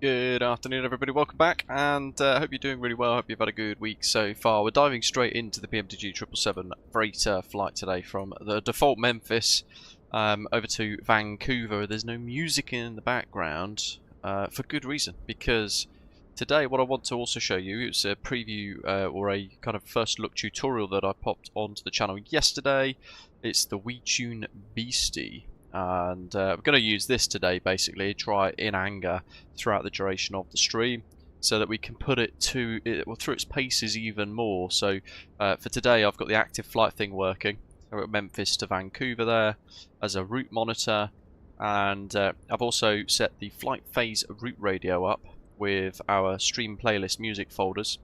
Good afternoon, everybody. Welcome back, and hope you're doing really well. Hope you've had a good week so far. We're diving straight into the PMDG 777 freighter flight today from the default Memphis over to Vancouver. There's no music in the background for good reason, because today what I want to also show you is a preview or a kind of first look tutorial that I popped onto the channel yesterday. It's the WeTune Beastie. And we're going to use this today, basically, try it in anger throughout the duration of the stream, so that we can put it to through its paces even more. So for today, I've got the active flight thing working. We're at Memphis to Vancouver there as a route monitor, and I've also set the flight phase route radio up with our stream playlist music folders,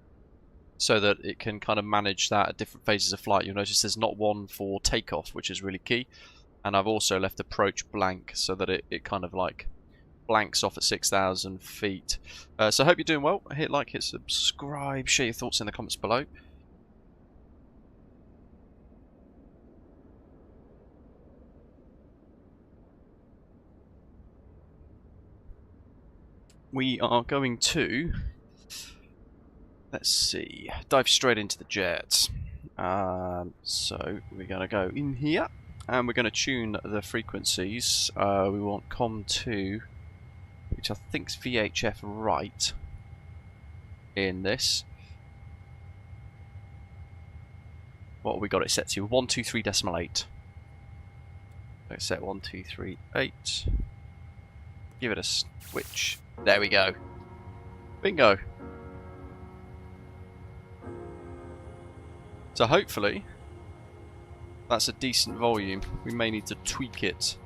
so that it can kind of manage that at different phases of flight. You'll notice there's not one for takeoff, which is really key. And I've also left approach blank so that it kind of like blanks off at 6,000 feet. So I hope you're doing well. Hit like, hit subscribe, share your thoughts in the comments below. We are going to, let's see, dive straight into the jets. So we're going to go in here. And we're going to tune the frequencies. We want COM2, which I think is VHF right in this. What have we got it set to? 123.8. Let's set 123.8. Give it a switch. There we go. Bingo. So hopefully that's a decent volume. We may need to tweak it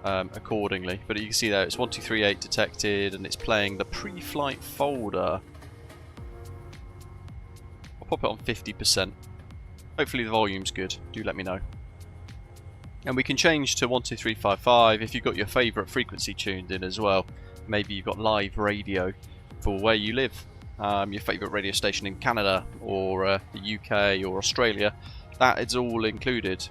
accordingly, but you can see there it's 123.8 detected, and it's playing the pre-flight folder. I'll pop it on 50%. Hopefully the volume's good. Do let me know. And we can change to 123.55 if you've got your favourite frequency tuned in as well. Maybe you've got live radio for where you live, your favourite radio station in Canada or the UK or Australia. That is all included.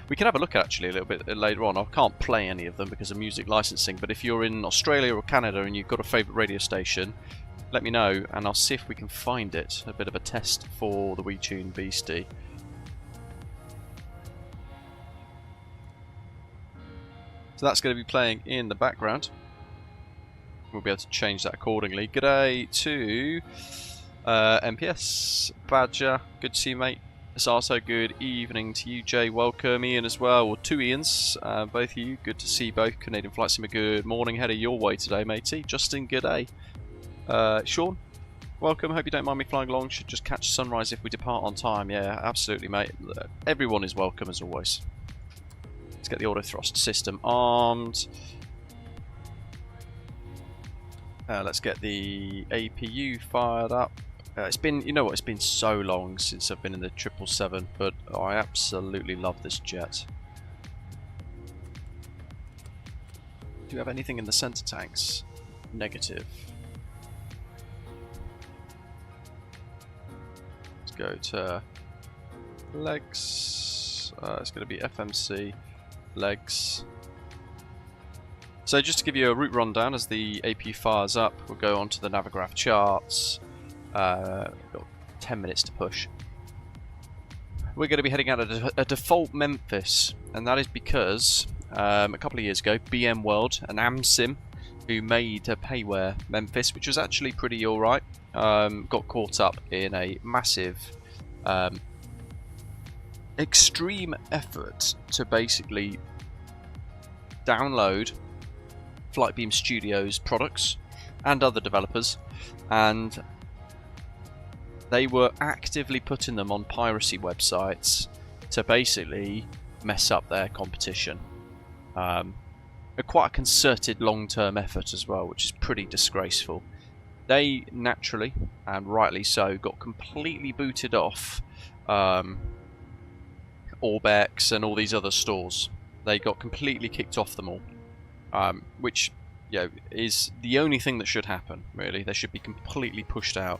We can have a look actually a little bit later on. I can't play any of them because of music licensing, but if you're in Australia or Canada and you've got a favourite radio station, let me know and I'll see if we can find it. A bit of a test for the WeTune Beastie. So that's going to be playing in the background. We'll be able to change that accordingly. G'day to MPS Badger. Good to see you, mate. Sato, good evening to you. Jay, welcome. Ian as well, or two Ians, both of you. Good to see both. Canadian Flight Simmer, good morning. Headed your way today, matey. Justin, good day. Sean, welcome. Hope you don't mind me flying along. Should just catch sunrise if we depart on time. Yeah, absolutely, mate. Everyone is welcome as always. Let's get the auto thrust system armed. Let's get the APU fired up. It's been, you know what, it's been so long since I've been in the 777, but I absolutely love this jet. Do you have anything in the center tanks? Negative. Let's go to legs. It's going to be FMC legs. So just to give you a route rundown as the AP fires up, we'll go onto the Navigraph charts. We've got 10 minutes to push. We're going to be heading out of a default Memphis, and that is because a couple of years ago, BM World and AmSim, who made a payware Memphis, which was actually pretty alright, got caught up in a massive extreme effort to basically download FSimStudios products and other developers, and they were actively putting them on piracy websites to basically mess up their competition. Quite a concerted long-term effort as well, which is pretty disgraceful. They naturally, and rightly so, got completely booted off Orbex and all these other stores. They got completely kicked off them all, which, you know, is the only thing that should happen, really. They should be completely pushed out.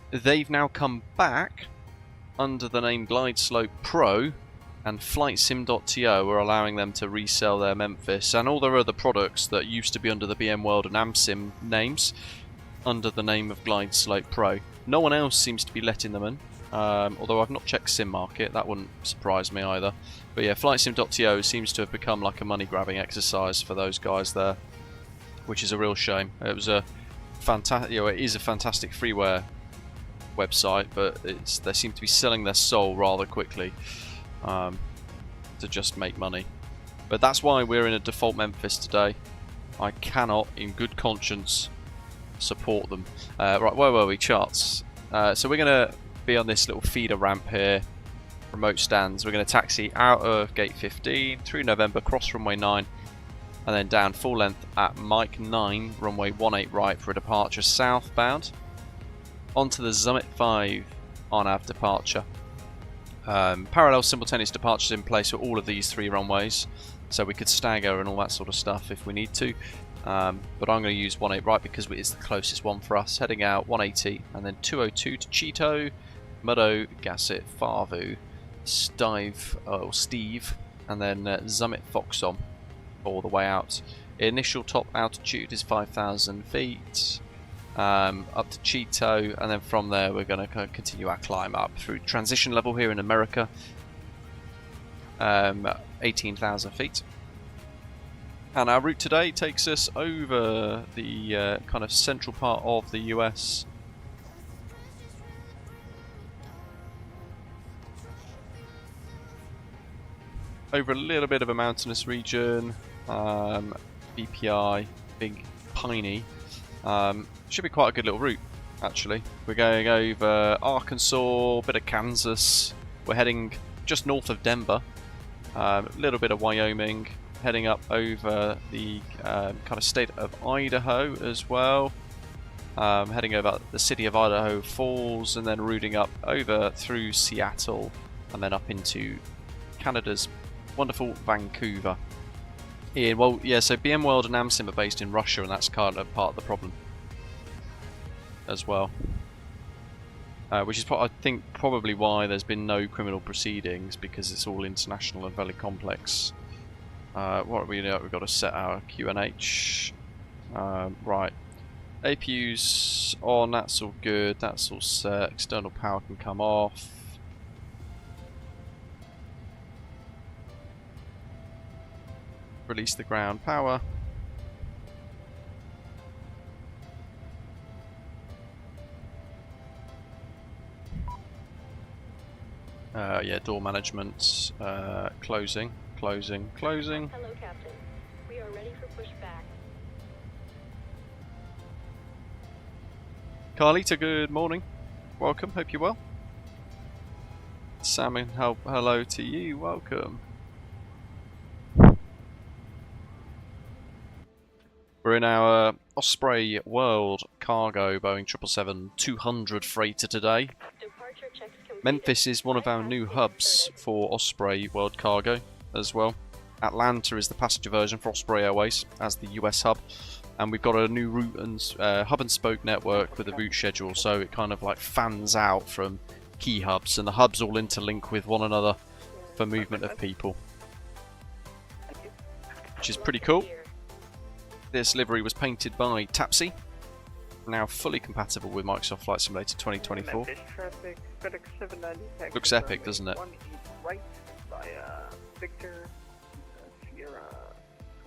They've now come back under the name Glide Slope Pro and FlightSim.to are allowing them to resell their Memphis and all their other products that used to be under the BM World and AmSim names under the name of Glide Slope Pro. No one else seems to be letting them in, although I've not checked Sim Market, that wouldn't surprise me either. But yeah, FlightSim.to seems to have become like a money grabbing exercise for those guys there, which is a real shame. It was a fantastic, it is a fantastic freeware website, but they seem to be selling their soul rather quickly to just make money. But that's why we're in a default Memphis today. I cannot, in good conscience, support them. Right, where were we? Charts. So we're going to be on this little feeder ramp here, remote stands. We're going to taxi out of gate 15 through November, cross runway 9, and then down full length at Mike 9, runway 18 right for a departure southbound, onto the Summit 5 on av departure. Parallel simultaneous departures in place for all of these 3 runways, so we could stagger and all that sort of stuff if we need to. But I'm going to use 18 right because it is the closest one for us. Heading out 180 and then 202 to Cheeto, Muddo, Gasset, Farvu, Steve, and then Summit Foxon all the way out. Initial top altitude is 5,000 feet. Up to Cheeto, and then from there we're going to continue our climb up through transition level here in America, 18,000 feet. And our route today takes us over the kind of central part of the US. Over a little bit of a mountainous region, BPI, Big Piney. Should be quite a good little route, actually. We're going over Arkansas, a bit of Kansas. We're heading just north of Denver, a little bit of Wyoming, heading up over the kind of state of Idaho as well. Heading over the city of Idaho Falls, and then routing up over through Seattle, and then up into Canada's wonderful Vancouver. Well, yeah, so BM World and AmSim are based in Russia, and that's kind of part of the problem as well. Which is, I think, probably why there's been no criminal proceedings, because it's all international and very complex. What are we doing? We've got to set our QNH. Right. APU's on, that's all good, that's all set. External power can come off. Release the ground power. Yeah, door management, closing. Hello, Captain. We are ready for pushback. Carlita, good morning. Welcome, hope you're well. Salmon, hello to you, welcome. We're in our Osprey World Cargo Boeing 777-200 freighter today. Memphis is one of our new hubs for Osprey World Cargo as well. Atlanta is the passenger version for Osprey Airways as the US hub, and we've got a new route and hub and spoke network with a route schedule, so it kind of like fans out from key hubs, and the hubs all interlink with one another for movement of people, which is pretty cool. This livery was painted by Tapsy, now fully compatible with Microsoft Flight Simulator 2024. Looks epic, doesn't it?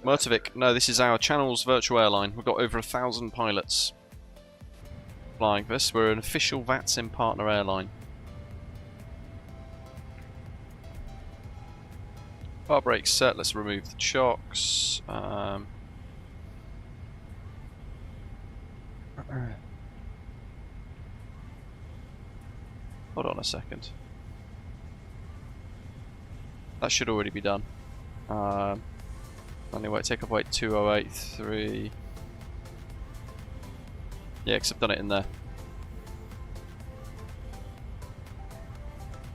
Mertovik, no, this is our channel's virtual airline. We've got over 1,000 pilots flying this. We're an official VATSIM partner airline. Bar brakes set, let's remove the chocks. Hold on a second. That should already be done. Anyway, take off weight 2083. Yeah, because I've done it in there.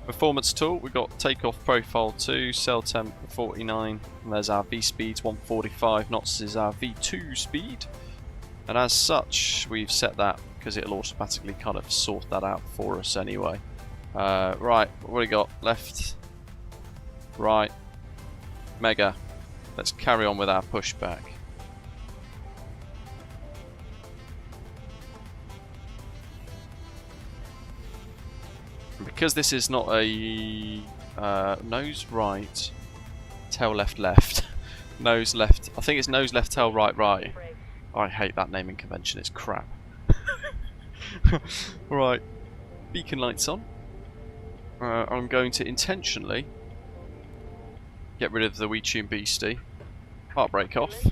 Performance tool, we've got takeoff profile 2, cell temp 49, and there's our V speeds, 145 knots is our V2 speed. And as such, we've set that because it'll automatically kind of sort that out for us anyway. Right, what do we got? Left Right. Mega. Let's carry on with our pushback. Because this is not a nose right, tail left left, nose left. I think it's nose left, tail right right. I hate that naming convention. It's crap. Right, beacon lights on. I'm going to intentionally get rid of the We Tune Beastie. Heartbreak off.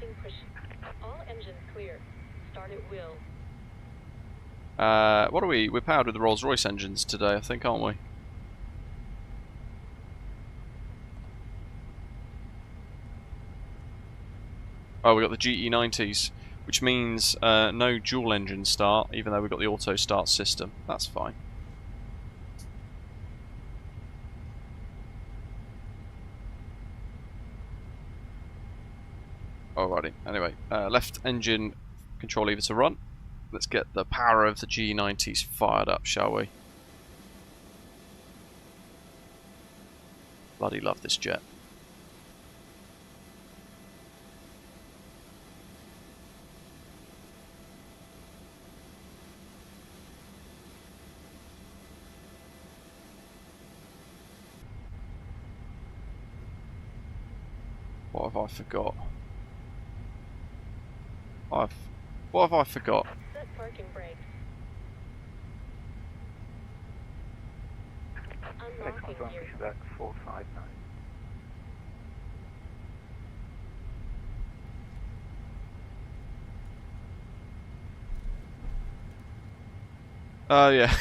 All engines clear. Start at will. What are we? We're powered with the Rolls-Royce engines today, I think, aren't we? Oh, we got the GE90s, which means no dual engine start, even though we've got the auto start system. That's fine. Alrighty. Anyway, left engine control lever to run. Let's get the power of the G90s fired up, shall we? Bloody love this jet. What have I forgot? What have I forgot? Set parking brakes. Unlocking gear. 459. Oh yeah.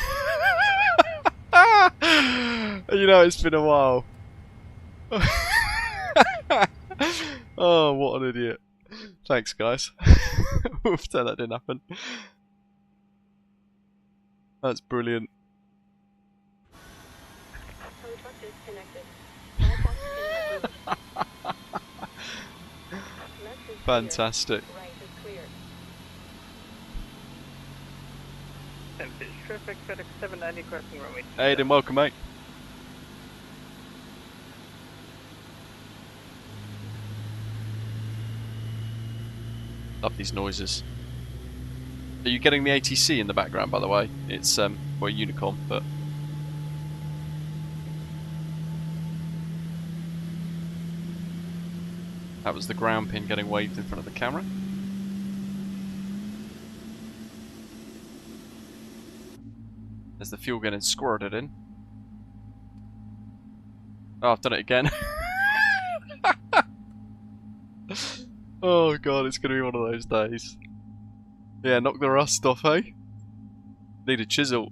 You know, it's been a while. Oh, what an idiot. Thanks, guys. We'll pretend that didn't happen. That's brilliant. Tow truck disconnected. All passengers removed. Left is Fantastic. clear. Right is clear. Memphis traffic FedEx 790 crossing runway. Aiden, welcome, mate. Love these noises. Are you getting the ATC in the background, by the way? It's well, Unicorn, but that was the ground pin getting waved in front of the camera. There's the fuel getting squirted in. Oh, I've done it again. Oh god, it's gonna be one of those days. Yeah, knock the rust off, hey? Need a chisel.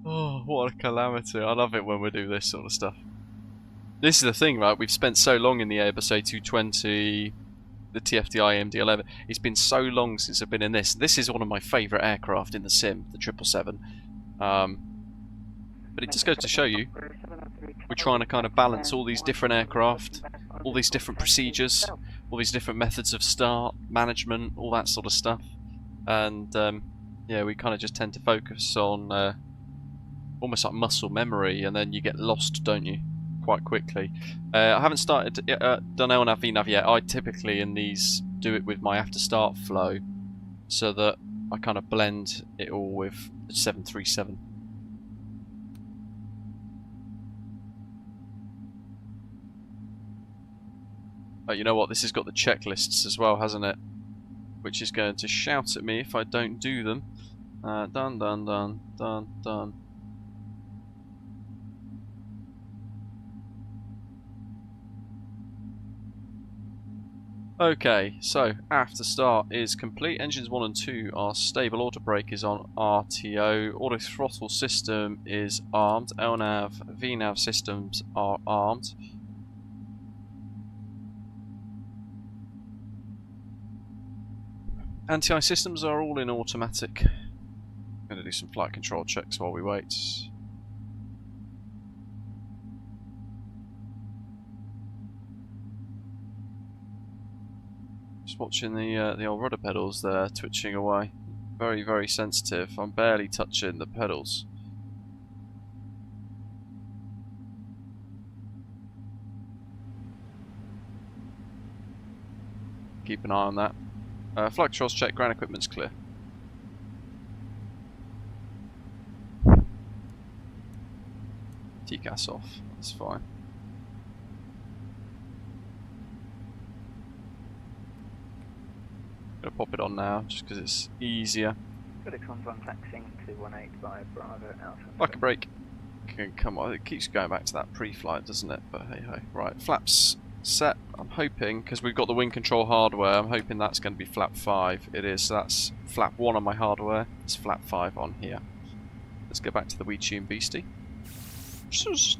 Oh, what a calamity. I love it when we do this sort of stuff. This is the thing, right? We've spent so long in the Airbus A220, the TFDI MD-11. It's been so long since I've been in this. This is one of my favourite aircraft in the sim, the 777. But it just goes to show you, we're trying to kind of balance all these different aircraft, all these different procedures, all these different methods of start, management, all that sort of stuff. And yeah, we kind of just tend to focus on almost like muscle memory, and then you get lost, don't you, quite quickly. I haven't started done LNAV VNAV yet. I typically in these do it with my after start flow, so that I kind of blend it all with the 737. Oh, you know what? This has got the checklists as well, hasn't it? Which is going to shout at me if I don't do them. Done, done, done, done, done. Okay, so after start is complete. Engines 1 and 2 are stable. Auto brake is on RTO. Auto throttle system is armed. LNAV, VNAV systems are armed. Anti-eye systems are all in automatic. I'm going to do some flight control checks while we wait. Just watching the old rudder pedals there twitching away. Very, very sensitive. I'm barely touching the pedals. keep an eye on that. Flight controls check, ground equipment's clear. TCAS off, that's fine. Gonna pop it on now, just because it's easier. FedEx 11 taxiing 218 by Bravo Alpha. Like a break. Come on, it keeps going back to that pre-flight, doesn't it? But hey ho. Right, flaps set. I'm hoping, because we've got the wing control hardware, I'm hoping that's going to be flap 5. It is, so that's flap 1 on my hardware. It's flap 5 on here. Let's go back to the WeTune Beastie. This is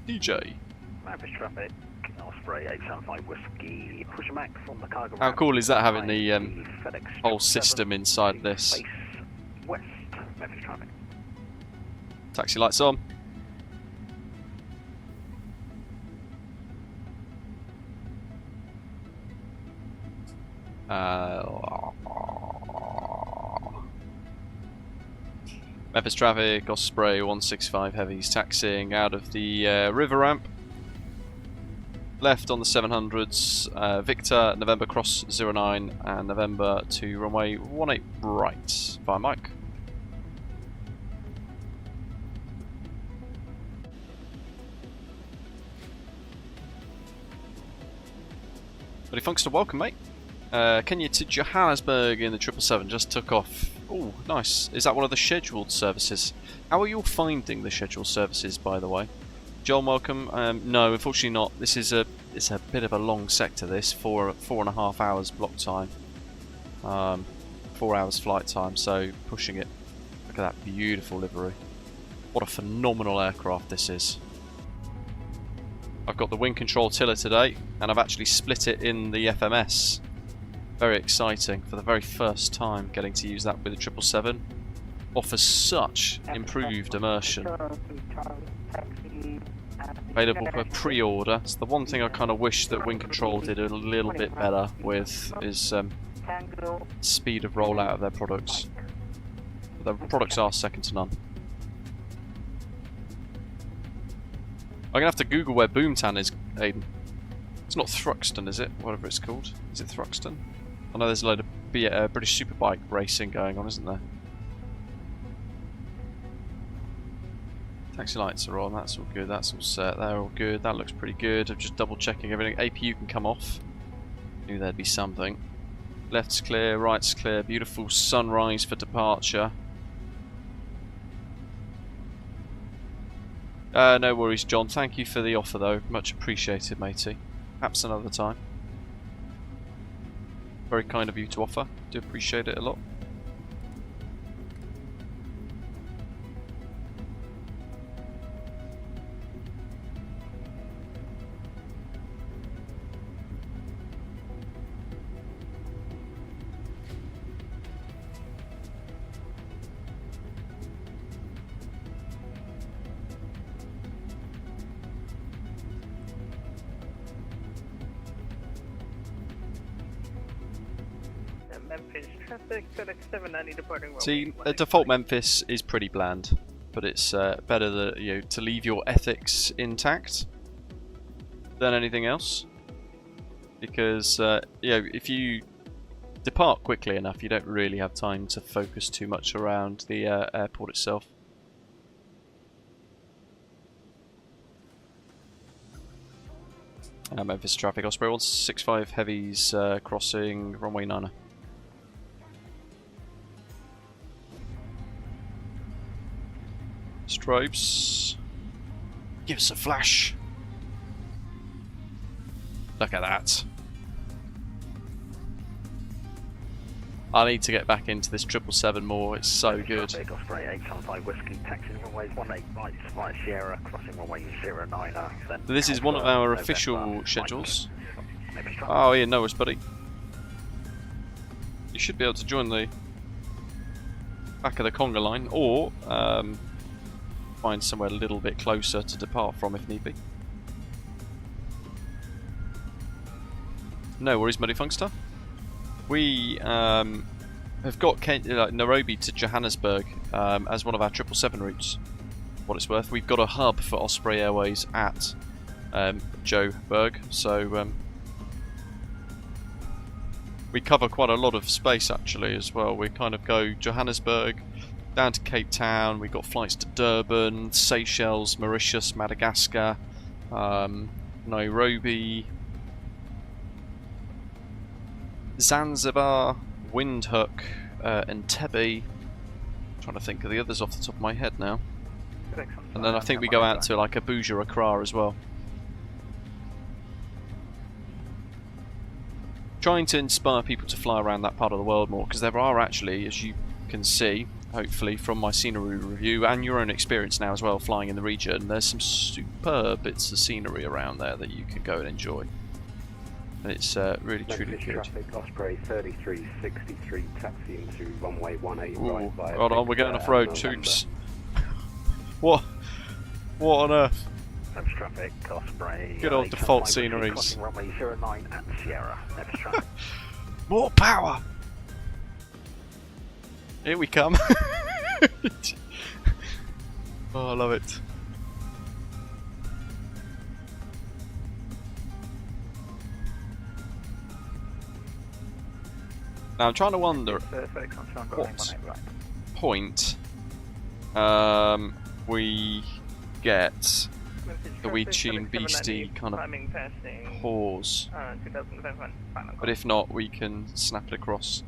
DJ. Memphis traffic, Osprey 875 Whiskey, push max on the cargo. How cool is that, having the FedEx whole system inside this? Face west, Memphis traffic. Taxi lights on. Memphis traffic, Osprey 165 heavies taxiing out of the river ramp. Left on the 700s, Victor, November cross 09 and November to runway 18 right. Via Mike. Buddy Funkster, welcome mate. Kenya to Johannesburg in the 777, just took off. Oh, nice. Is that one of the scheduled services? How are you all finding the scheduled services, by the way? John, welcome. No, unfortunately not. This is it's a bit of a long sector. This 4.5 hours block time, 4 hours flight time. So pushing it. Look at that beautiful livery. What a phenomenal aircraft this is. I've got the wing control tiller today, and I've actually split it in the FMS. Very exciting for the very first time getting to use that with the 777. Offers such improved immersion. Available for pre-order. It's the one thing I kind of wish that Wing Control did a little bit better with is speed of rollout of their products. Their products are second to none. I'm gonna have to Google where Boomtown is, Aiden. It's not Thruxton, is it? Whatever it's called. Is it Thruxton? I know there's a load of British Superbike racing going on, isn't there? Taxi lights are on, that's all good, that's all set, they're all good, that looks pretty good. I'm just double checking everything. APU can come off. Knew there'd be something. Left's clear, right's clear, beautiful sunrise for departure. No worries, John, thank you for the offer though, much appreciated, matey. Perhaps another time. Very kind of you to offer, do appreciate it a lot. Memphis traffic, FedEx 790 departing. See, the default Memphis is pretty bland, but it's better that, to leave your ethics intact than anything else. Because if you depart quickly enough, you don't really have time to focus too much around the airport itself. Memphis traffic, Osprey 165 heavies crossing runway 9. Strobes. Give us a flash. Look at that. I need to get back into this 777 more, it's so good. Osprey 875 Whiskey, taxiing runway 18 right, Spy Sierra, crossing runway 09. So this is one of our official schedules. Oh yeah, no worries, buddy. You should be able to join the back of the conga line, or find somewhere a little bit closer to depart from if need be. No worries, Muddy Funkster. We have got Nairobi to Johannesburg as one of our 777 routes. What it's worth, we've got a hub for Osprey Airways at Joburg, so we cover quite a lot of space actually as well. We kind of go Johannesburg down to Cape Town. We've got flights to Durban, Seychelles, Mauritius, Madagascar, Nairobi, Zanzibar, Windhoek, Entebbe. Trying to think of the others off the top of my head now. And then I think we go out to like Abuja, Accra as well. Trying to inspire people to fly around that part of the world more, because there are actually, as you can see, hopefully from my scenery review and your own experience now as well, flying in the region, there's some superb bits of scenery around there that you can go and enjoy. And it's really truly good. Traffic, Osprey 3363, taxiing to runway 18 right via hold on, we're going off road, troops. What on earth? Memphis traffic, Osprey. Good old default sceneries. Crossing runway 09 at Sierra. Memphis traffic. More power! Here we come. Oh, I love it. Now I'm trying to wonder what point we get the We Tune Beastie kind of pause, but if not we can snap it across.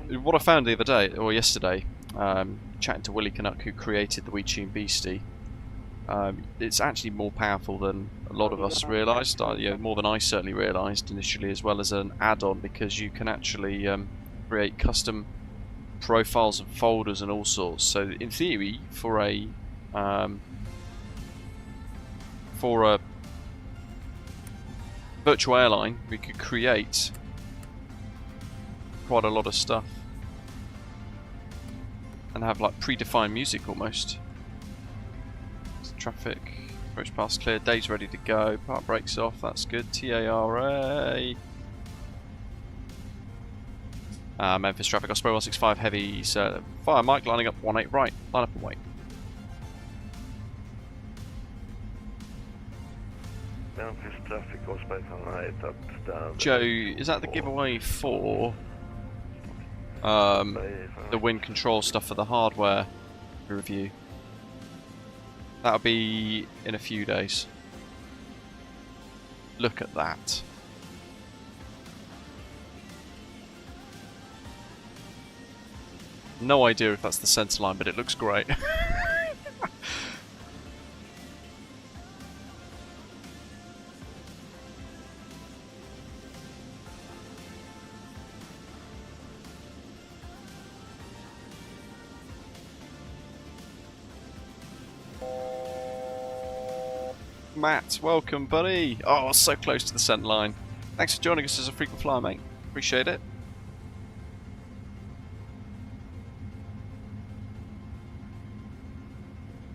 What I found the other day, or yesterday, chatting to Willie Canuck who created the We Tune Beastie, it's actually more powerful than a lot of us realised, more than I certainly realised initially, as well as an add-on, because you can actually create custom profiles and folders and all sorts. So in theory, for a virtual airline, we could create quite a lot of stuff and have like predefined music almost. Traffic, approach pass clear, days ready to go, park brakes off, that's good. TARA. Memphis traffic, Osprey 165 heavy, so fire Mike lining up 18 right, line up and wait. Memphis traffic, Osprey 18 touchdown. Joe, is that the giveaway for the wind control stuff for the hardware review? That'll be in a few days. Look at that. No idea if that's the centre line, but it looks great. Matt, welcome buddy. Oh, so close to the centre line. Thanks for joining us as a frequent flyer, mate. Appreciate it.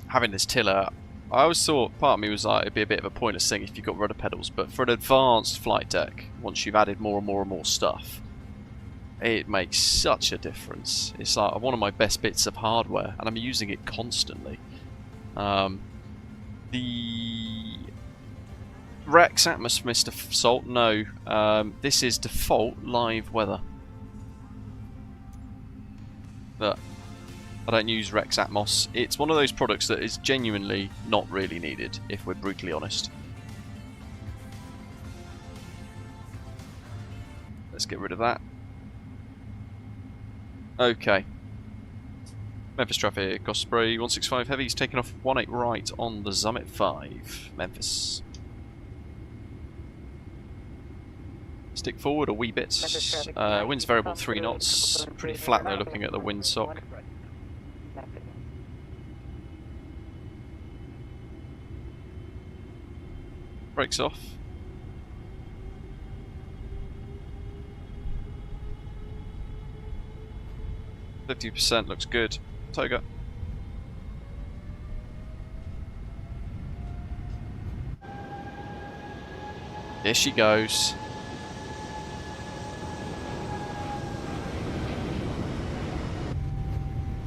Having this tiller, I always thought, part of me was like, it'd be a bit of a pointless thing if you got rudder pedals, but for an advanced flight deck, once you've added more and more and more stuff, it makes such a difference. It's like one of my best bits of hardware, and I'm using it constantly. The Rex Atmos, Mr. Salt, no. This is default live weather. But I don't use Rex Atmos. It's one of those products that is genuinely not really needed, if we're brutally honest. Let's get rid of that. Okay. Memphis traffic, Osprey 165 heavy's taking off 18 right on the Summit 5, Memphis. Stick forward a wee bit. Wind's variable 3 knots. Pretty flat though, looking at the windsock. Brakes off. %, looks good. Toga. Here she goes.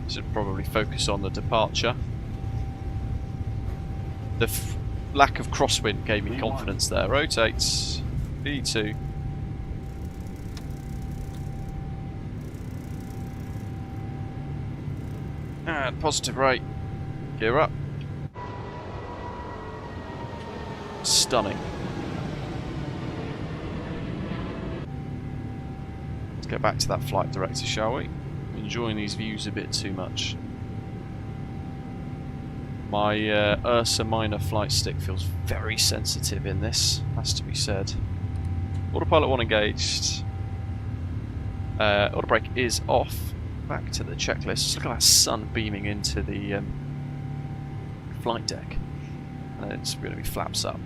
Should probably focus on the departure. The lack of crosswind gave me confidence there. Rotates. B2. And positive rate. Gear up. Stunning. Let's get back to that flight director, shall we? I'm enjoying these views a bit too much. My Ursa Minor flight stick feels very sensitive in this, has to be said. Autopilot 1 engaged. Auto brake is off. Back to the checklist. Look at that sun beaming into the flight deck. And it's going to be flaps up.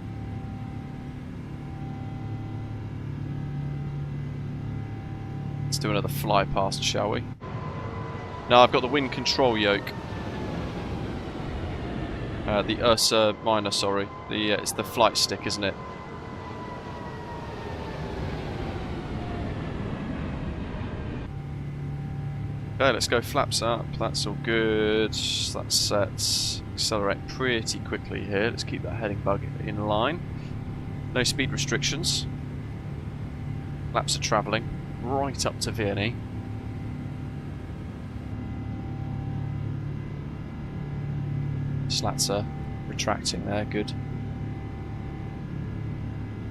Let's do another fly past, shall we? Now I've got the wind control yoke. The Ursa Minor, sorry. It's the flight stick, isn't it? Okay, let's go flaps up. That's all good. That's set. Accelerate pretty quickly here. Let's keep that heading bug in line. No speed restrictions. Flaps are travelling right up to VNE. Slats are retracting there, good.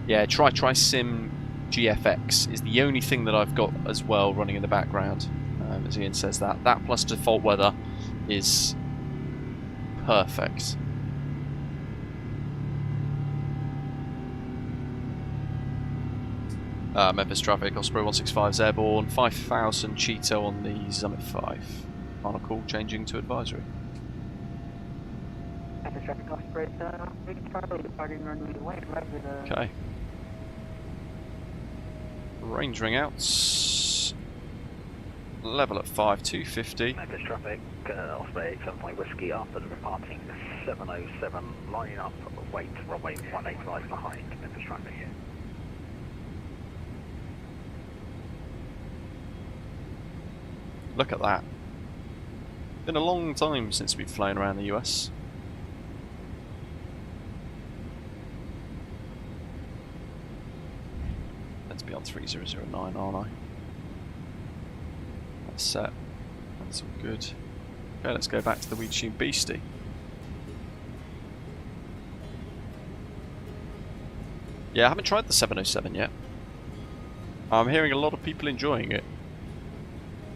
Yeah, try Sim GFX is the only thing that I've got as well running in the background. As Ian says, that plus default weather is perfect. Memphis traffic, Osprey 165's airborne, 5000 Cheeto on the Summit 5. Final call, changing to advisory. Okay. Range ring outs. Level at 5, 250. Memphis traffic, Osprey 7 Point Whiskey after departing 707, lining up, wait, runway 185 behind Memphis traffic here. Look at that. Been a long time since we've flown around the US. Let's be on 3009, aren't I? That's set. That's all good. Okay, let's go back to the Weed Tune Beastie. Yeah, I haven't tried the 707 yet. I'm hearing a lot of people enjoying it,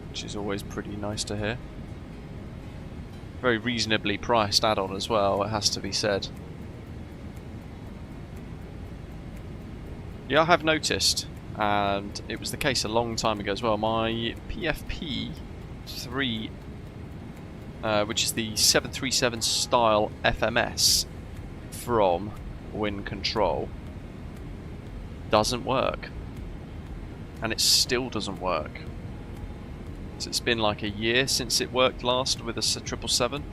which is always pretty nice to hear. Very reasonably priced add-on as well, it has to be said. Yeah, I have noticed, and it was the case a long time ago as well, my PFP-3, which is the 737 style FMS from Wind Control, doesn't work. And it still doesn't work. So it's been like a year since it worked last with a 777.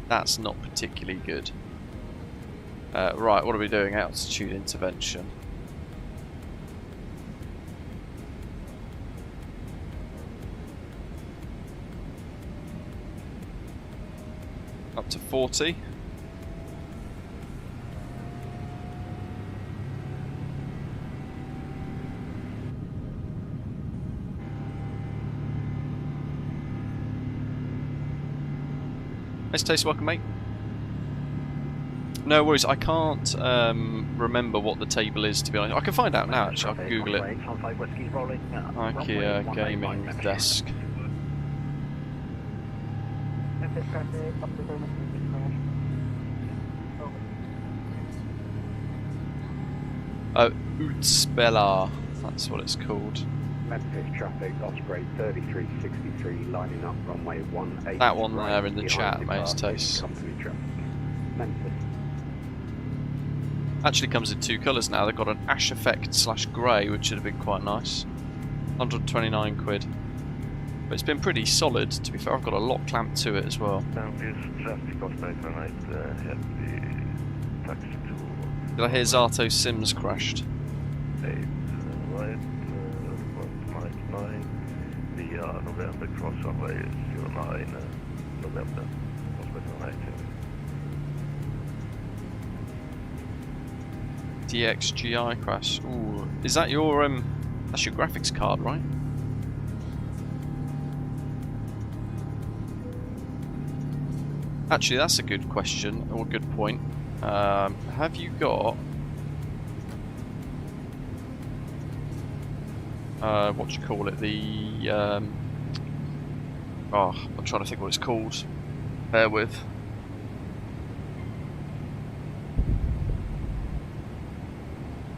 That's not particularly good. Right, what are we doing? Altitude intervention. Up to 40. Nice taste, welcome mate. No worries, I can't remember what the table is, to be honest. I can find out now actually, I can Google it. IKEA gaming desk. Oh, Utsbella, that's what it's called. Memphis traffic, Osprey 3363, lining up runway 18. That one there in the chat, mate's taste. Company traffic. Memphis. Actually comes in two colours now. They've got an ash effect / grey, which would have been quite nice. 129 quid. But it's been pretty solid, to be fair. I've got a lock clamp to it as well. Memphis traffic, Osprey tonight, heavy taxi to... Did I hear Zato Sims crashed? 8 right, 199 via November cross runway 09 November, Osprey tonight. DXGI crash. Ooh, Is that your that's your graphics card, right? Actually, that's a good question, or good point. Have you got... what do you call it? The... oh, I'm trying to think what it's called. Bear with.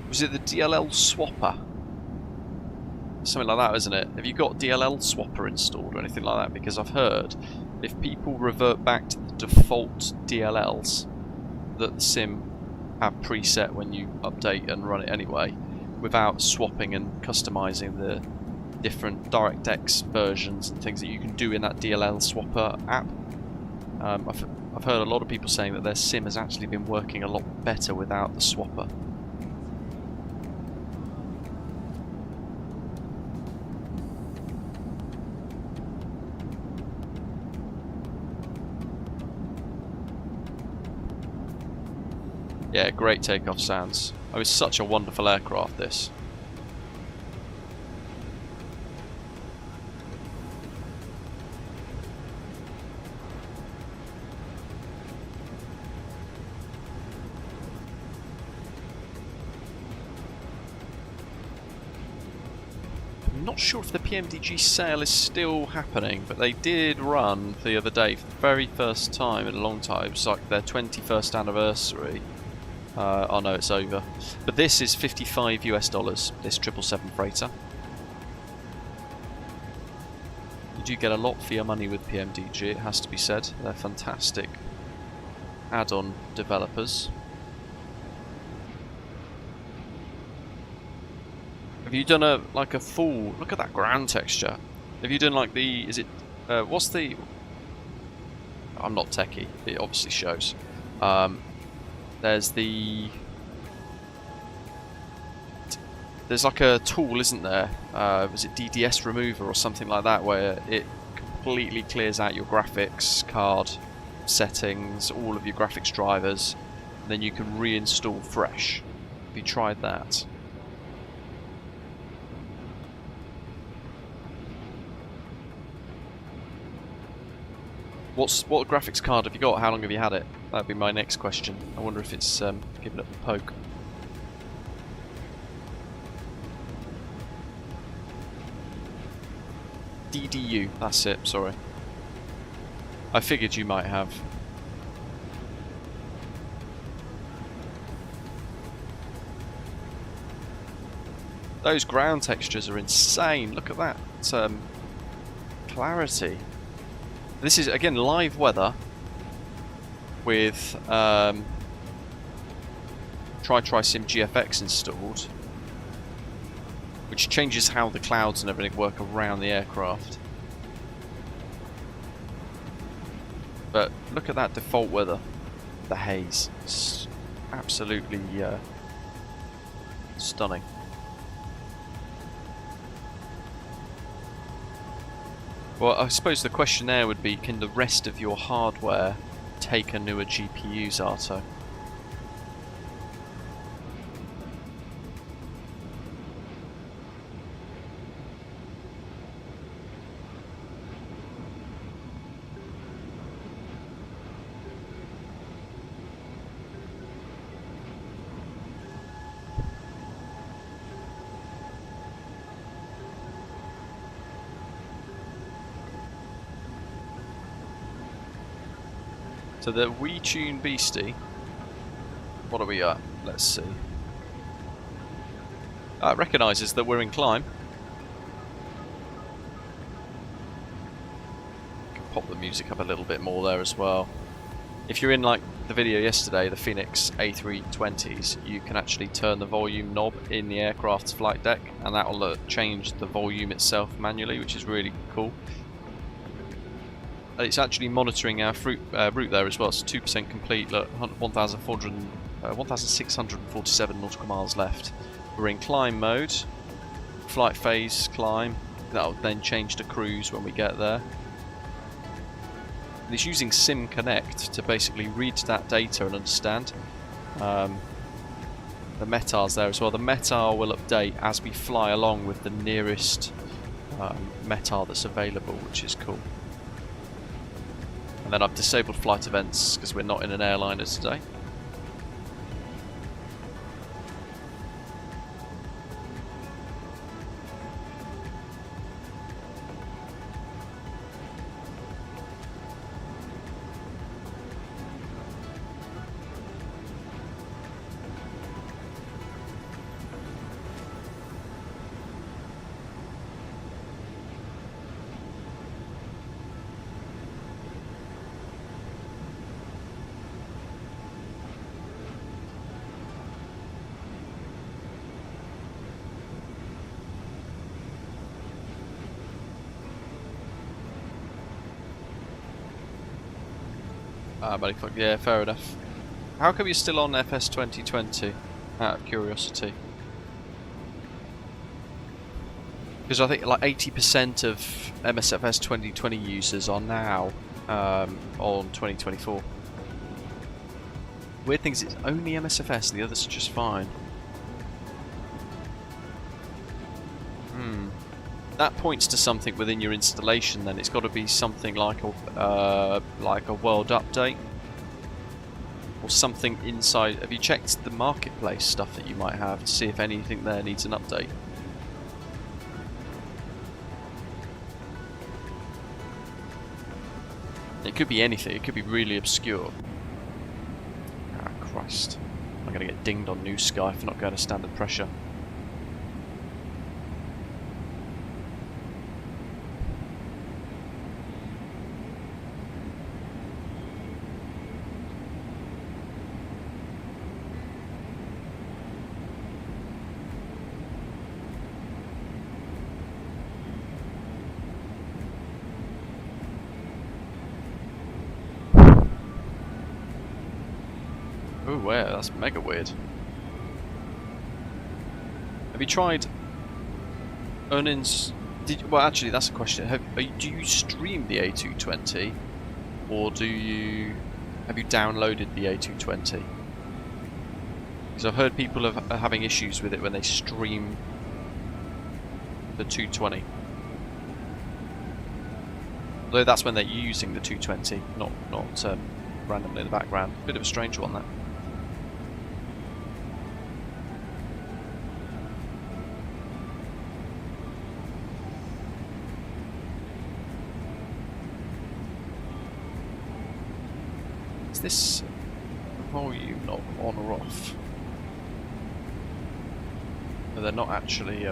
Was it the DLL swapper? Something like that, isn't it? Have you got DLL swapper installed or anything like that? Because I've heard if people revert back to the default DLLs that the sim have preset when you update and run it anyway, without swapping and customizing the different DirectX versions and things that you can do in that DLL swapper app. I've heard a lot of people saying that their sim has actually been working a lot better without the swapper. Yeah, great takeoff sounds. Oh, it's such a wonderful aircraft, this. I'm not sure if the PMDG sale is still happening, but they did run the other day for the very first time in a long time. It was like their 21st anniversary. Oh no, it's over. But this is $55 US, this 777 freighter. You do get a lot for your money with PMDG, it has to be said. They're fantastic add-on developers. Have you done a full look at that ground texture? Have you done like the what's the I'm not techie, it obviously shows. There's like a tool, isn't there? Was it DDS remover or something like that, where it completely clears out your graphics card settings, all of your graphics drivers, and then you can reinstall fresh. Have you tried that? What graphics card have you got? How long have you had it? That'd be my next question. I wonder if it's giving it the poke. DDU, that's it, sorry. I figured you might have. Those ground textures are insane. Look at that clarity. This is, again, live weather with TriSim GFX installed, which changes how the clouds and everything work around the aircraft. But look at that default weather, the haze. It's absolutely stunning. Well, I suppose the question there would be, can the rest of your hardware take a newer GPU, Zato? So the WeTune Beastie, what are we at? Let's see. It recognises that we're in climb. Can pop the music up a little bit more there as well. If you're in like the video yesterday, the Phoenix A320s, you can actually turn the volume knob in the aircraft's flight deck, and that will change the volume itself manually, which is really cool. It's actually monitoring our route there as well. It's 2% complete. Look, 1,647 nautical miles left. We're in climb mode. Flight phase climb. That'll then change to cruise when we get there. And it's using Sim Connect to basically read that data and understand. the METAR's there as well. The METAR will update as we fly along with the nearest METAR that's available, which is cool. And then I've disabled flight events because we're not in an airliner today. Yeah, fair enough. How come you're still on FS 2020? Out of curiosity. Because I think like 80% of MSFS 2020 users are now on 2024. Weird thing is it's only MSFS and the others are just fine. That points to something within your installation then. It's got to be something like a world update. Or something inside. Have you checked the marketplace stuff that you might have to see if anything there needs an update? It could be anything, it could be really obscure. Ah, Christ. I'm going to get dinged on New Sky for not going to standard pressure. Oh, wow, that's mega weird. Have you tried well, actually, that's a question. Do you stream the A220, or have you downloaded the A220? Because I've heard people are having issues with it when they stream the 220. Although that's when they're using the 220, not randomly in the background. Bit of a strange one, that. Is this volume not on or off? No, they're not actually.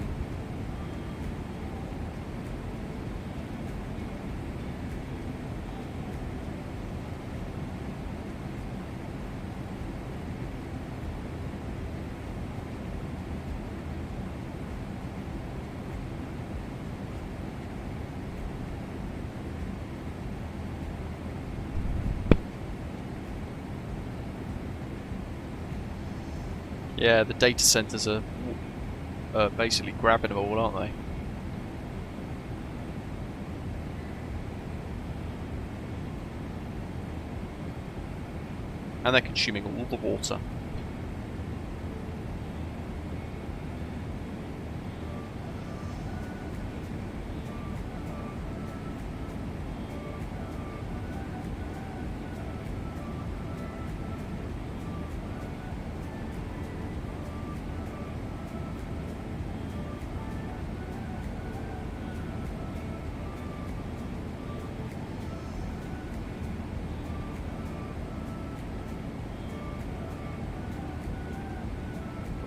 Yeah, the data centers are basically grabbing them all, aren't they? And they're consuming all the water.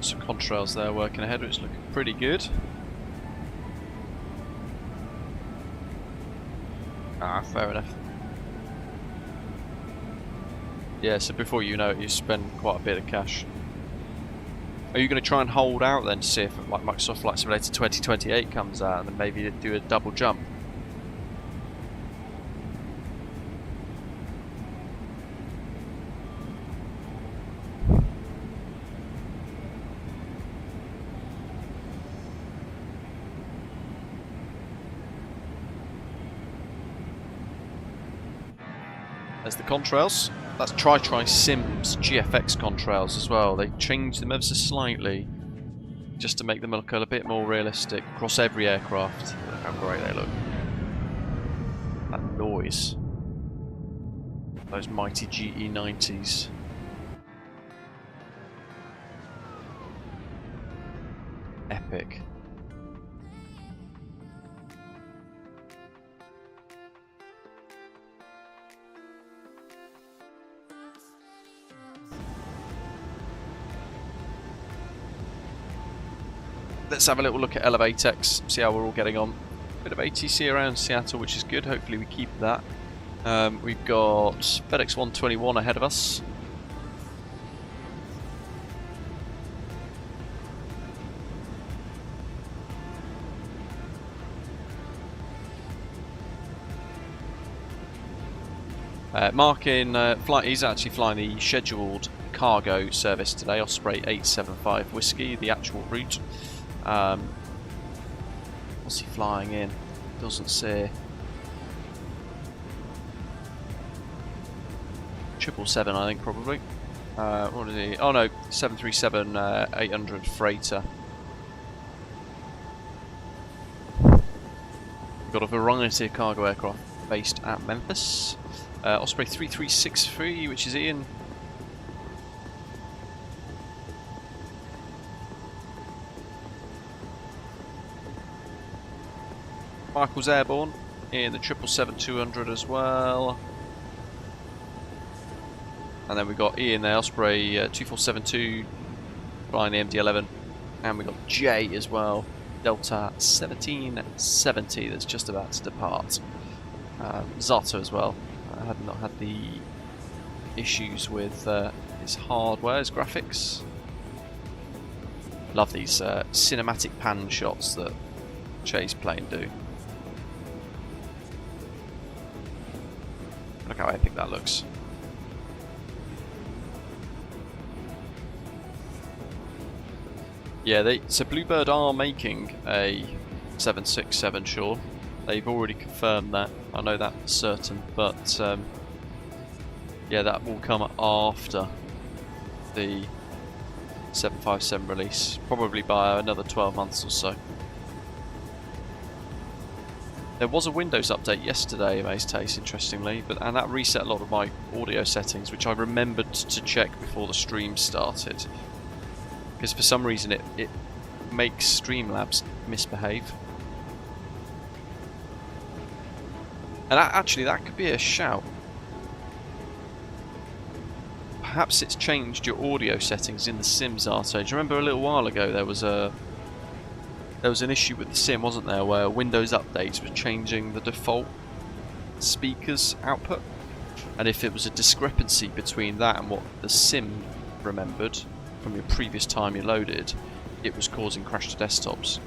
Some contrails there working ahead, which is looking pretty good. Ah, fair enough. Yeah, so before you know it, you spend quite a bit of cash. Are you going to try and hold out then to see if like Microsoft Flight Simulator 2028 comes out and then maybe do a double jump? There's the contrails. That's TrySims GFX contrails as well. They changed them ever so slightly just to make them look a bit more realistic across every aircraft. Look how great they look. That noise. Those mighty GE90s. Epic. Let's have a little look at Elevatex, see how we're all getting on. Bit of ATC around Seattle, which is good. Hopefully we keep that. We've got FedEx 121 ahead of us. Mark in flight, he's actually flying the scheduled cargo service today, Osprey 875 Whiskey, the actual route. What's he flying in? Doesn't say. 777, I think, probably. What is he? Oh no, 737-800 freighter. We've got a variety of cargo aircraft based at Memphis. Osprey 3363, which is Ian. Michael's airborne in the 777-200 as well. And then we've got Ian there, Osprey 2472 flying the MD-11. And we've got Jay as well, Delta 1770 that's just about to depart. Zato as well. I had not had the issues with his hardware, his graphics. Love these cinematic pan shots that Jay's plane do. Look how epic that looks. Yeah, so Bluebird are making a 767, sure. They've already confirmed that. I know that for certain, but yeah, that will come after the 757 release, probably by another 12 months or so. There was a Windows update yesterday, Amaze Taste, interestingly, and that reset a lot of my audio settings, which I remembered to check before the stream started. Because for some reason it makes Streamlabs misbehave. And actually that could be a shout. Perhaps it's changed your audio settings in the sim, Zato. Do you remember a little while ago there was an issue with the sim, wasn't there, where Windows updates were changing the default speakers output, and if it was a discrepancy between that and what the sim remembered from your previous time you loaded, it was causing crash to desktops.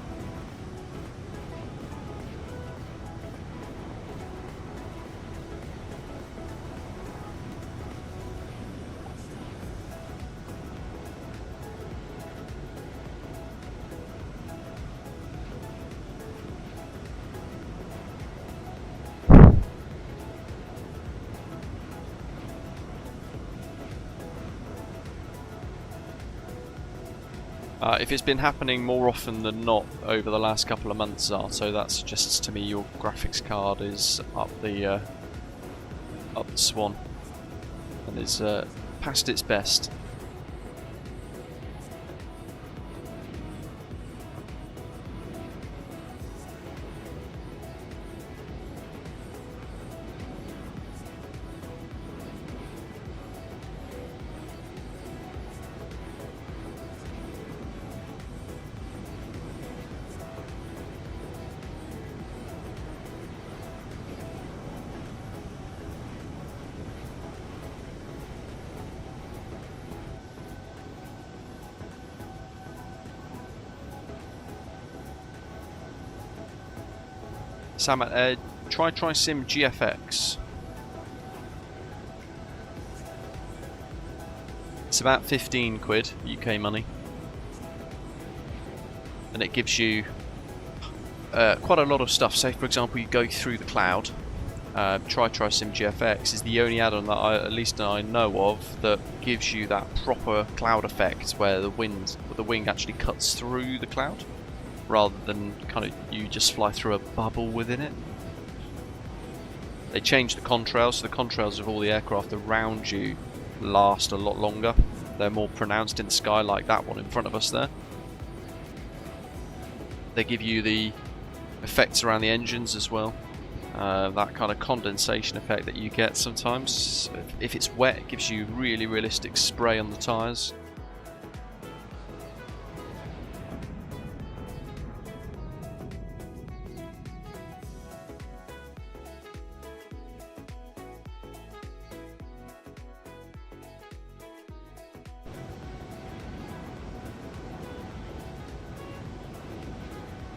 If it's been happening more often than not over the last couple of months, so that suggests to me your graphics card is up the swan and is past its best. Sam, TrySim GFX. It's about 15 quid UK money, and it gives you quite a lot of stuff. Say for example you go through the cloud FSimGFX is the only add-on that at least I know of that gives you that proper cloud effect where the wing actually cuts through the cloud rather than kind of you just fly through a bubble within it. They changed the contrails, so the contrails of all the aircraft around you last a lot longer. They're more pronounced in the sky, like that one in front of us there. They give you the effects around the engines as well. That kind of condensation effect that you get sometimes. If it's wet, it gives you really realistic spray on the tyres.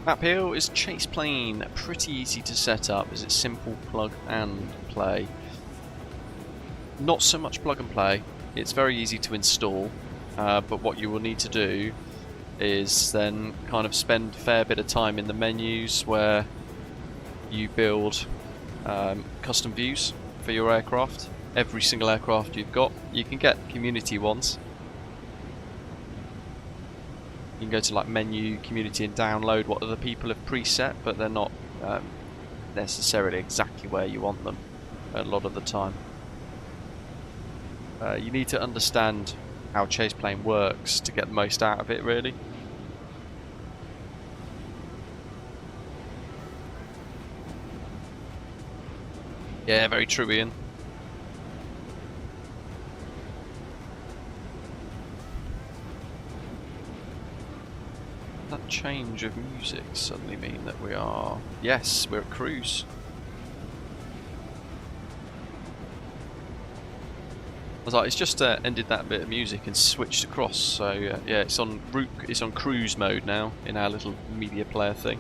Map here is Chase Plane, pretty easy to set up as it's simple plug and play. Not so much plug and play, it's very easy to install, but what you will need to do is then kind of spend a fair bit of time in the menus where you build custom views for your aircraft. Every single aircraft you've got, you can get community ones. You can go to like menu, community and download what other people have preset, but they're not necessarily exactly where you want them a lot of the time. You need to understand how Chase Plane works to get the most out of it, really. Yeah, very true, Ian. That change of music suddenly mean that we are... Yes, we're at cruise. I was like, it's just ended that bit of music and switched across. So yeah, it's on cruise mode now in our little media player thing.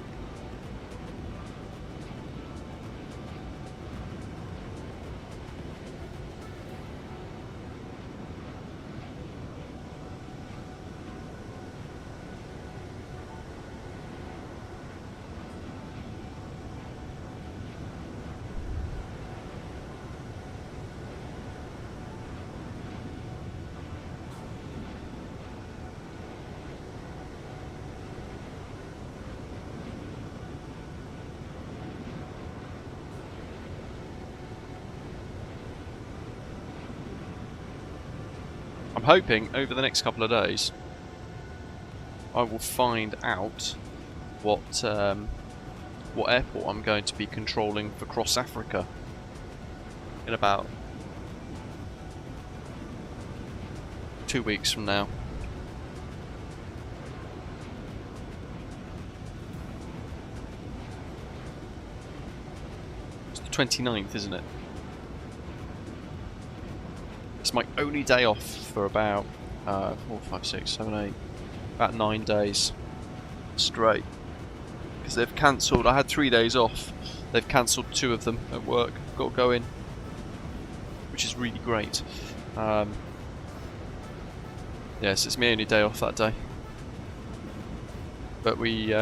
I'm hoping over the next couple of days I will find out what airport I'm going to be controlling for cross Africa in about 2 weeks from now. It's the 29th, isn't it? It's my only day off for about 4, 5, 6, 7, 8, about 9 days straight. Because they've cancelled, I had 3 days off, they've cancelled 2 of them at work, got to go in, which is really great. Yes, it's my only day off that day. But we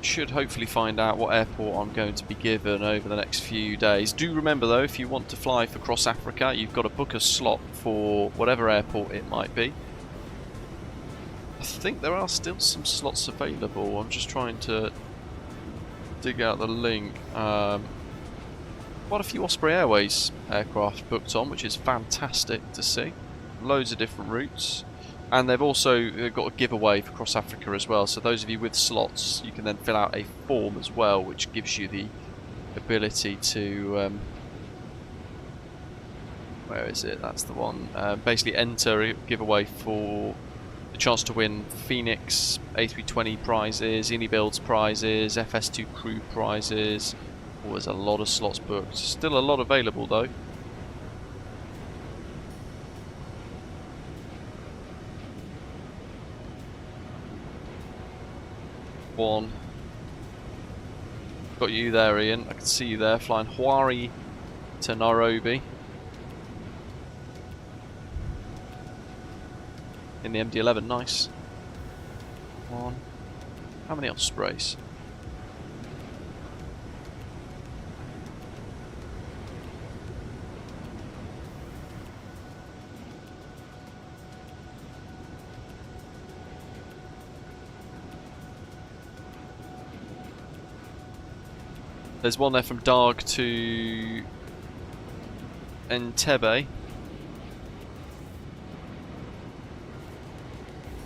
should hopefully find out what airport I'm going to be given over the next few days. Do remember though, if you want to fly for cross Africa, you've got to book a slot for whatever airport it might be. I think there are still some slots available. I'm just trying to dig out the link. Quite a few Osprey Airways aircraft booked on, which is fantastic to see. Loads of different routes. And they've also got a giveaway for cross Africa as well, so those of you with slots, you can then fill out a form as well, which gives you the ability to where is it? That's the one. Basically enter a giveaway for the chance to win Phoenix A320 prizes, Builds prizes, FS2 crew prizes. Oh, there's a lot of slots booked. Still a lot available though. One. Got you there, Ian. I can see you there flying Huari to Nairobi in the MD-11. Nice. One. How many Ospreys? There's one there from Darg to Entebbe.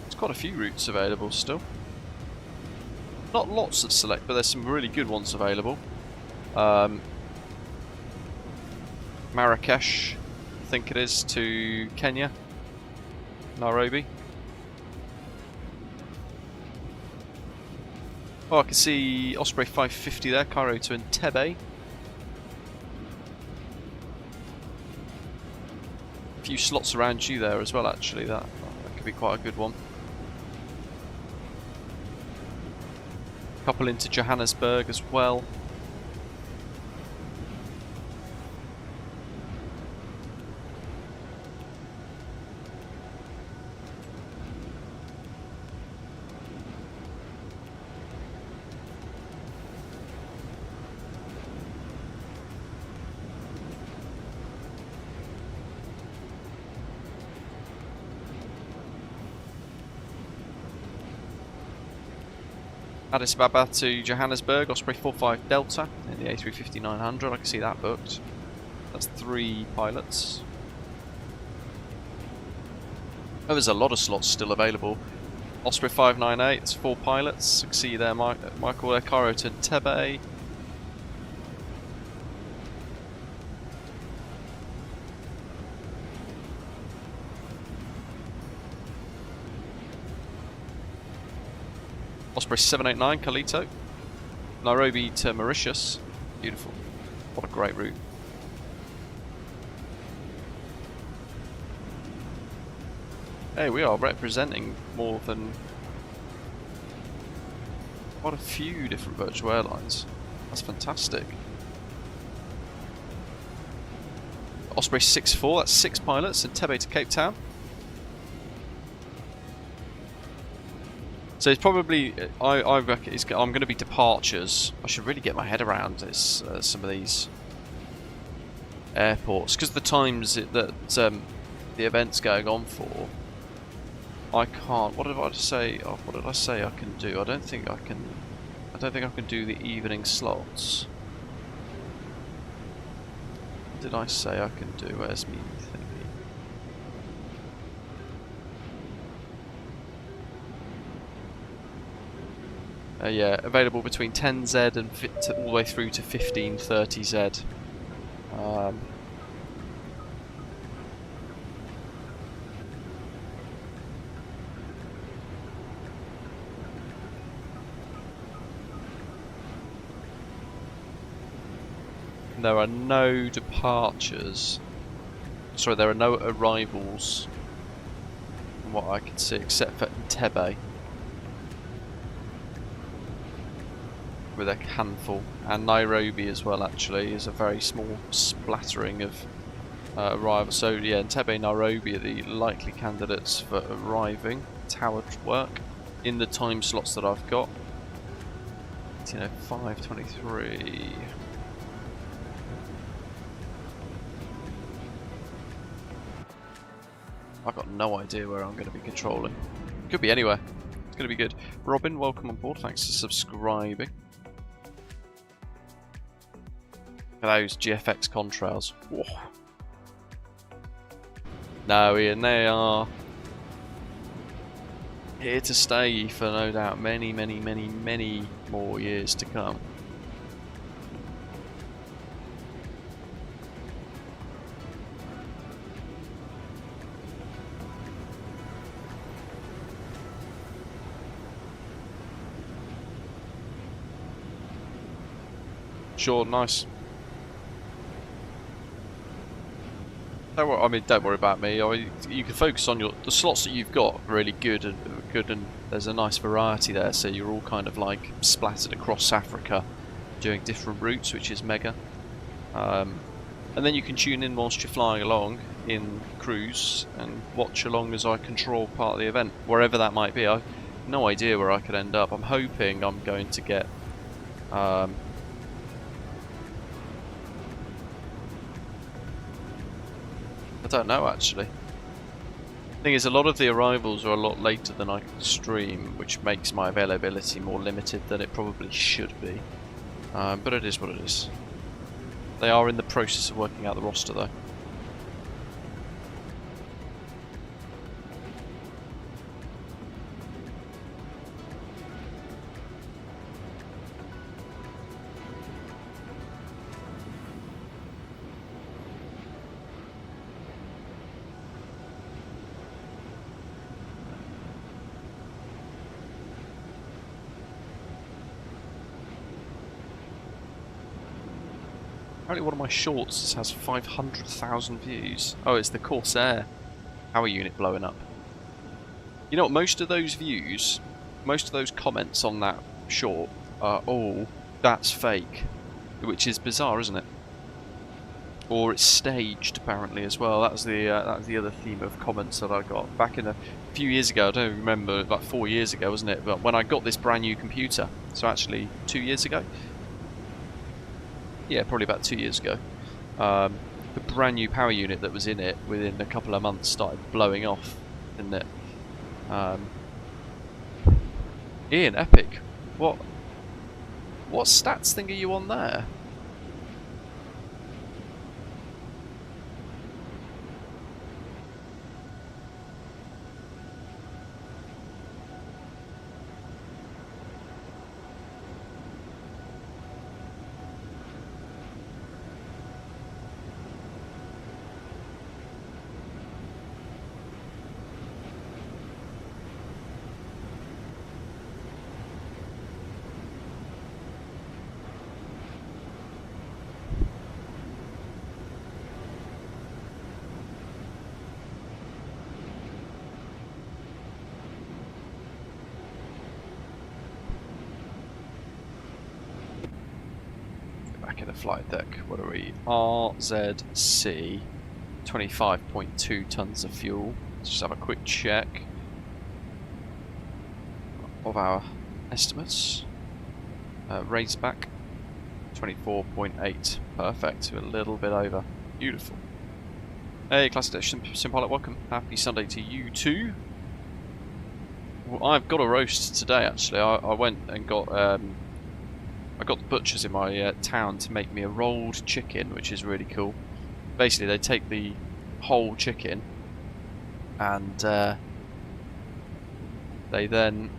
There's quite a few routes available still. Not lots of select, but there's some really good ones available. Marrakesh, I think it is, to Kenya, Nairobi. Oh, I can see Osprey 550 there, Cairo to Entebbe. A few slots around you there as well, actually. That could be quite a good one. A couple into Johannesburg as well. Addis Ababa to Johannesburg, Osprey 45 Delta in the A350-900. I can see that booked. That's 3 pilots. Oh, there's a lot of slots still available. Osprey 598, it's 4 pilots. I can see you there, Michael there, Cairo to Entebbe. Osprey 789, Kalito. Nairobi to Mauritius. Beautiful. What a great route. Hey, we are representing more than quite a few different virtual airlines. That's fantastic. Osprey 64, that's 6 pilots, Entebbe to Cape Town. So it's probably, I reckon I'm going to be departures. I should really get my head around this, some of these airports, because the times that the event's going on for, I can't. What did I say? Oh, what did I say I can do? I don't think I can do the evening slots. What did I say I can do? Where's me thingy? Yeah, available between 10Z and all the way through to 1530Z. There are no departures. Sorry, there are no arrivals from what I can see, except for Entebbe. With a handful, and Nairobi as well actually is a very small splattering of arrivals. So yeah, Entebbe and Nairobi are the likely candidates for arriving tower work in the time slots that I've got. 5:23. I've got no idea where I'm going to be controlling. Could be anywhere. It's going to be good. Robin, welcome on board. Thanks for subscribing. Look at those GFX contrails. Whoa. No, Ian, they are here to stay for no doubt many, many, many, many more years to come. Sure, nice. Don't worry about me. You can focus on the slots that you've got. Really good, and there's a nice variety there. So you're all kind of like splattered across Africa, doing different routes, which is mega. And then you can tune in whilst you're flying along in cruise and watch along as I control part of the event, wherever that might be. I've no idea where I could end up. I'm hoping I'm going to get. I don't know actually. The thing is, a lot of the arrivals are a lot later than I can stream, which makes my availability more limited than it probably should be. But it is what it is. They are in the process of working out the roster though. Apparently one of my shorts has 500,000 views. Oh, it's the Corsair power unit blowing up. You know what, most of those views, most of those comments on that short are, oh, that's fake. Which is bizarre, isn't it? Or it's staged, apparently, as well. That was the other theme of comments that I got. Back in a few years ago, I don't remember, about 4 years ago, wasn't it? But when I got this brand new computer, so actually 2 years ago. Yeah, probably about 2 years ago. The brand new power unit that was in it within a couple of months started blowing off, didn't it? Ian, epic. What stats thing are you on there? Back in the flight deck, what are we? RZC, 25.2 tons of fuel. Let's just have a quick check of our estimates. Raceback, 24.8. Perfect, a little bit over. Beautiful. Hey, Classic Simpilot, welcome. Happy Sunday to you too. Well, I've got a roast today, actually. I went and got I got the butchers in my town to make me a rolled chicken, which is really cool. Basically, they take the whole chicken and they then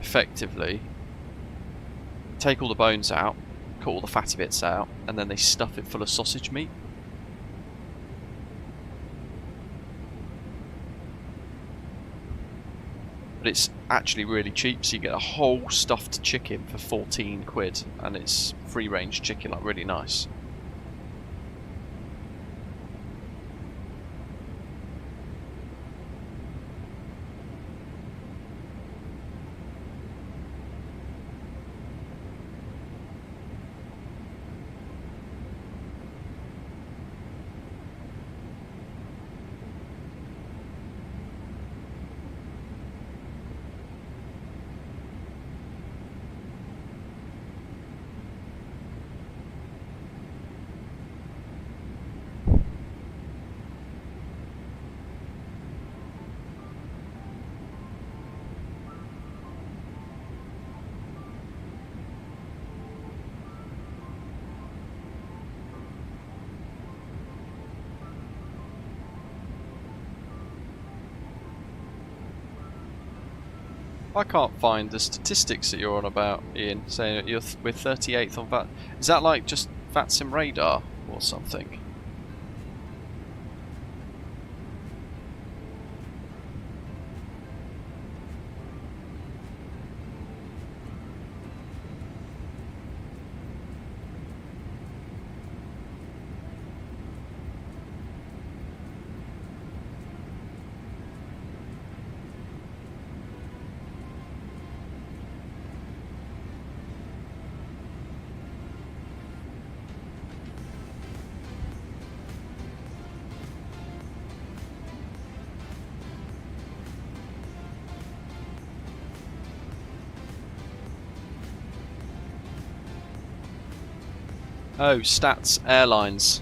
effectively take all the bones out, cut all the fatty bits out, and then they stuff it full of sausage meat. But it's actually really cheap, so you get a whole stuffed chicken for 14 quid, and it's free range chicken, like really nice. I can't find the statistics that you're on about, Ian, saying that we're 38th on VAT. Is that like just FSIM radar or something? Oh, Stats Airlines.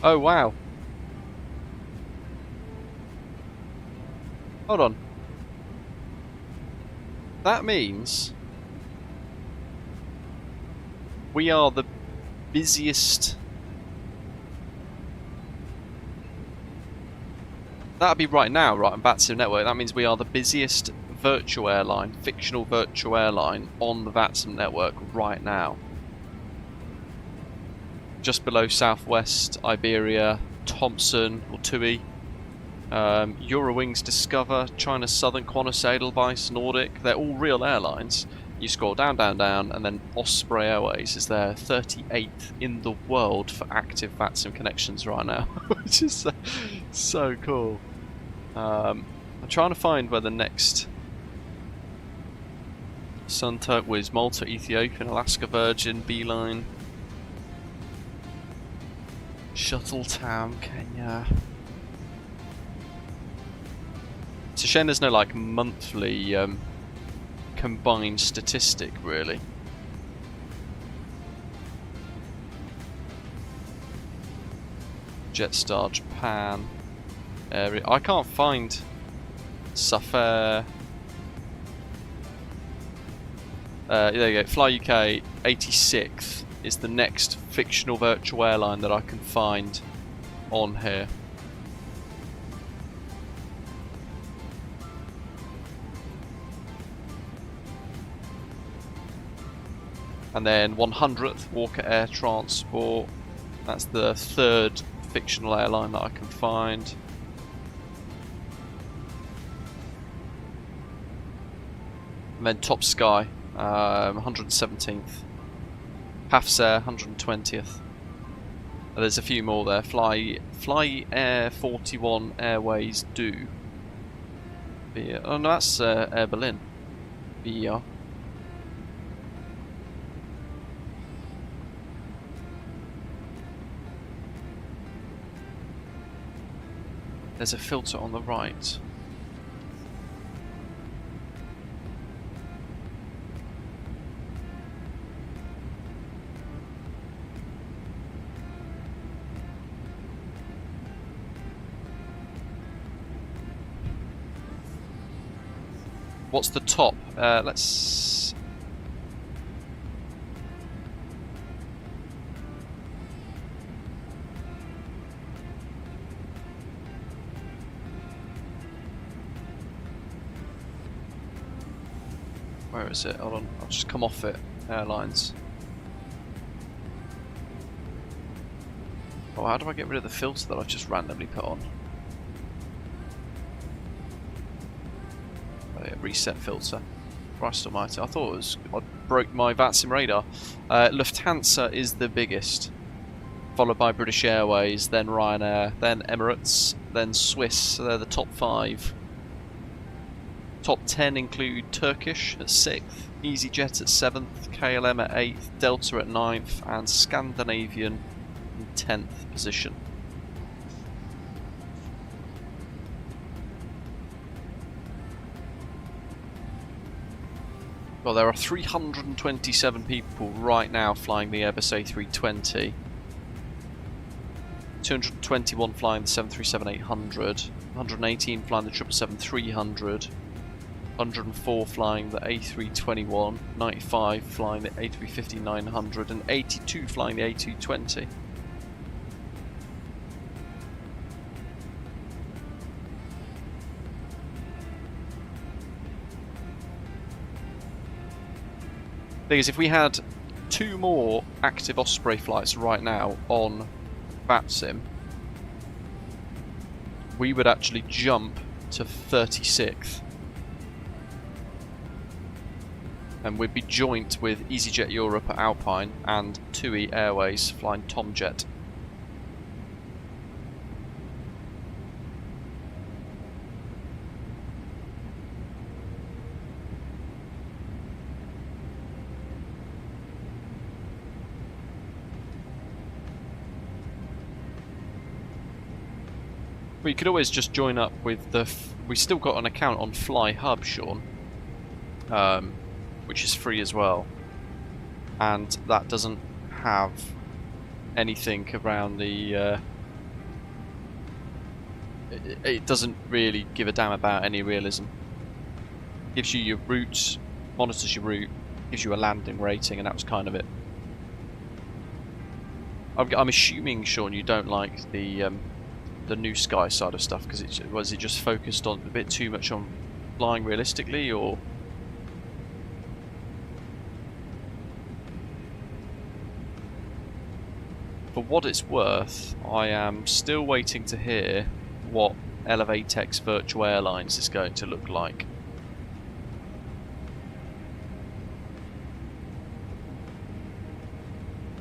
Oh wow. Hold on. That means we are the busiest. That'd be right now, right, on VATSIM network. That means we are the busiest virtual airline, fictional virtual airline on the VATSIM network right now. Just below Southwest, Iberia, Thompson or TUI, Eurowings, Discover, China Southern, Qantas, Edelweiss, Nordic. They're all real airlines. You scroll down, down, down, and then Osprey Airways is there, 38th in the world for active VATSIM connections right now, which is so cool. I'm trying to find where the next Sunturk was. Malta, Ethiopian, Alaska, Virgin, Beeline, Shuttletown, Kenya. It's a shame there's no like monthly combined statistic really. Jetstar, Japan area. I can't find Safair. There you go. Fly UK 86th is the next fictional virtual airline that I can find on here. And then 100th Walker Air Transport. That's the third fictional airline that I can find. And then Top Sky, 117th. Hafsair, 120th. There's a few more there. Fly Air 41 Airways do. Oh no, that's Air Berlin. BER. There's a filter on the right. What's the top? Let's... Where is it? Hold on, I'll just come off it. Airlines. Oh, how do I get rid of the filter that I just randomly put on? Oh, yeah, reset filter. Christ almighty, I thought it was... I broke my VATSIM radar. Lufthansa is the biggest. Followed by British Airways, then Ryanair, then Emirates, then Swiss. So they're the top 5. Top 10 include Turkish at 6th, EasyJet at 7th, KLM at 8th, Delta at 9th, and Scandinavian in 10th position. Well, there are 327 people right now flying the Airbus A320, 221 flying the 737-800, 118 flying the 777-300, 104 flying the A321, 95 flying the A350-900, and 82 flying the A220. Thing is, if we had 2 more active Osprey flights right now on VATSIM, we would actually jump to 36th. And we'd be joint with EasyJet Europe at Alpine and TUI Airways flying Tomjet. We could always just join up with the... we still got an account on Fly Hub, Sean. Which is free as well, and that doesn't have anything around the it doesn't really give a damn about any realism. Gives you your route, monitors your route, gives you a landing rating, and that was kind of it. I'm assuming, Sean, you don't like the New Sky side of stuff because was it just focused on a bit too much on flying realistically, or? For what it's worth, I am still waiting to hear what Elevatex Virtual Airlines is going to look like.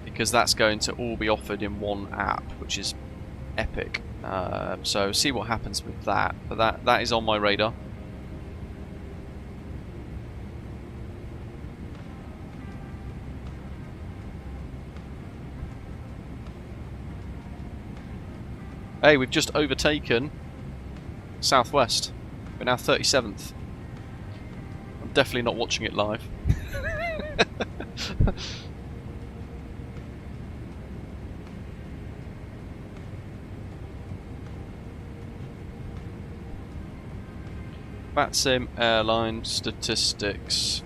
Because that's going to all be offered in one app, which is epic. So see what happens with that. But that is on my radar. Hey, we've just overtaken Southwest. We're now 37th. I'm definitely not watching it live. FSim airline statistics.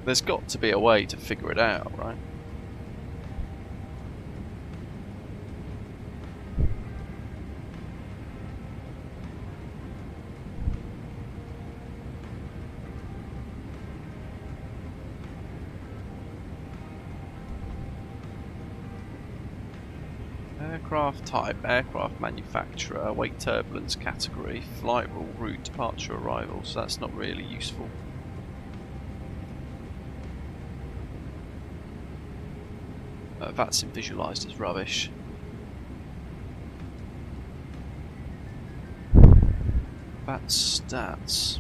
There's got to be a way to figure it out, right? Aircraft type, aircraft manufacturer, weight turbulence category, flight rule, route, departure, arrival. So that's not really useful. VATSIM visualized as rubbish. VAT stats.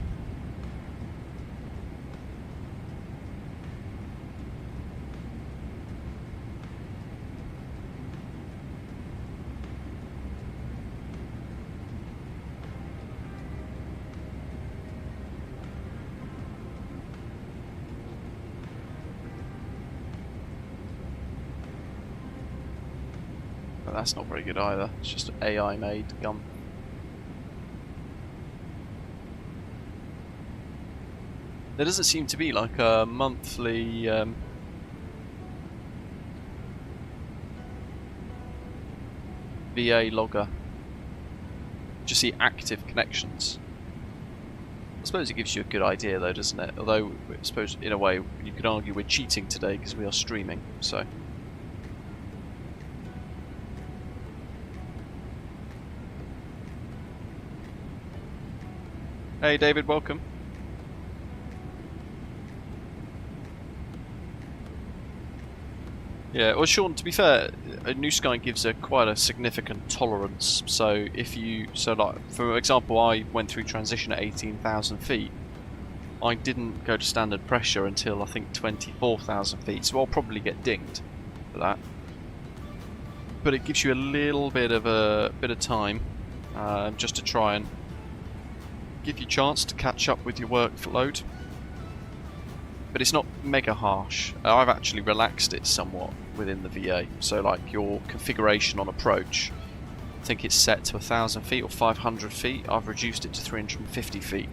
That's not very good either. It's just an AI made gun. There doesn't seem to be like a monthly VA logger. Just see active connections. I suppose it gives you a good idea though, doesn't it? Although I suppose in a way you could argue we're cheating today because we are streaming, so. Hey David, welcome. Yeah, well Sean, to be fair, New Sky gives quite a significant tolerance. So if you, like for example, I went through transition at 18,000 feet. I didn't go to standard pressure until I think 24,000 feet, so I'll probably get dinged for that. But it gives you a little bit of time just to try and give you a chance to catch up with your workload, but it's not mega harsh. I've actually relaxed it somewhat within the VA, so like your configuration on approach, I think it's set to 1,000 feet or 500 feet. I've reduced it to 350 feet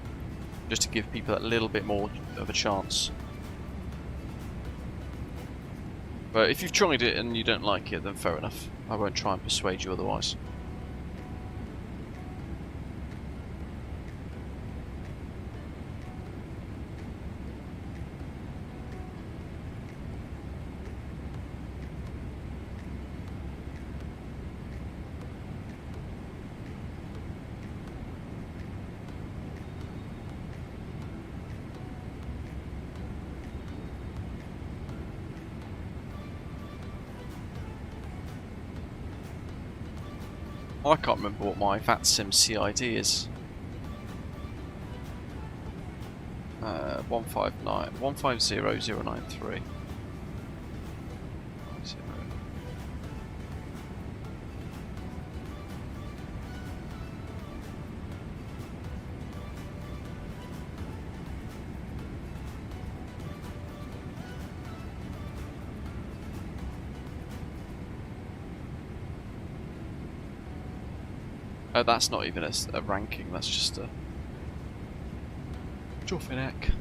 just to give people a little bit more of a chance. But if you've tried it and you don't like it, then fair enough. I won't try and persuade you otherwise. I can't remember what my VATSIM CID is. 150093. Oh, that's not even a ranking, that's just a Joffinek.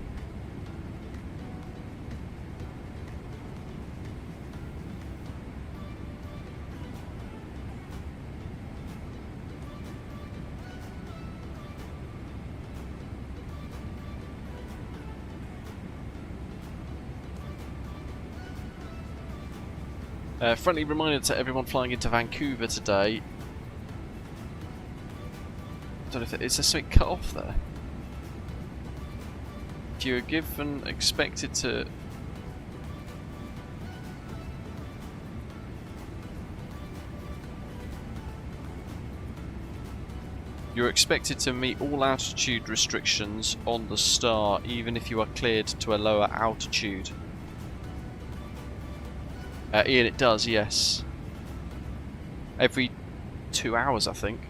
Friendly reminder to everyone flying into Vancouver today. I don't know if is there something cut off there? If you're expected to you're expected to meet all altitude restrictions on the star, even if you are cleared to a lower altitude. Ian, it does, yes. Every 2 hours, I think,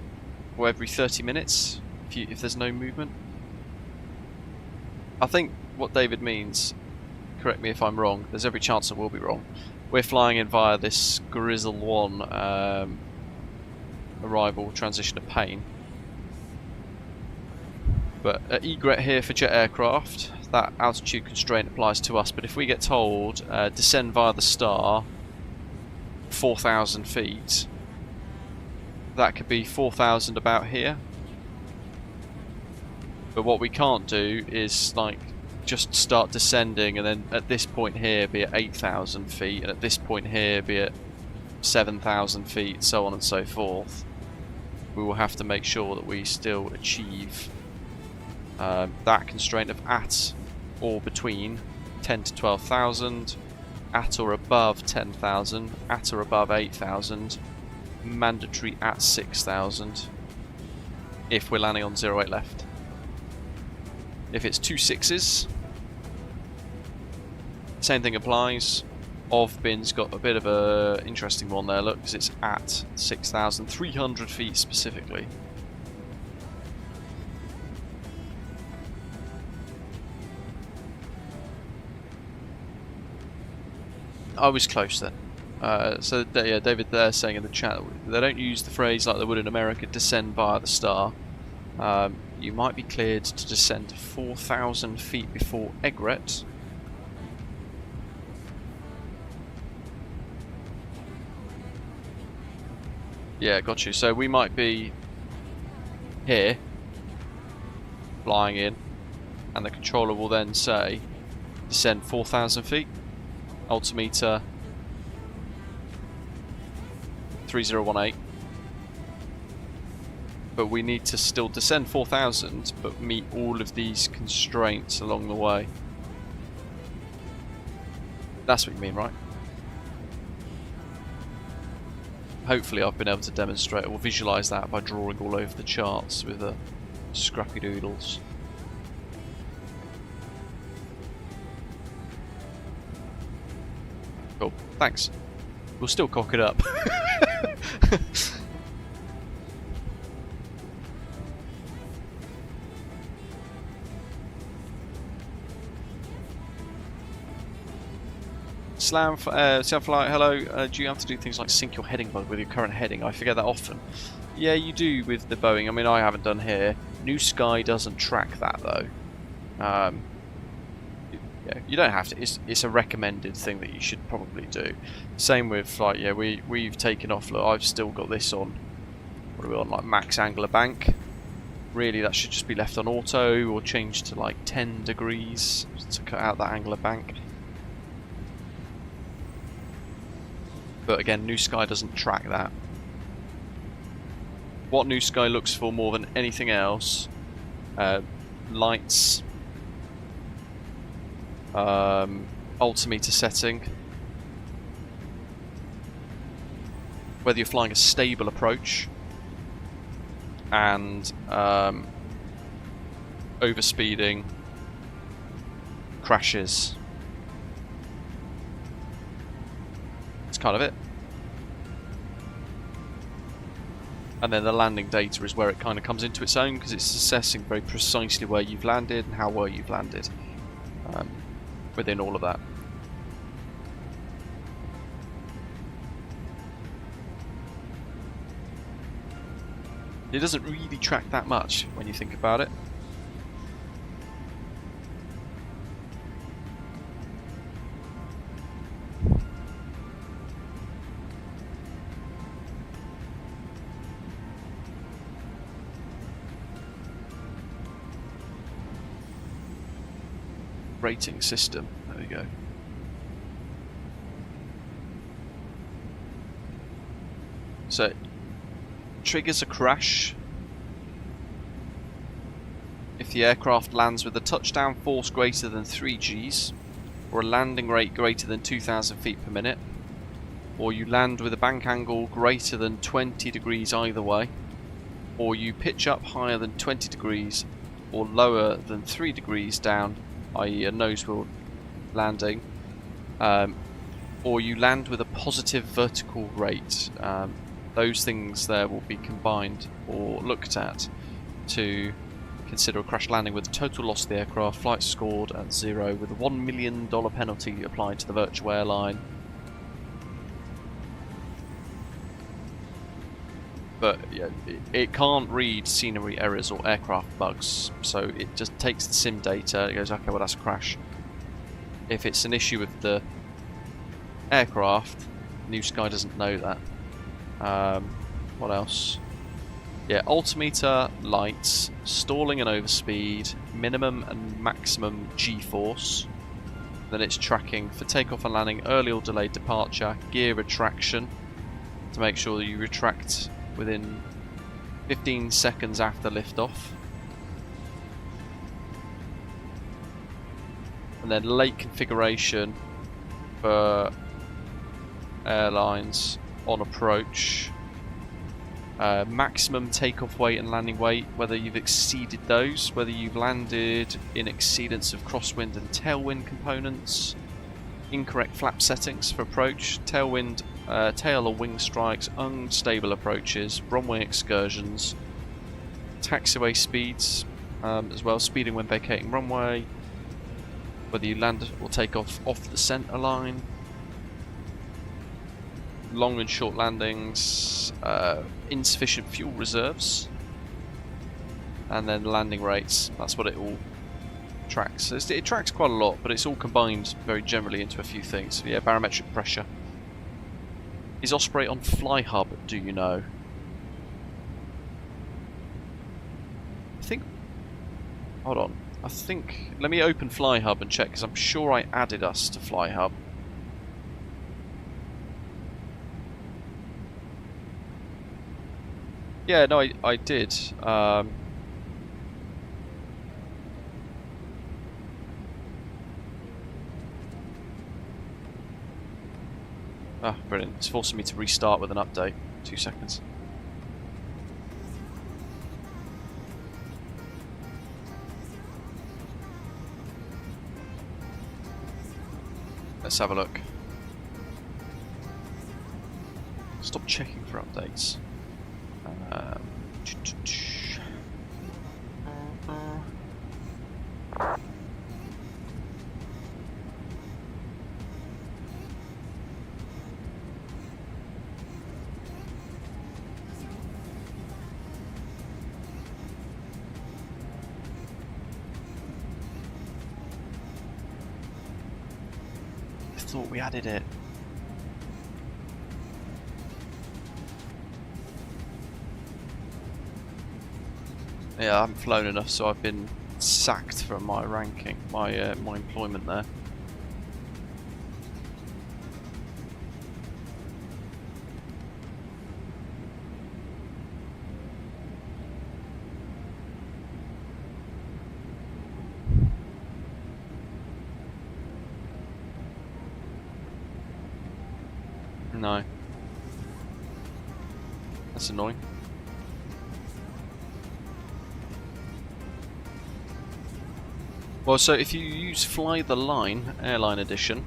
or every 30 minutes, if there's no movement. I think what David means, correct me if I'm wrong, there's every chance I will be wrong. We're flying in via this Grizzle 1 arrival transition to Payne. But egret here for jet aircraft, that altitude constraint applies to us, but if we get told descend via the star 4,000 feet, that could be 4,000 about here. But what we can't do is like just start descending and then at this point here be at 8,000 feet and at this point here be at 7,000 feet, so on and so forth. We will have to make sure that we still achieve that constraint of at or between 10 to 12,000, at or above 10,000, at or above 8,000, mandatory at 6,000 if we're landing on 08 left. If it's 2 6s, same thing applies. Ovbin's got a bit of a interesting one there, look, because it's at 6,300 feet specifically. I was close then. So yeah, David there saying in the chat they don't use the phrase like they would in America, descend via the star. You might be cleared to descend 4,000 feet before egret. Yeah, got you. So we might be here, flying in, and the controller will then say descend 4,000 feet. Altimeter 3018, but we need to still descend 4,000 but meet all of these constraints along the way. That's what you mean, right? Hopefully I've been able to demonstrate or visualize that by drawing all over the charts with the scrappy doodles. Cool, thanks. We'll still cock it up. Slam Flight, hello. Do you have to do things like sync your heading bug with your current heading? I forget that often. Yeah, you do with the Boeing. I mean, I haven't done here. New Sky doesn't track that though. Yeah, you don't have to. It's a recommended thing that you should probably do. Same with flight. Yeah, we've taken off. Look, I've still got this on. What are we on? Like max angular bank. Really, that should just be left on auto or changed to like 10 degrees to cut out that angular bank. But again, New Sky doesn't track that. What New Sky looks for more than anything else, lights, altimeter setting, whether you're flying a stable approach, and overspeeding, crashes. That's kind of it. And then the landing data is where it kind of comes into its own, because it's assessing very precisely where you've landed and how well you've landed within all of that. It doesn't really track that much when you think about it. Rating system, there we go. So it triggers a crash if the aircraft lands with a touchdown force greater than 3 Gs, or a landing rate greater than 2,000 feet per minute, or you land with a bank angle greater than 20 degrees either way, or you pitch up higher than 20 degrees or lower than 3 degrees down, i.e. a nose-wheel landing, or you land with a positive vertical rate. Those things there will be combined or looked at to consider a crash landing with a total loss of the aircraft, flight scored at 0, with a $1 million penalty applied to the virtual airline. But yeah, it can't read scenery errors or aircraft bugs, so it just takes the sim data, it goes, okay, well that's a crash. If it's an issue with the aircraft, New Sky doesn't know that. What else? Yeah, altimeter, lights, stalling and overspeed, minimum and maximum G-force. Then it's tracking for takeoff and landing, early or delayed departure, gear retraction, to make sure that you retract within 15 seconds after liftoff. And then late configuration for airlines on approach. Maximum takeoff weight and landing weight, whether you've exceeded those, whether you've landed in exceedance of crosswind and tailwind components. Incorrect flap settings for approach, tailwind, tail or wing strikes, unstable approaches, runway excursions, taxiway speeds as well, speeding when vacating runway, whether you land or take off the centre line, long and short landings, insufficient fuel reserves, and then landing rates. That's what it all tracks. It tracks quite a lot, but it's all combined very generally into a few things. So yeah, barometric pressure. Is Osprey on FlyHub, do you know? I think... Hold on. I think... Let me open FlyHub and check, because I'm sure I added us to FlyHub. Yeah, no, I did. Ah, brilliant. It's forcing me to restart with an update. 2 seconds. Let's have a look. Stop checking for updates. I thought we added it. Yeah, I haven't flown enough, so I've been sacked from my ranking, my employment there. No. That's annoying. Well, so if you use Fly the Line Airline Edition,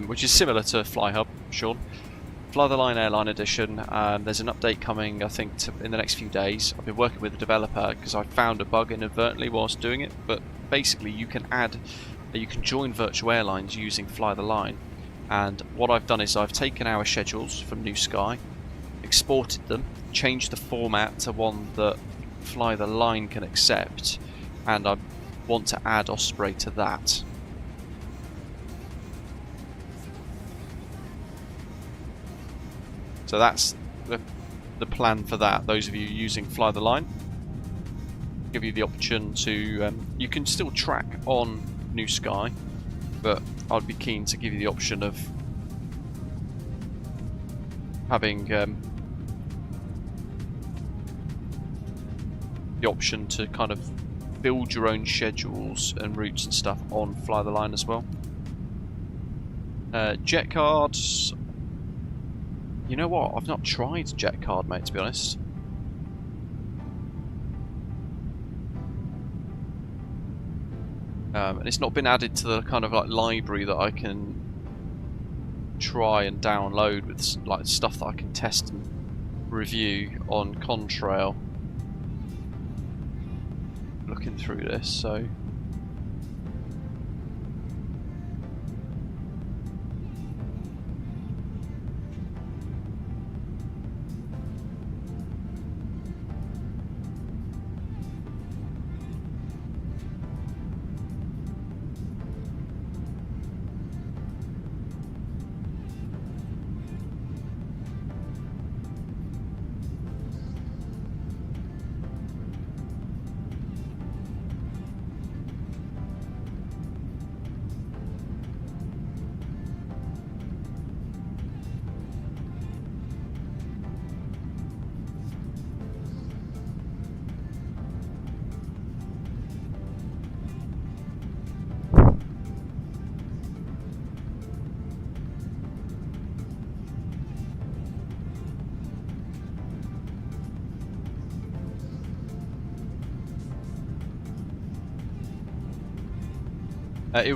which is similar to FlyHub, Sean, Fly the Line Airline Edition, there's an update coming, I think, in the next few days. I've been working with the developer because I found a bug inadvertently whilst doing it, but basically you can join virtual airlines using Fly the Line. And what I've done is I've taken our schedules from New Sky, exported them, changed the format to one that Fly the Line can accept, and I want to add Osprey to that. So that's the plan for that. Those of you using Fly the Line, give you the option to, you can still track on New Sky, but I'd be keen to give you the option of having the option to kind of build your own schedules and routes and stuff on Fly the Line as well. Jet cards, you know what, I've not tried Jet card, mate, to be honest. And it's not been added to the kind of like library that I can try and download with like stuff that I can test and review on Contrail. Looking through this, so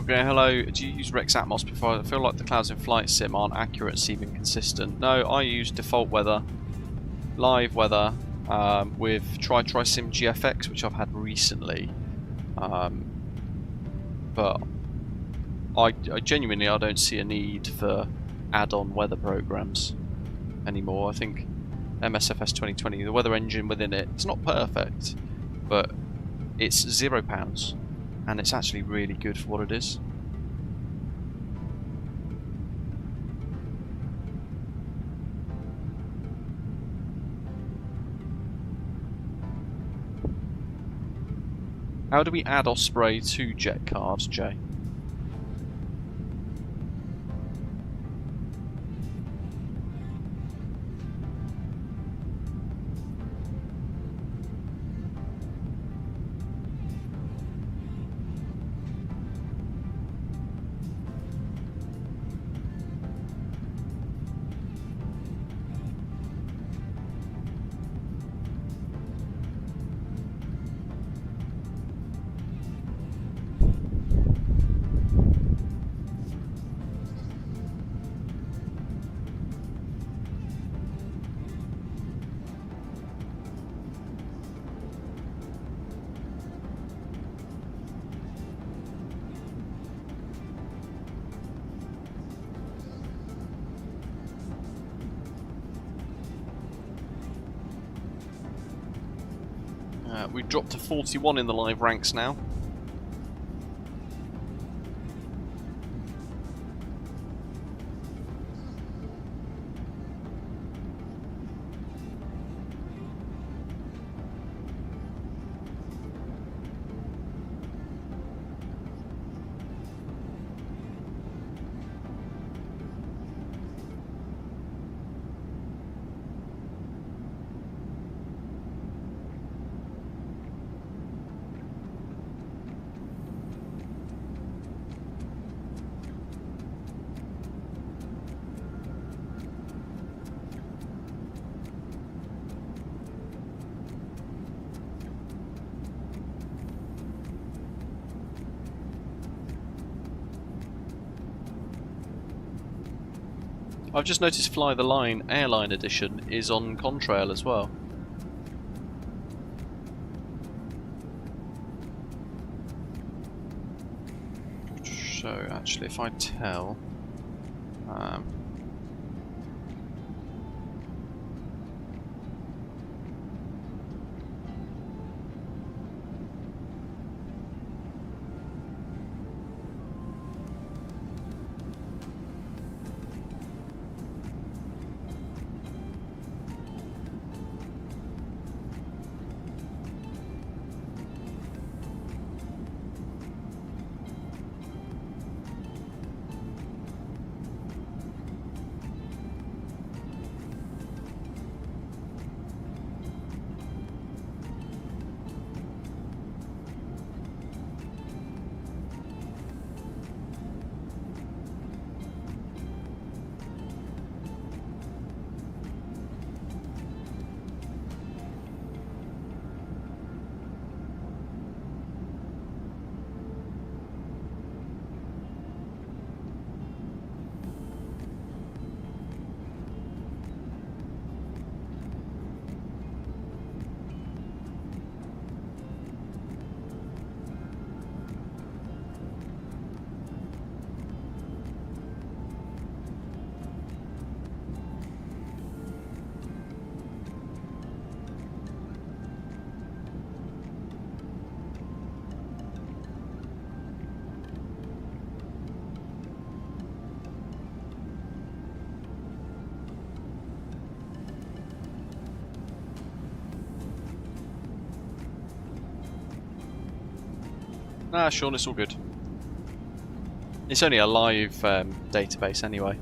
hello, do you use Rex Atmos before? I feel like the clouds in Flight Sim aren't accurate, seeming consistent. No, I use default weather, live weather, with TriSim GFX, which I've had recently. But I genuinely, I don't see a need for add-on weather programs anymore. I think MSFS 2020, the weather engine within it, it's not perfect, but it's £0. And it's actually really good for what it is. How do we add Osprey to Jet cards, Jay? We've dropped to 41 in the live ranks now. I've just noticed Fly the Line Airline Edition is on Contrail as well. So actually, if I tell, Ah, Sean, it's all good. It's only a live database anyway.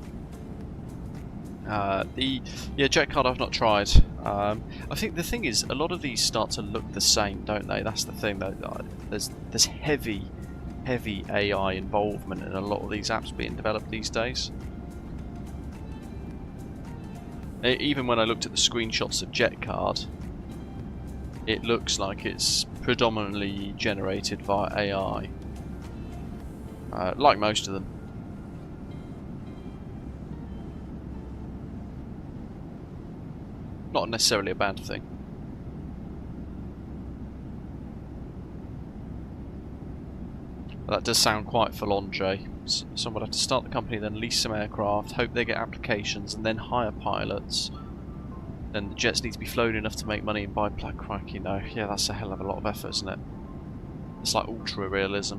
The jet card I've not tried. I think the thing is, a lot of these start to look the same, don't they? That's the thing. There's heavy AI involvement in a lot of these apps being developed these days. Even when I looked at the screenshots of jet card, it looks like it's predominantly generated via AI, like most of them. Not necessarily a bad thing. But that does sound quite full on, Jay. Someone would have to start the company, then lease some aircraft, hope they get applications, and then hire pilots. Then the jets need to be flown enough to make money and buy black crack, you know. Yeah, that's a hell of a lot of effort, isn't it? It's like ultra realism.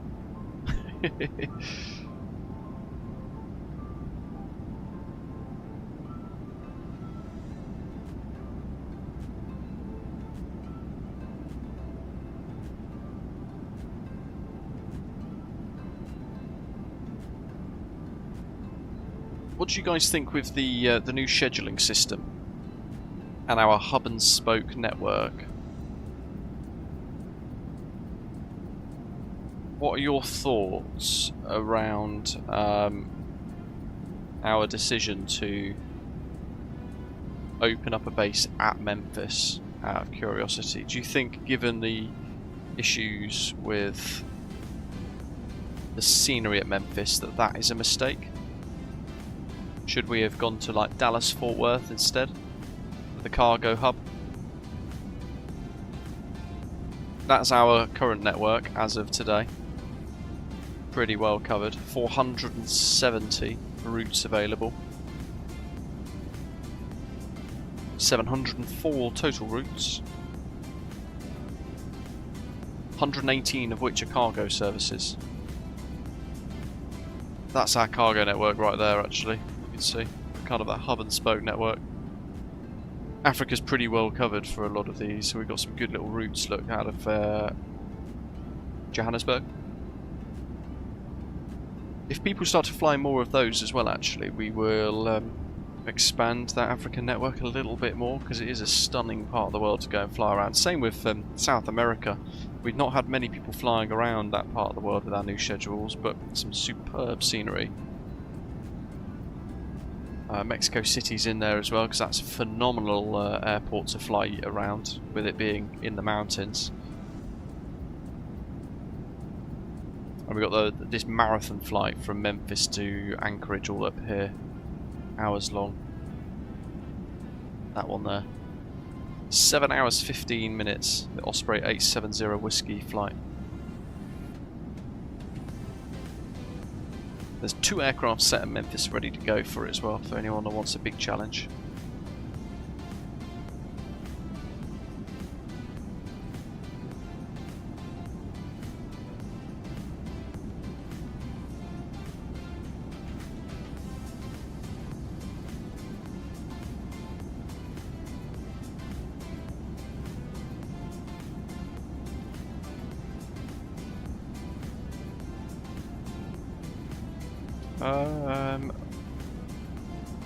What do you guys think with the new scheduling system and our hub and spoke network? What are your thoughts around our decision to open up a base at Memphis out of curiosity? Do you think, given the issues with the scenery at Memphis, that is a mistake? Should we have gone to like Dallas, Fort Worth instead, with the cargo hub? That's our current network as of today. Pretty well covered. 470 routes available. 704 total routes. 118 of which are cargo services. That's our cargo network right there, actually. See, kind of that hub and spoke network. Africa's pretty well covered for a lot of these, so we've got some good little routes. Look, out of Johannesburg. If people start to fly more of those as well, actually, we will expand that African network a little bit more, because it is a stunning part of the world to go and fly around. Same with South America. We've not had many people flying around that part of the world with our new schedules, but some superb scenery. Mexico City's in there as well, because that's a phenomenal airport to fly around, with it being in the mountains. And we've got this marathon flight from Memphis to Anchorage all up here, hours long. That one there. 7 hours 15 minutes, the Osprey 870 Whiskey flight. There's 2 aircraft set in Memphis ready to go for it as well, for anyone that wants a big challenge.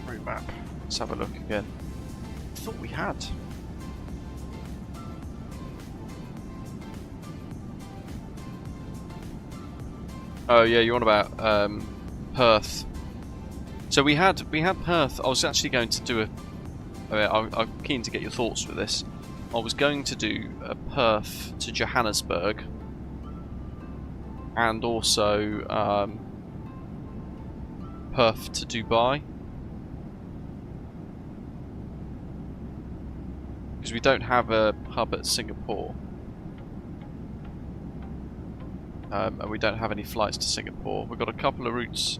Route map. Let's have a look again. I thought we had. Oh yeah, you're on about Perth. So we had Perth. I was actually going to do I'm keen to get your thoughts with this. I was going to do a Perth to Johannesburg, and also Perth to Dubai, because we don't have a hub at Singapore, and we don't have any flights to Singapore. We've got a couple of routes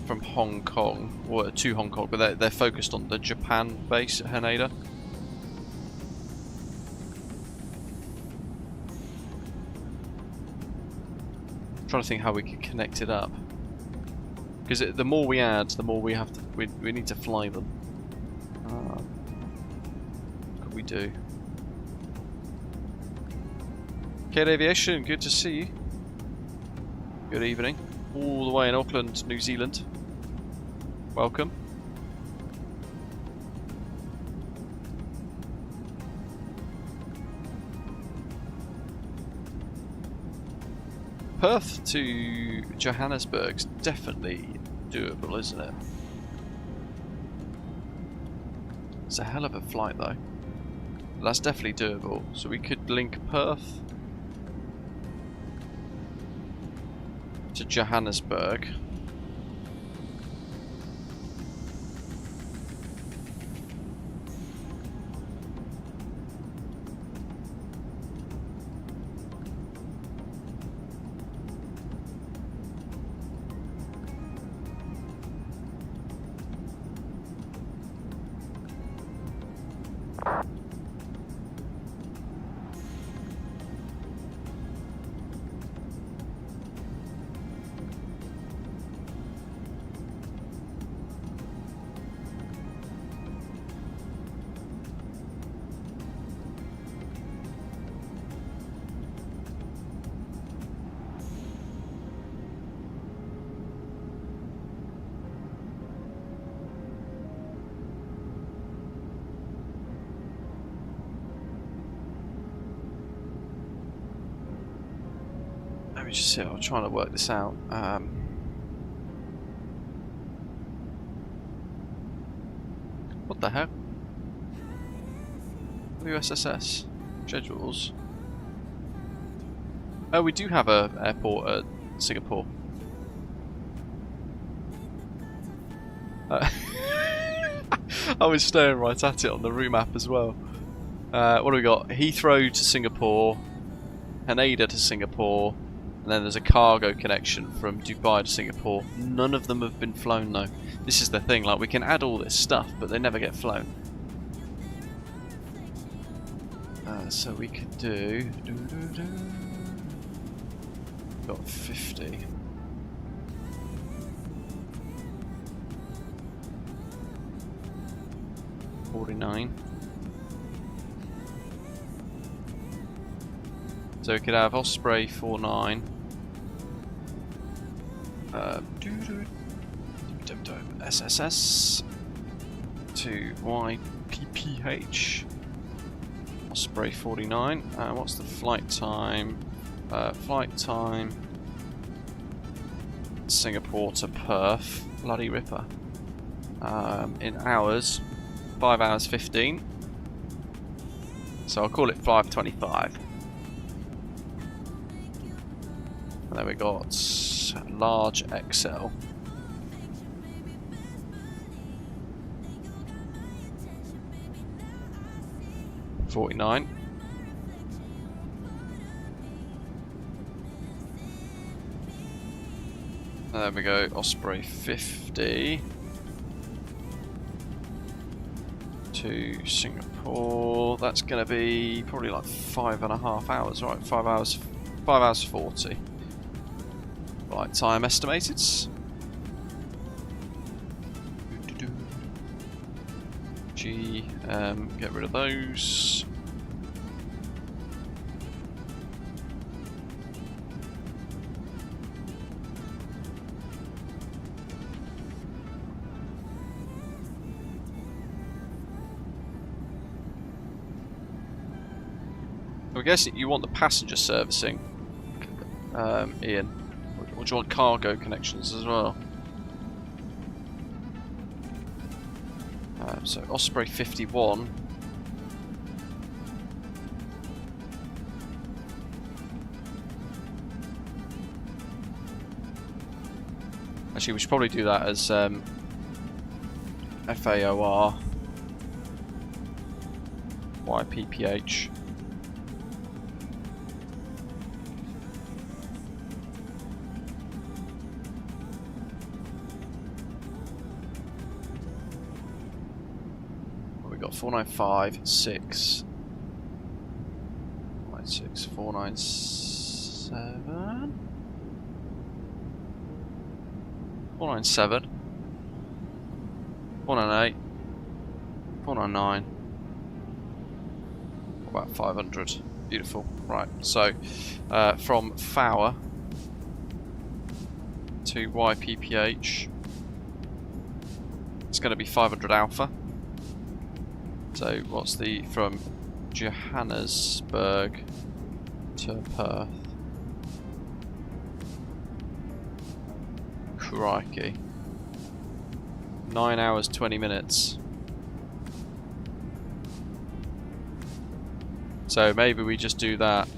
from Hong Kong, or to Hong Kong, but they're focused on the Japan base at Haneda. I'm trying to think how we can connect it up. Because the more we add, the more we have to. We need to fly them. What could we do? Kate Aviation, good to see you. Good evening. All the way in Auckland, New Zealand. Welcome. Perth to Johannesburg's definitely doable, isn't it? It's a hell of a flight though. That's definitely doable. So we could link Perth to Johannesburg. Let me just see, I'm trying to work this out. What the heck? WSSS schedules. Oh, we do have a airport at Singapore. I was staring right at it on the route map as well. What do we got? Heathrow to Singapore, Haneda to Singapore, and then there's a cargo connection from Dubai to Singapore. None of them have been flown though. This is the thing, like we can add all this stuff, but they never get flown. So we could do... Got 50. $49. So we could have Osprey 49. SSS to YPPH. Osprey 49. What's the flight time? Flight time Singapore to Perth. Bloody ripper. In hours, 5 hours 15. So I'll call it 5:25. And then we got large XL. $49. And there we go, Osprey 50 to Singapore. That's going to be probably like 5.5 hours, right? 5 hours 40. Flight time estimated. Get rid of those. I guess you want the passenger servicing, Ian. Or do you want cargo connections as well? So Osprey 51. Actually, we should probably do that as FAOR YPPH. We got 4956, 496, 497, 497, 498, 499. About 500. Beautiful. Right. So from FAOR to YPPH. It's going to be 500 Alpha. So what's the from Johannesburg to Perth? Crikey. 9 hours 20 minutes. So maybe we just do that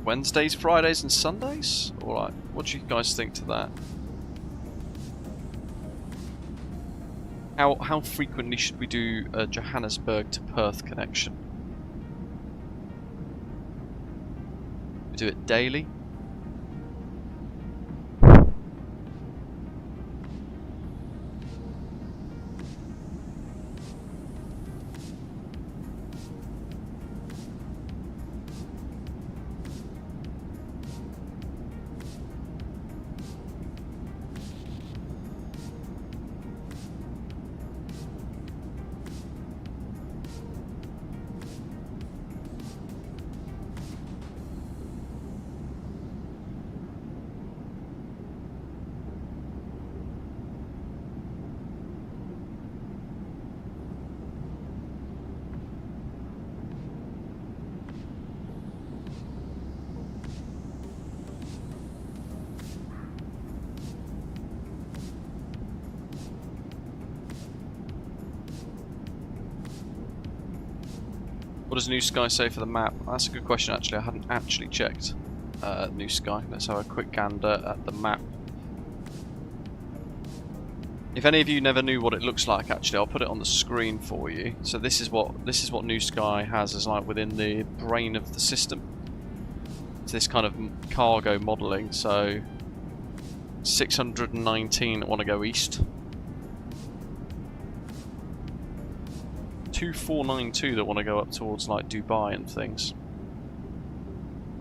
Wednesdays, Fridays and Sundays? Alright, what do you guys think to that? How frequently should we do a Johannesburg to Perth connection? We do it daily? What does New Sky say for the map? That's a good question actually, I hadn't actually checked New Sky. Let's have a quick gander at the map. If any of you never knew what it looks like actually, I'll put it on the screen for you. So this is what New Sky has as like within the brain of the system. It's this kind of cargo modelling, so 619 that want to go east. 2492 that want to go up towards like Dubai and things.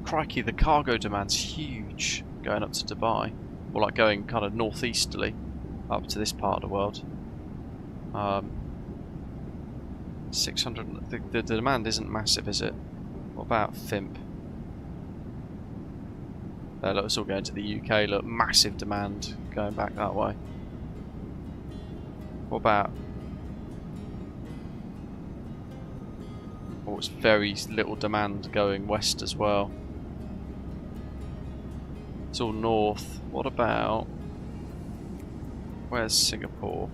Crikey, the cargo demand's huge going up to Dubai, or like going kind of northeasterly up to this part of the world. 600. The demand isn't massive, is it? What about FIMP? Look, it's all going to the UK. Look, massive demand going back that way. What about? Oh, it's very little demand going west as well. It's all north. What about? Where's Singapore?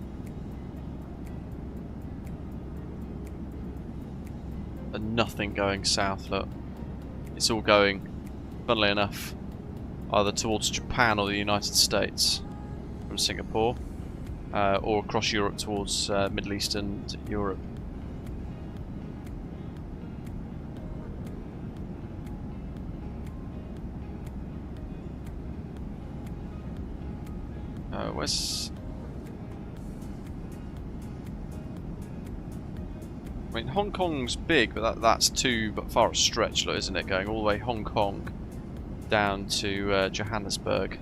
And nothing going south, look. It's all going, funnily enough, either towards Japan or the United States from Singapore, or across Europe towards Middle East and Europe. Where's... I mean, Hong Kong's big, but that's too far a stretch, isn't it? Going all the way Hong Kong down to Johannesburg.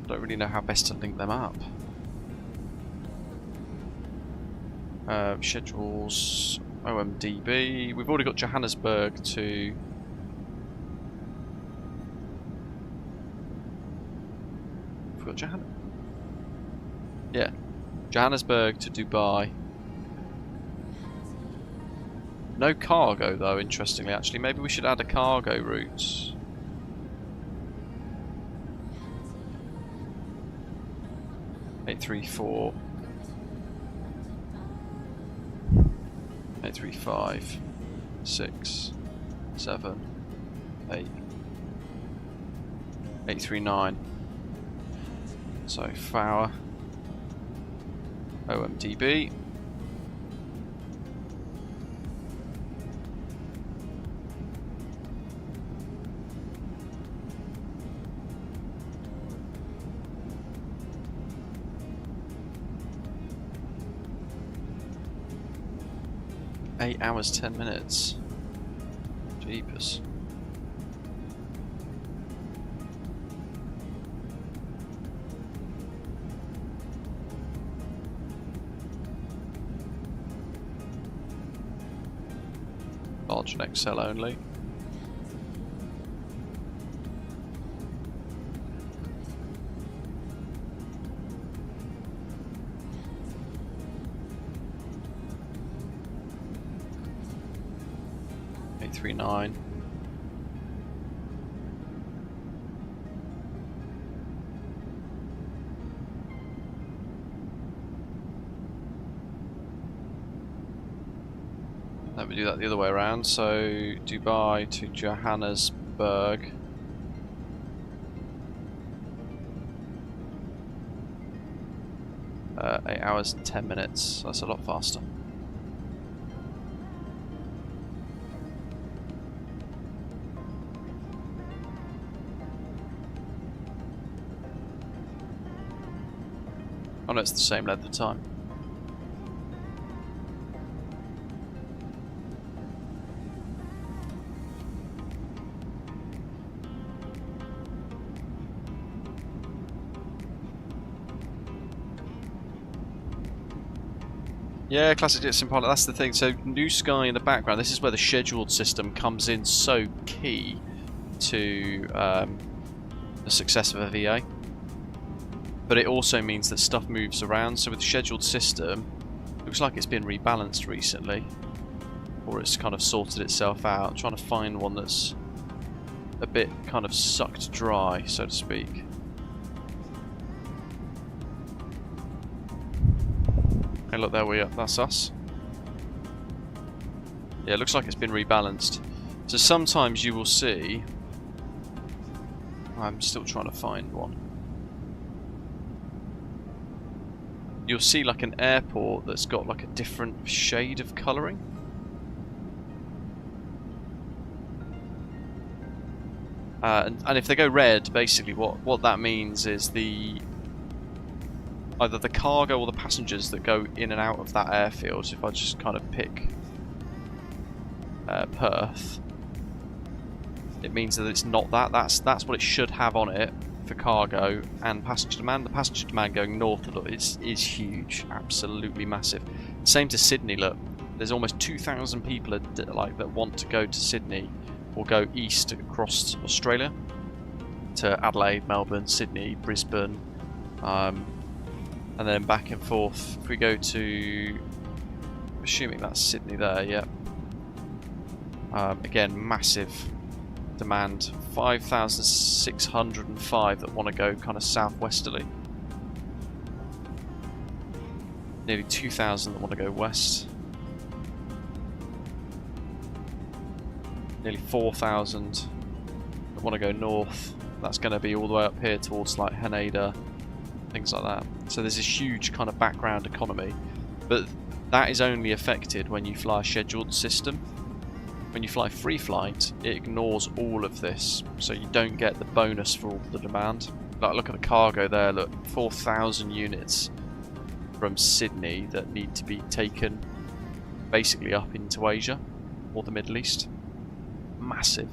I don't really know how best to link them up. Schedules, OMDB. We've already got Johannesburg to... We've got Johannesburg. Yeah, Johannesburg to Dubai. No cargo though, interestingly actually. Maybe we should add a cargo route. $834. 835. 6. 7. 8. 839. So Flower. OMDB. Eight hours, 10 minutes. Jeepers. Large and XL only. 339. Let me do that the other way around. So Dubai to Johannesburg. Uh, 8 hours and 10 minutes. That's a lot faster. Oh no, it's the same length of time. Yeah, classic jet sim pilot, that's the thing. So New Sky in the background, this is where the scheduled system comes in so key to the success of a VA. But it also means that stuff moves around. So with the scheduled system, it looks like it's been rebalanced recently. Or it's kind of sorted itself out. I'm trying to find one that's a bit kind of sucked dry, so to speak. Hey, look, there we are. That's us. Yeah, it looks like it's been rebalanced. So sometimes you will see... I'm still trying to find one. You'll see like an airport that's got like a different shade of colouring. And if they go red, basically what that means is either the cargo or the passengers that go in and out of that airfield. So if I just kind of pick Perth, it means that it's not that. That's what it should have on it for cargo and passenger demand. The passenger demand going north is huge, absolutely massive. Same to Sydney. Look, there's almost 2,000 people that want to go to Sydney or go east across Australia to Adelaide, Melbourne, Sydney, Brisbane. And then back and forth. If we go to, assuming that's Sydney there, yeah. Again, massive demand. 5,605 that want to go kind of southwesterly. Nearly 2,000 that want to go west. Nearly 4,000 that want to go north. That's going to be all the way up here towards like Haneda, things like that. So there's this huge kind of background economy, but that is only affected when you fly a scheduled system. When you fly free flight, it ignores all of this, so you don't get the bonus for all the demand. Like, look at the cargo there, look, 4,000 units from Sydney that need to be taken basically up into Asia or the Middle East. Massive.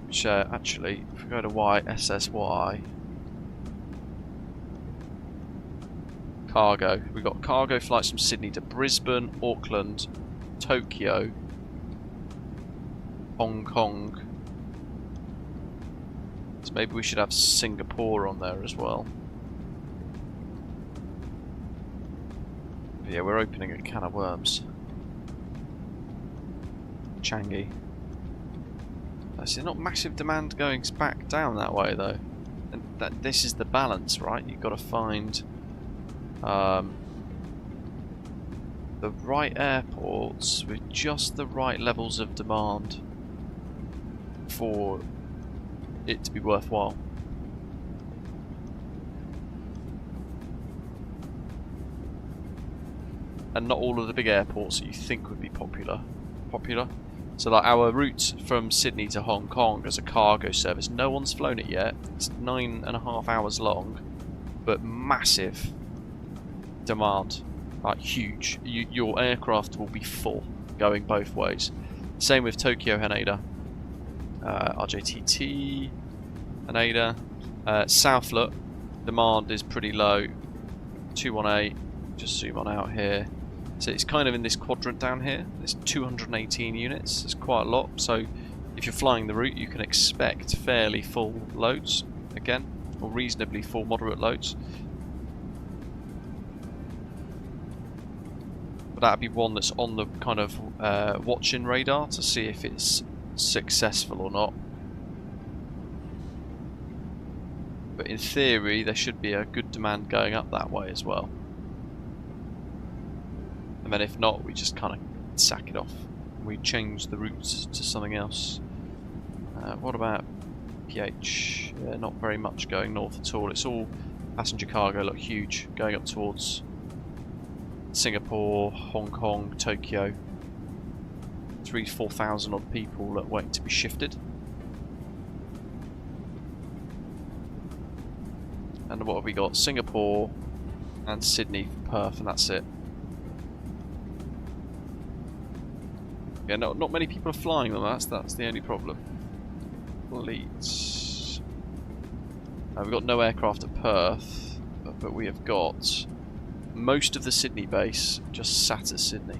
Which actually, if we go to YSSY, cargo. We've got cargo flights from Sydney to Brisbane, Auckland, Tokyo, Hong Kong. So maybe we should have Singapore on there as well. But yeah, we're opening a can of worms. Changi. There's not massive demand going back down that way though. And this is the balance, right? You've got to find the right airports with just the right levels of demand for it to be worthwhile. And not all of the big airports that you think would be popular. So like our route from Sydney to Hong Kong as a cargo service, no one's flown it yet. It's 9.5 hours long, but massive demand, like huge. Your aircraft will be full going both ways. Same with Tokyo Haneda, RJTT Haneda. Southlet demand is pretty low, 218. Just zoom on out here. So it's kind of in this quadrant down here. There's 218 units. It's quite a lot. So if you're flying the route, you can expect fairly full loads again, or reasonably full moderate loads. But that'd be one that's on the kind of watching radar to see if it's successful or not. But in theory, there should be a good demand going up that way as well. And then if not, we just kind of sack it off. We change the routes to something else. What about PH? Yeah, not very much going north at all. It's all passenger cargo, look huge, going up towards Singapore, Hong Kong, Tokyo. 4,000 odd people that waiting to be shifted. And what have we got? Singapore and Sydney for Perth, and that's it. Yeah, not many people are flying them. That's the only problem. Leeds. We've got no aircraft at Perth, but we have got most of the Sydney base just sat at Sydney.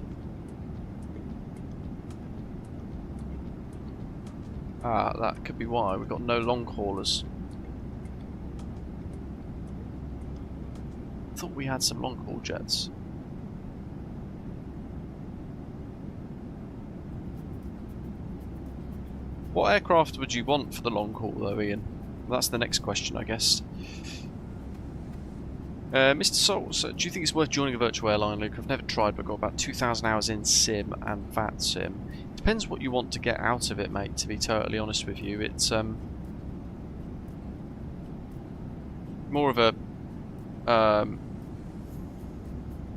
Ah, that could be why we've got no long haulers. I thought we had some long haul jets. What aircraft would you want for the long haul though, Ian? Well, that's the next question, I guess. Mr. Souls, do you think it's worth joining a virtual airline, Luke? I've never tried, but I've got about 2,000 hours in sim and VAT sim. Depends what you want to get out of it, mate, to be totally honest with you. It's more of a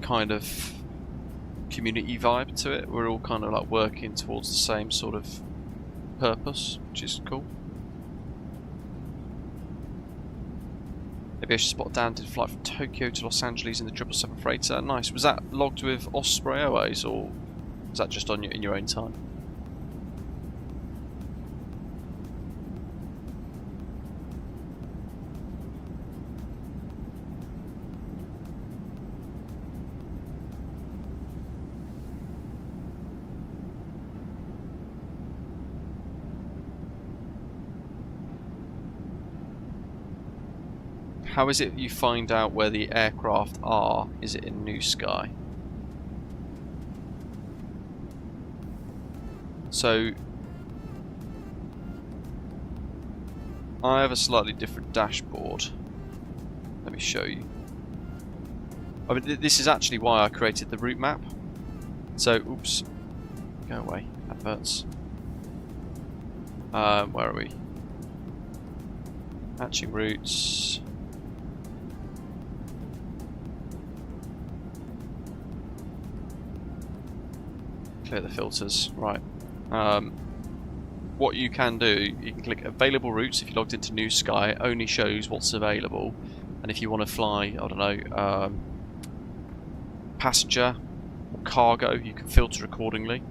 kind of community vibe to it. We're all kind of like working towards the same sort of purpose, which is cool. Maybe I should spot down. Did a flight from Tokyo to Los Angeles in the 777 freighter. Nice. Was that logged with Osprey Airways, or was that just on in your own time? How is it you find out where the aircraft are? Is it in New Sky? So I have a slightly different dashboard. Let me show you. I mean, this is actually why I created the route map. So, oops, go away, adverts. Where are we? Matching routes. Clear the filters, right. What you can do, you can click available routes. If you logged into New Sky, it only shows what's available. And if you want to fly, I don't know, passenger or cargo, you can filter accordingly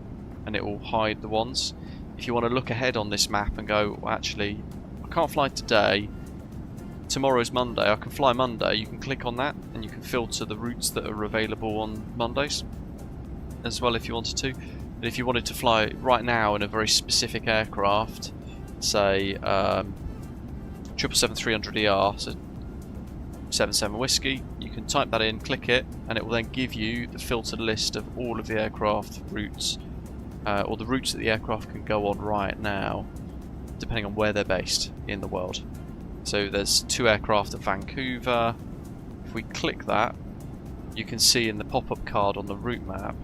and it will hide the ones. If you want to look ahead on this map and go, well, actually, I can't fly today, tomorrow's Monday, I can fly Monday, you can click on that and you can filter the routes that are available on Mondays as well if you wanted to. But if you wanted to fly right now in a very specific aircraft, say 777-300ER, so 77 Whiskey, you can type that in, click it, and it will then give you the filtered list of all of the aircraft routes, or the routes that the aircraft can go on right now, depending on where they're based in the world. So there's 2 aircraft at Vancouver. If we click that, you can see in the pop-up card on the route map,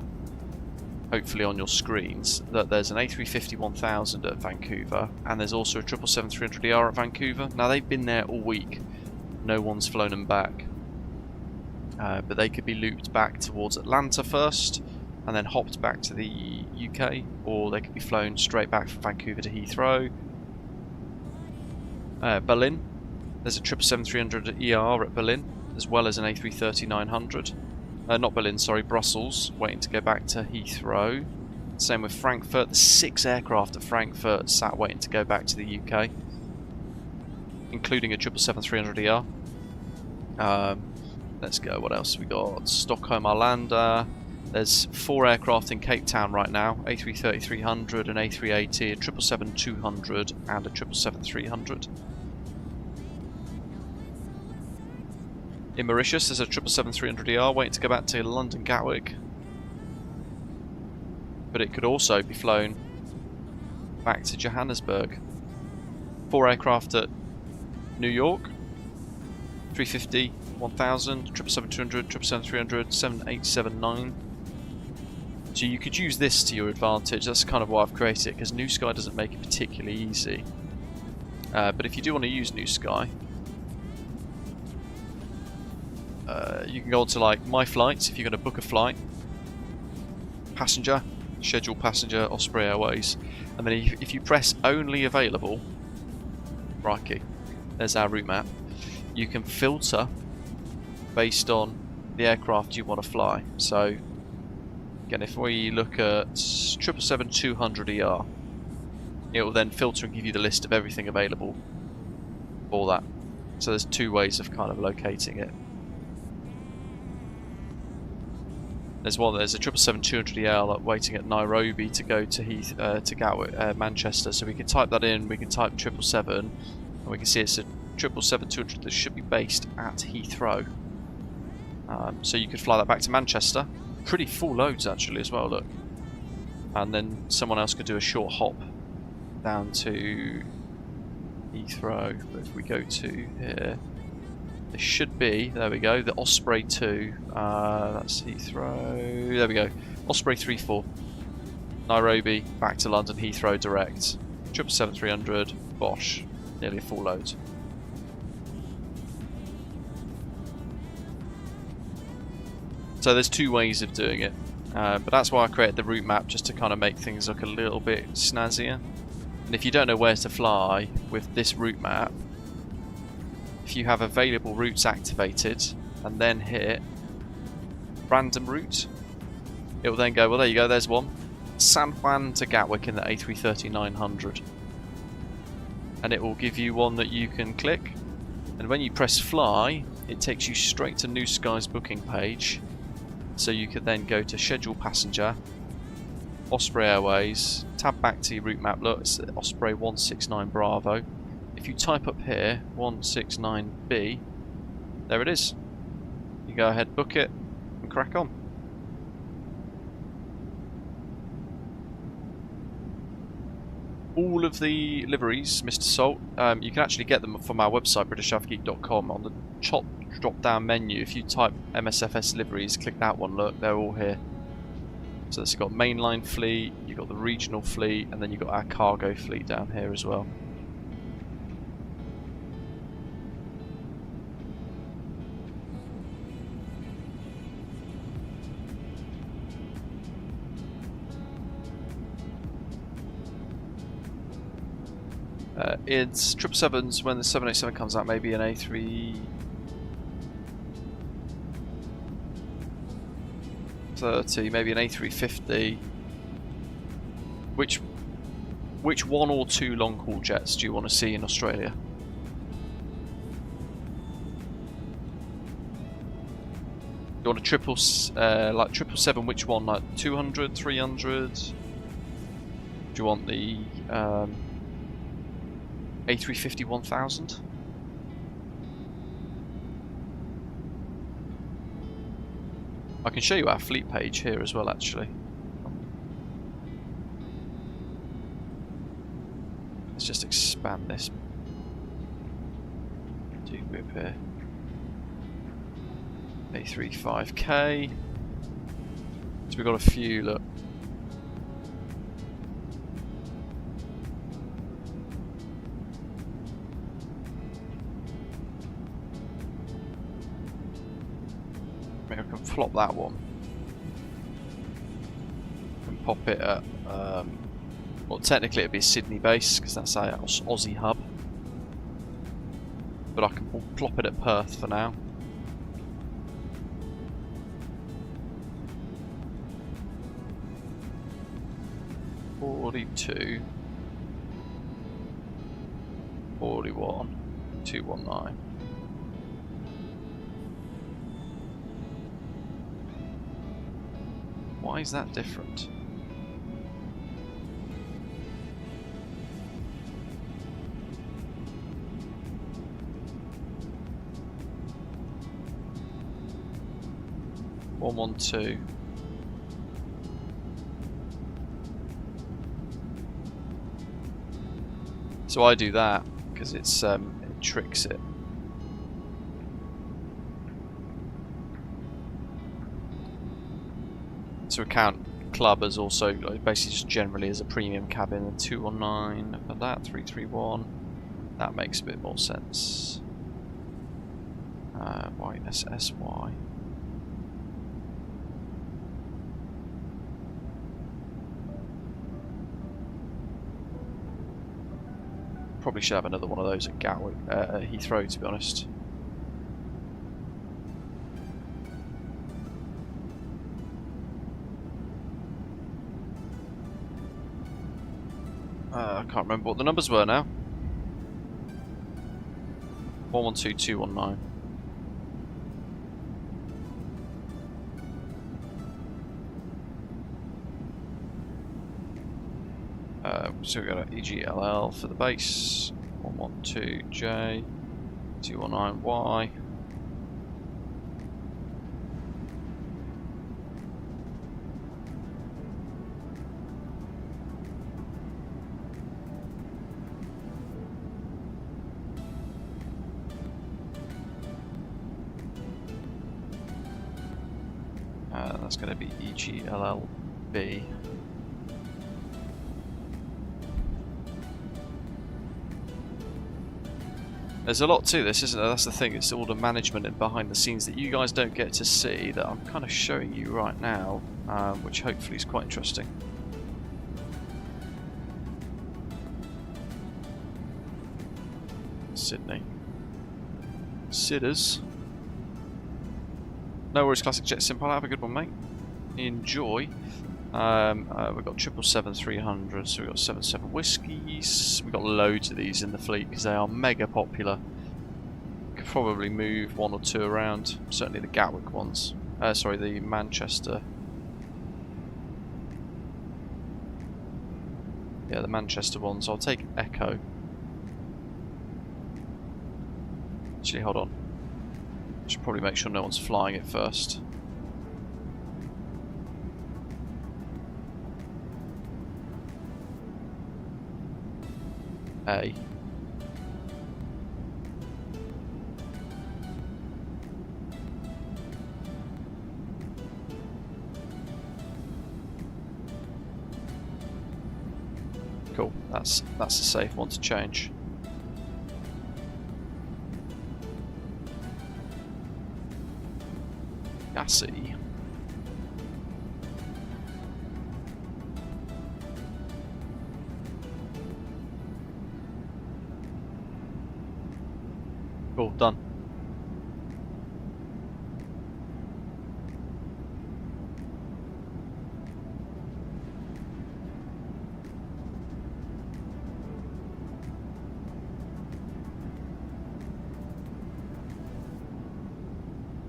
hopefully on your screens, that there's an A350-1000 at Vancouver, and there's also a 777-300ER at Vancouver. Now they've been there all week, no one's flown them back, but they could be looped back towards Atlanta first, and then hopped back to the UK, or they could be flown straight back from Vancouver to Heathrow. Berlin, there's a 777-300ER at Berlin, as well as an A330-900. Not Berlin, sorry, Brussels, waiting to go back to Heathrow. Same with Frankfurt. There's 6 aircraft at Frankfurt sat waiting to go back to the UK, including a 777-300ER. Let's go, what else we got? Stockholm Arlanda. There's 4 aircraft in Cape Town right now, A330-300, an A380, a 777-200 and a 777-300. In Mauritius, there's a 777-300ER waiting to go back to London Gatwick. but it could also be flown back to Johannesburg. 4 aircraft at New York, 350, 1000, 777-200, 777-300, 7879. So you could use this to your advantage. That's kind of why I've created it, because New Sky doesn't make it particularly easy. But if you do want to use New Sky, you can go on to like My Flights if you're going to book a flight. Passenger, schedule passenger, Osprey Airways. And then if you press only available, crikey, there's our route map. You can filter based on the aircraft you want to fly. So again, if we look at 777-200ER, it will then filter and give you the list of everything available for that. So there's 2 ways of kind of locating it. There's a 777-200ER waiting at Nairobi to go to Gatwick, Manchester. So we can type that in. We can type 777, and we can see it's a 777-200 that should be based at Heathrow. So you could fly that back to Manchester. Pretty full loads actually as well. Look, and then someone else could do a short hop down to Heathrow. But if we go to here, there should be, there we go, the Osprey 2, that's Heathrow, there we go, Osprey 34, Nairobi, back to London, Heathrow direct, 777-300, Bosch, nearly a full load. So there's 2 ways of doing it, but that's why I created the route map, just to kind of make things look a little bit snazzier. And if you don't know where to fly with this route map, if you have available routes activated and then hit random route, it will then go, well there you go, there's one, San Juan to Gatwick in the A330-900, and it will give you one that you can click, and when you press fly it takes you straight to New Sky's booking page, so you could then go to schedule passenger, Osprey Airways, tab back to your route map, look it's Osprey 169 Bravo. If you type up here 169B, there it is. You go ahead, book it, and crack on. All of the liveries, Mr. Salt, you can actually get them from our website, britishafgeek.com. On the top drop-down menu, if you type MSFS liveries, click that one. Look, they're all here. So it's got mainline fleet, you've got the regional fleet, and then you've got our cargo fleet down here as well. It's 777s when the 787 comes out, maybe an A330, maybe an A350. Which 1 or 2 long haul jets do you want to see in Australia? You want a like 777? Which one? Like 200, 300? Do you want the A350 1000? I can show you our fleet page here as well, actually. Let's just expand this. Do group here. A35K. So we've got a few, look. Maybe I can flop that one. And pop it at, well technically it'd be a Sydney base, because that's our Aussie hub. But I can plop it at Perth for now. (42) 41 219. Why is that different? (112) So I do that because it's it tricks it. To account club as also basically just generally as a premium cabin, and 219 for that, 331. That makes a bit more sense. YSSY. Probably should have another one of those at Gatwick, Heathrow, to be honest. I can't remember what the numbers were now. 112219. So we've got an EGLL for the base, 112J, 219Y. That's going to be EGLLB. There's a lot to this, isn't there? That's the thing, it's all the management and behind the scenes that you guys don't get to see that I'm kind of showing you right now, which hopefully is quite interesting. Sydney. Sidders. No worries, Classic Jet Simple. Have a good one, mate. Enjoy. We've got 777-300, so we've got 77 whiskies. We've got loads of these in the fleet because they are mega popular. Could probably move one or two around. Certainly the Gatwick ones. Sorry, the Manchester. Yeah, the Manchester ones. I'll take Echo. Actually, hold on. Should probably make sure no one's flying it first. A. Cool. That's a safe one to change. Gassy. Cool, done.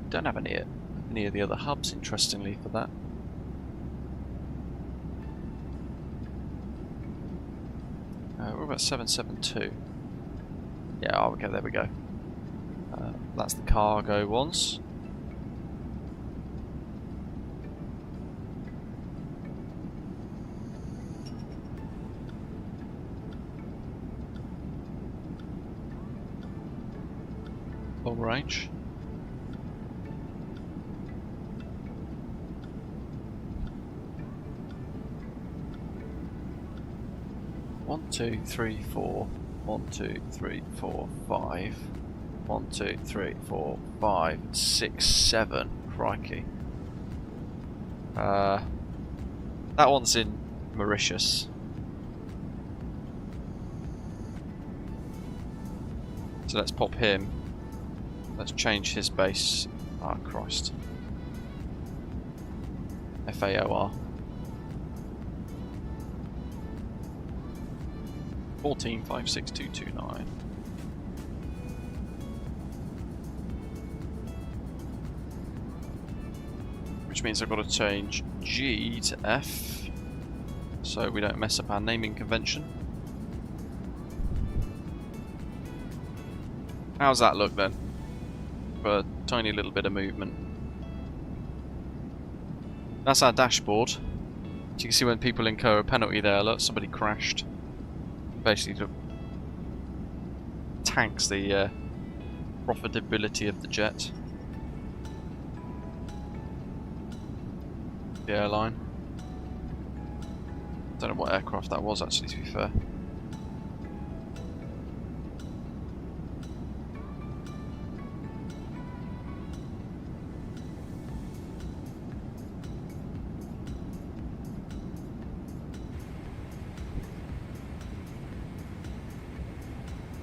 Don't have any of the other hubs, interestingly, for that. What about 772? Yeah, oh, okay, there we go. That's the cargo ones. Long range. One, two, three, four. 1, 2, 3, 4, 5. 1, 2, 3, 4, 5, 6, 7. Crikey. That one's in Mauritius. So let's pop him. Let's change his base. Ah, Christ. FAOR. 1456229. Which means I've got to change G to F so we don't mess up our naming convention. How's that look then? For a tiny little bit of movement. That's our dashboard. So you can see when people incur a penalty there, look, somebody crashed. Basically tanks the profitability of the jet. The airline. Don't know what aircraft that was actually, to be fair.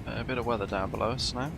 A bit of weather down below us now.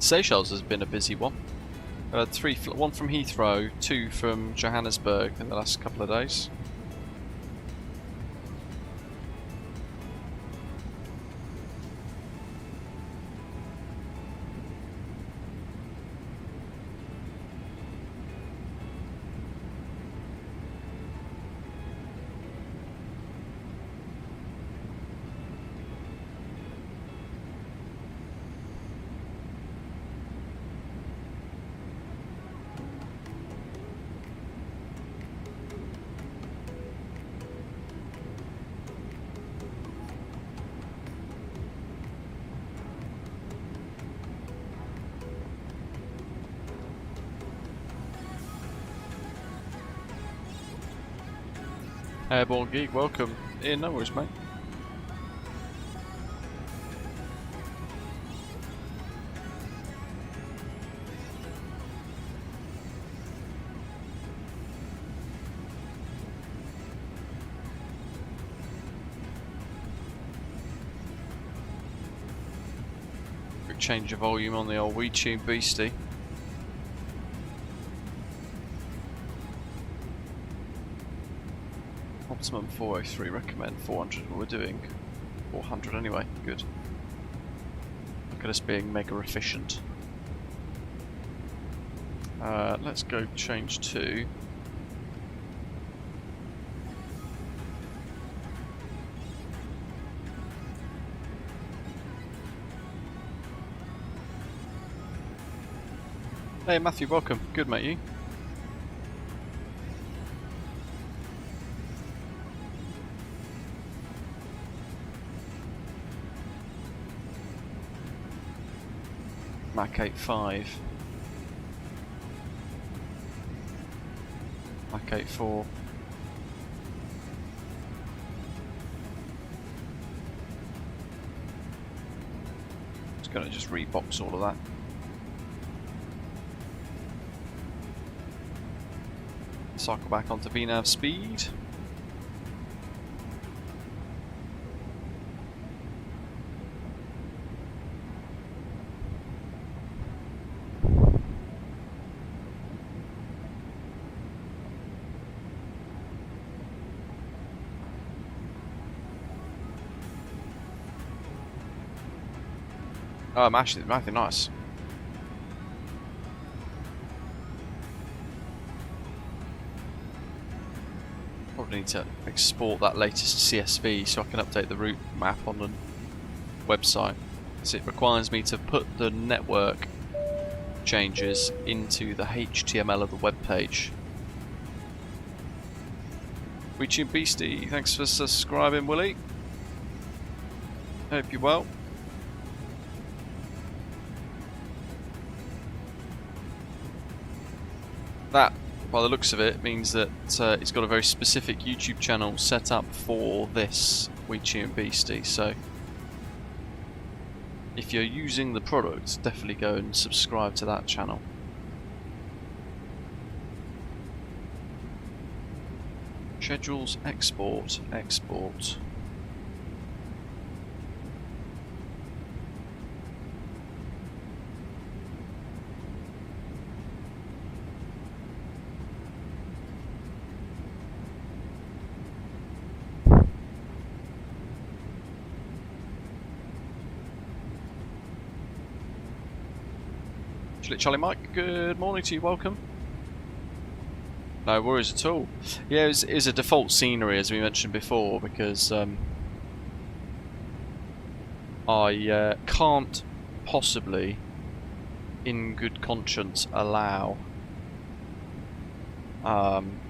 Seychelles has been a busy one. One from Heathrow, 2 from Johannesburg in the last couple of days. Airborne Geek, welcome. In, no worries, mate. Quick change of volume on the old WeTune Beastie. Optimum 403, recommend 400. We're doing 400 anyway, good. Look at us being mega efficient. Let's go change to Hey Matthew, welcome. Good mate, you? Mac 85, Mac 84, just going to just rebox all of that. Cycle back onto VNAV speed. Oh, I'm actually nice. Probably need to export that latest CSV so I can update the route map on the website. So it requires me to put the network changes into the HTML of the web page. WeTune Beastie, thanks for subscribing, Willie. Hope you're well. That, by the looks of it, means that it's got a very specific YouTube channel set up for this WeTune Beastie. So, if you're using the product, definitely go and subscribe to that channel. Schedules, export. Juliet Charlie Mike, good morning to you, welcome. No worries at all. Yeah, it was a default scenery as we mentioned before because I can't possibly, in good conscience, allow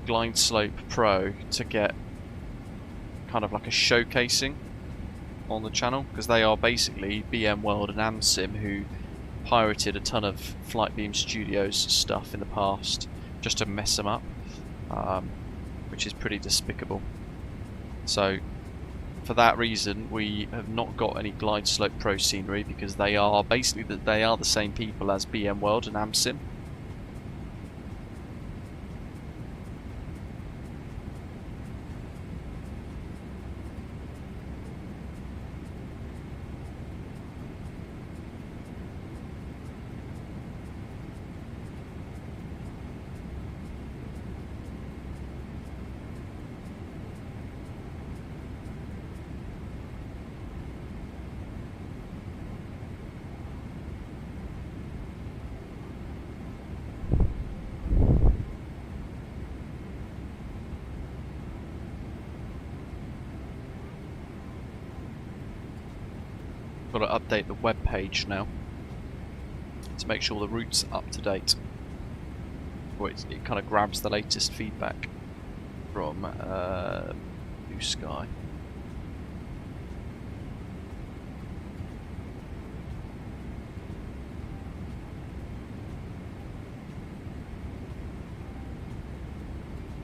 Glide Slope Pro to get kind of like a showcasing on the channel because they are basically BM World and AmSim who pirated a ton of FSimStudios stuff in the past just to mess them up, which is pretty despicable. So for that reason we have not got any Glide Slope Pro scenery because they are basically the same people as BM World and AmSim. Got to update the web page now to make sure the route's up to date. Well, it kind of grabs the latest feedback from Blue Sky.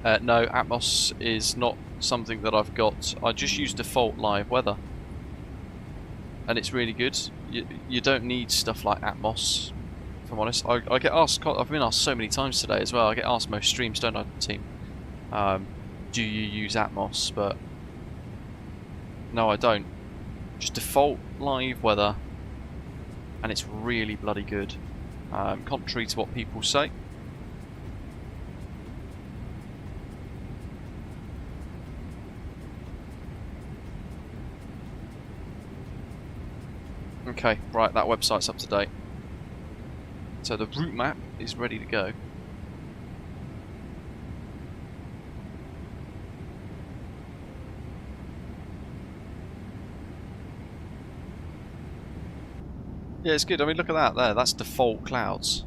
No, Atmos is not something that I've got. I just use default live weather. And it's really good. You don't need stuff like Atmos, if I'm honest. I get asked, I've been asked so many times today as well, I get asked most streams, don't I, team? Do you use Atmos? But no, I don't. Just default live weather, and it's really bloody good. Contrary to what people say. Okay, right, that website's up to date. So the route map is ready to go. Yeah, it's good. I mean, look at that there. That's default clouds.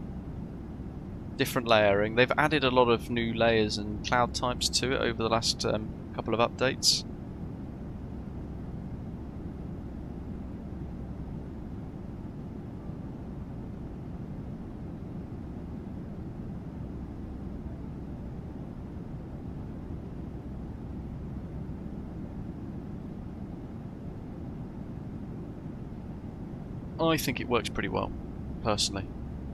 Different layering. They've added a lot of new layers and cloud types to it over the last couple of updates. I think it works pretty well, personally.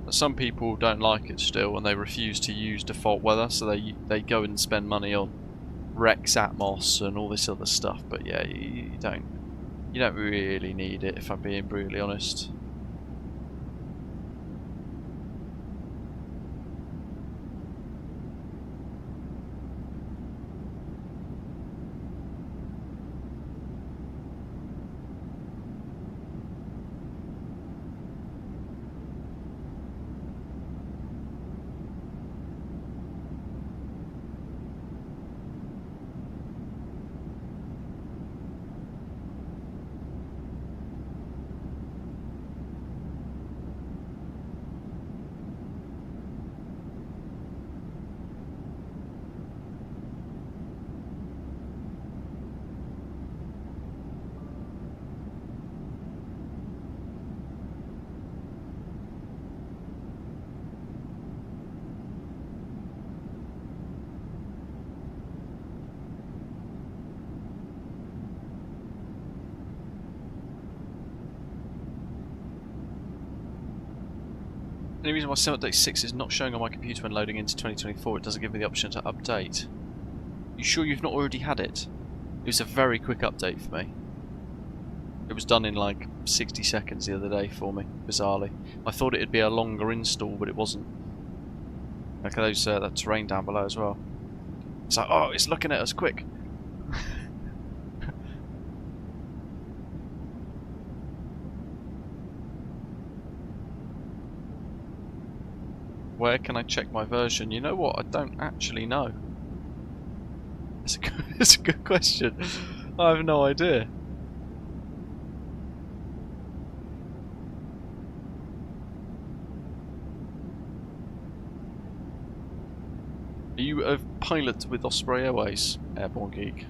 Some people don't like it still and they refuse to use default weather, so they go and spend money on Rex Atmos and all this other stuff. But yeah, you don't really need it, if I'm being brutally honest. The only reason why Sim Update 6 is not showing on my computer when loading into 2024, it doesn't give me the option to update. You sure you've not already had it? It was a very quick update for me. It was done in like 60 seconds the other day for me, bizarrely. I thought it'd be a longer install, but it wasn't. Look at those, that terrain down below as well. It's like, oh, it's looking at us, quick! where can I check my version? You know what? I don't actually know. It's a good question. I have no idea. Are you a pilot with Osprey Airways, Airborne Geek?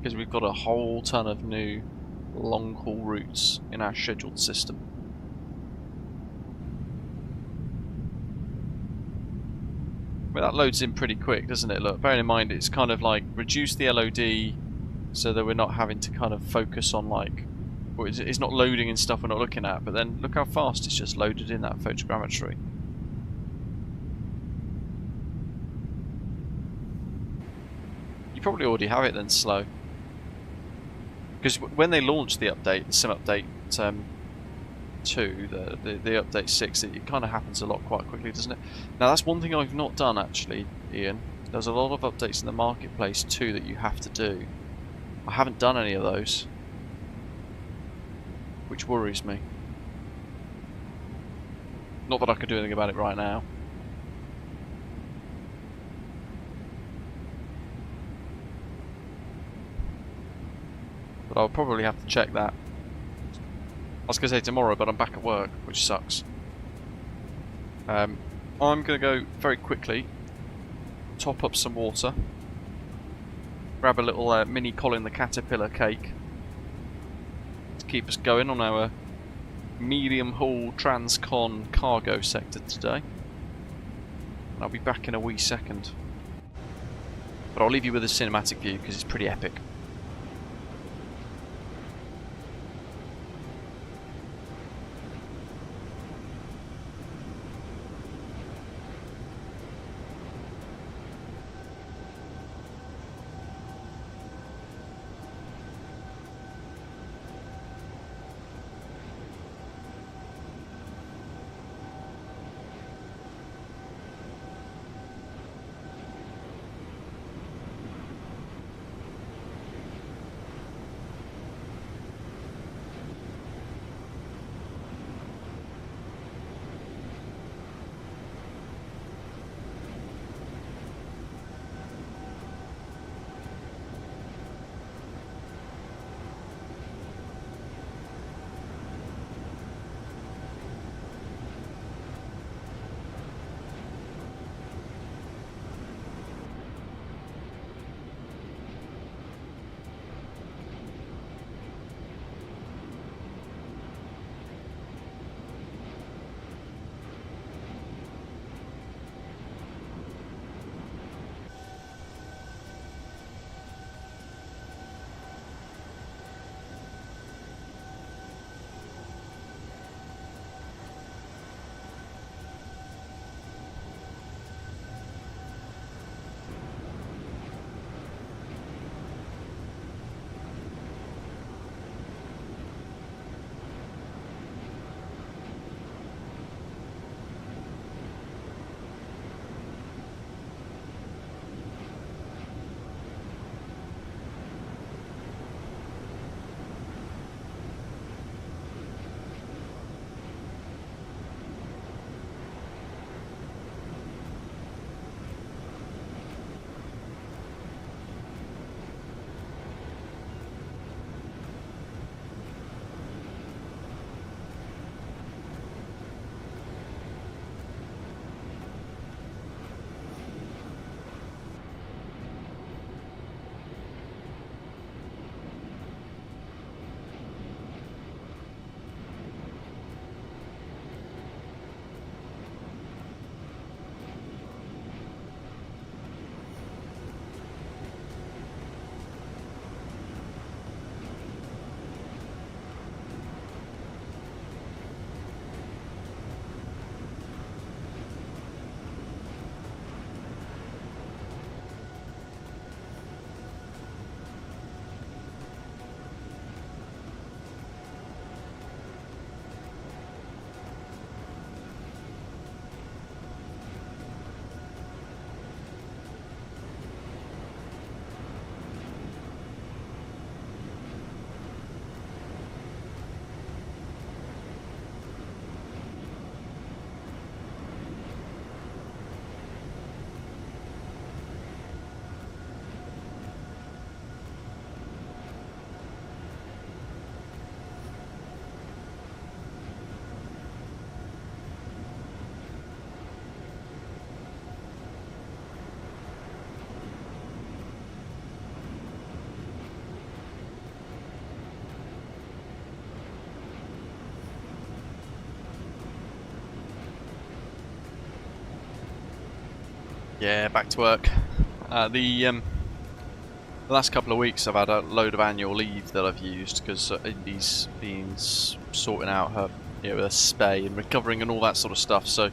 Because we've got a whole ton of new long-haul routes in our scheduled system. Well, that loads in pretty quick, doesn't it? Look, bearing in mind it's kind of like reduce the LOD so that we're not having to kind of focus on like, well, it's not loading in stuff we're not looking at, but then look how fast it's just loaded in that photogrammetry. You probably already have it then slow. Because when they launched the update, the Sim Update 2, the update 6, it kind of happens a lot quite quickly, doesn't it? Now that's one thing I've not done actually, Ian. There's a lot of updates in the marketplace too that you have to do. I haven't done any of those, which worries me. Not that I could do anything about it right now. But I'll probably have to check that. I was going to say tomorrow, but I'm back at work, which sucks. I'm going to go very quickly, top up some water, grab a little mini Colin the Caterpillar cake to keep us going on our medium haul transcon cargo sector today. And I'll be back in a wee second. But I'll leave you with a cinematic view because it's pretty epic. Yeah, back to work. The last couple of weeks I've had a load of annual leave that I've used because Indy's been sorting out her, her spay and recovering and all that sort of stuff. So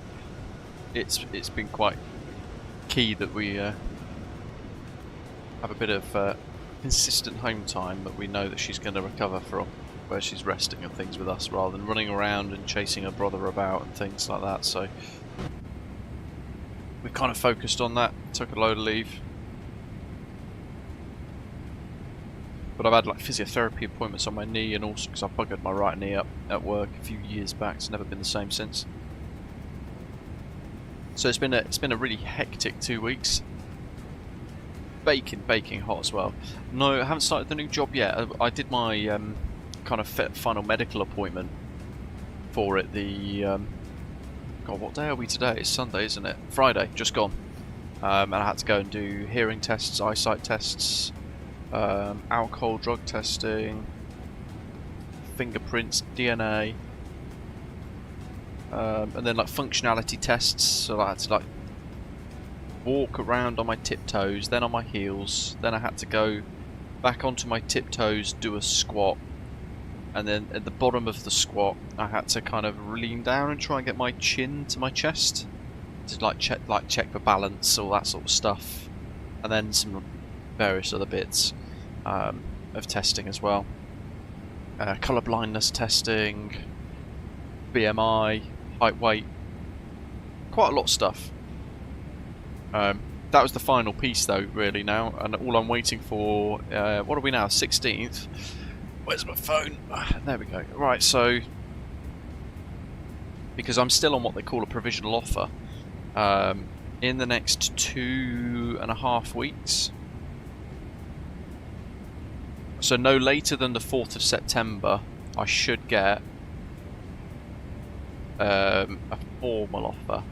it's been quite key that we have a bit of consistent home time that we know that she's going to recover from, where she's resting and things with us rather than running around and chasing her brother about and things like that. So we've kind of focused on that. Took a load of leave. But I've had like physiotherapy appointments on my knee, and also because I buggered my right knee up at work a few years back. It's never been the same since. So it's been a really hectic 2 weeks. Baking hot as well. No, I haven't started the new job yet. I did my kind of final medical appointment for it. The God, what day are we today? It's Sunday, isn't it? Friday, just gone. And I had to go and do hearing tests, eyesight tests, alcohol, drug testing, fingerprints, DNA, and then like functionality tests. So I had to like walk around on my tiptoes, then on my heels, then I had to go back onto my tiptoes, do a squat, and then at the bottom of the squat I had to kind of lean down and try and get my chin to my chest to check for balance, all that sort of stuff, and then some various other bits of testing as well. Colour blindness testing, BMI, height, weight, quite a lot of stuff. That was the final piece though, really now, and all I'm waiting for, what are we now, 16th? Where's my phone? There we go. Right, so, because I'm still on what they call a provisional offer, in the next 2.5 weeks, so no later than the 4th of September, I should get a formal offer.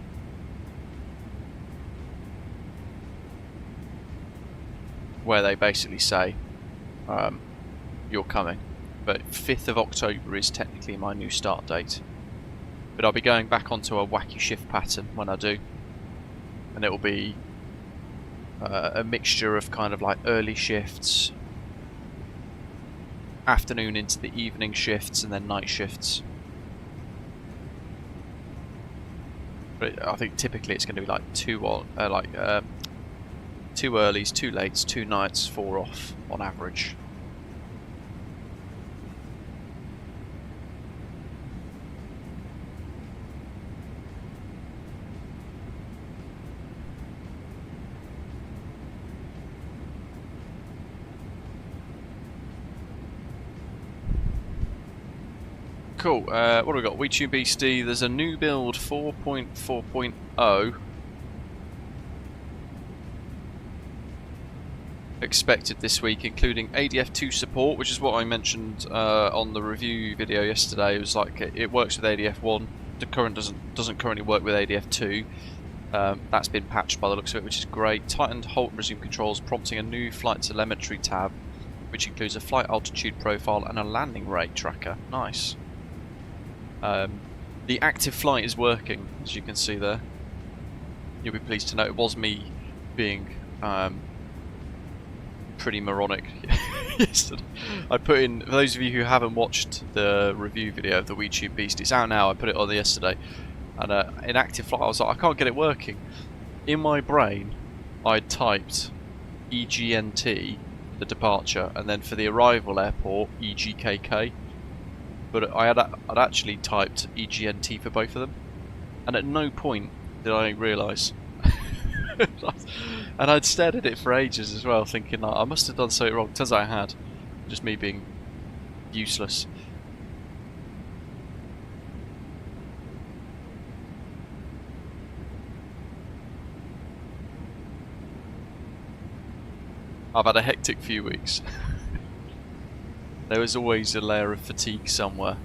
Where they basically say, you're coming. But 5th of October is technically my new start date. But I'll be going back onto a wacky shift pattern when I do. And it will be a mixture of kind of like early shifts, afternoon into the evening shifts, and then night shifts. But I think typically it's going to be like 2 earlies, 2 lates, 2 nights, 4 off on average. Cool, what have we got? WeTune Beastie, there's a new build 4.4.0 expected this week, including ADF2 support, which is what I mentioned on the review video yesterday. It was like it works with ADF1. The current doesn't currently work with ADF2. That's been patched by the looks of it, which is great. Tightened halt and resume controls, prompting a new flight telemetry tab, which includes a flight altitude profile and a landing rate tracker. Nice. The active flight is working, as you can see there. You'll be pleased to know it was me being pretty moronic yesterday. I put in, for those of you who haven't watched the review video of the WeTube Beast, it's out now. I put it on yesterday, and in active flight I was like, I can't get it working. In my brain I typed EGNT, the departure, and then for the arrival airport EGKK, but I'd actually typed EGNT for both of them, and at no point did I realise. And I'd stared at it for ages as well, thinking like, I must have done something wrong. Turns out I had. Just me being useless. I've had a hectic few weeks. There was always a layer of fatigue somewhere.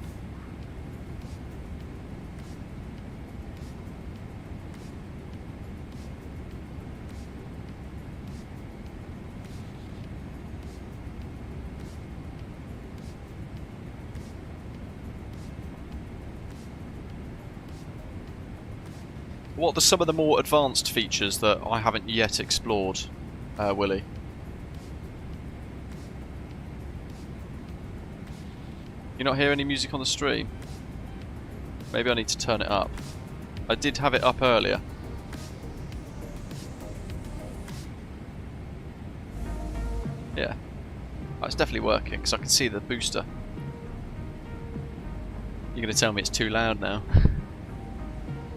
What are some of the more advanced features that I haven't yet explored, Willie? You not hear any music on the stream? Maybe I need to turn it up. I did have it up earlier. Yeah. Oh, it's definitely working because I can see the booster. You're going to tell me it's too loud now.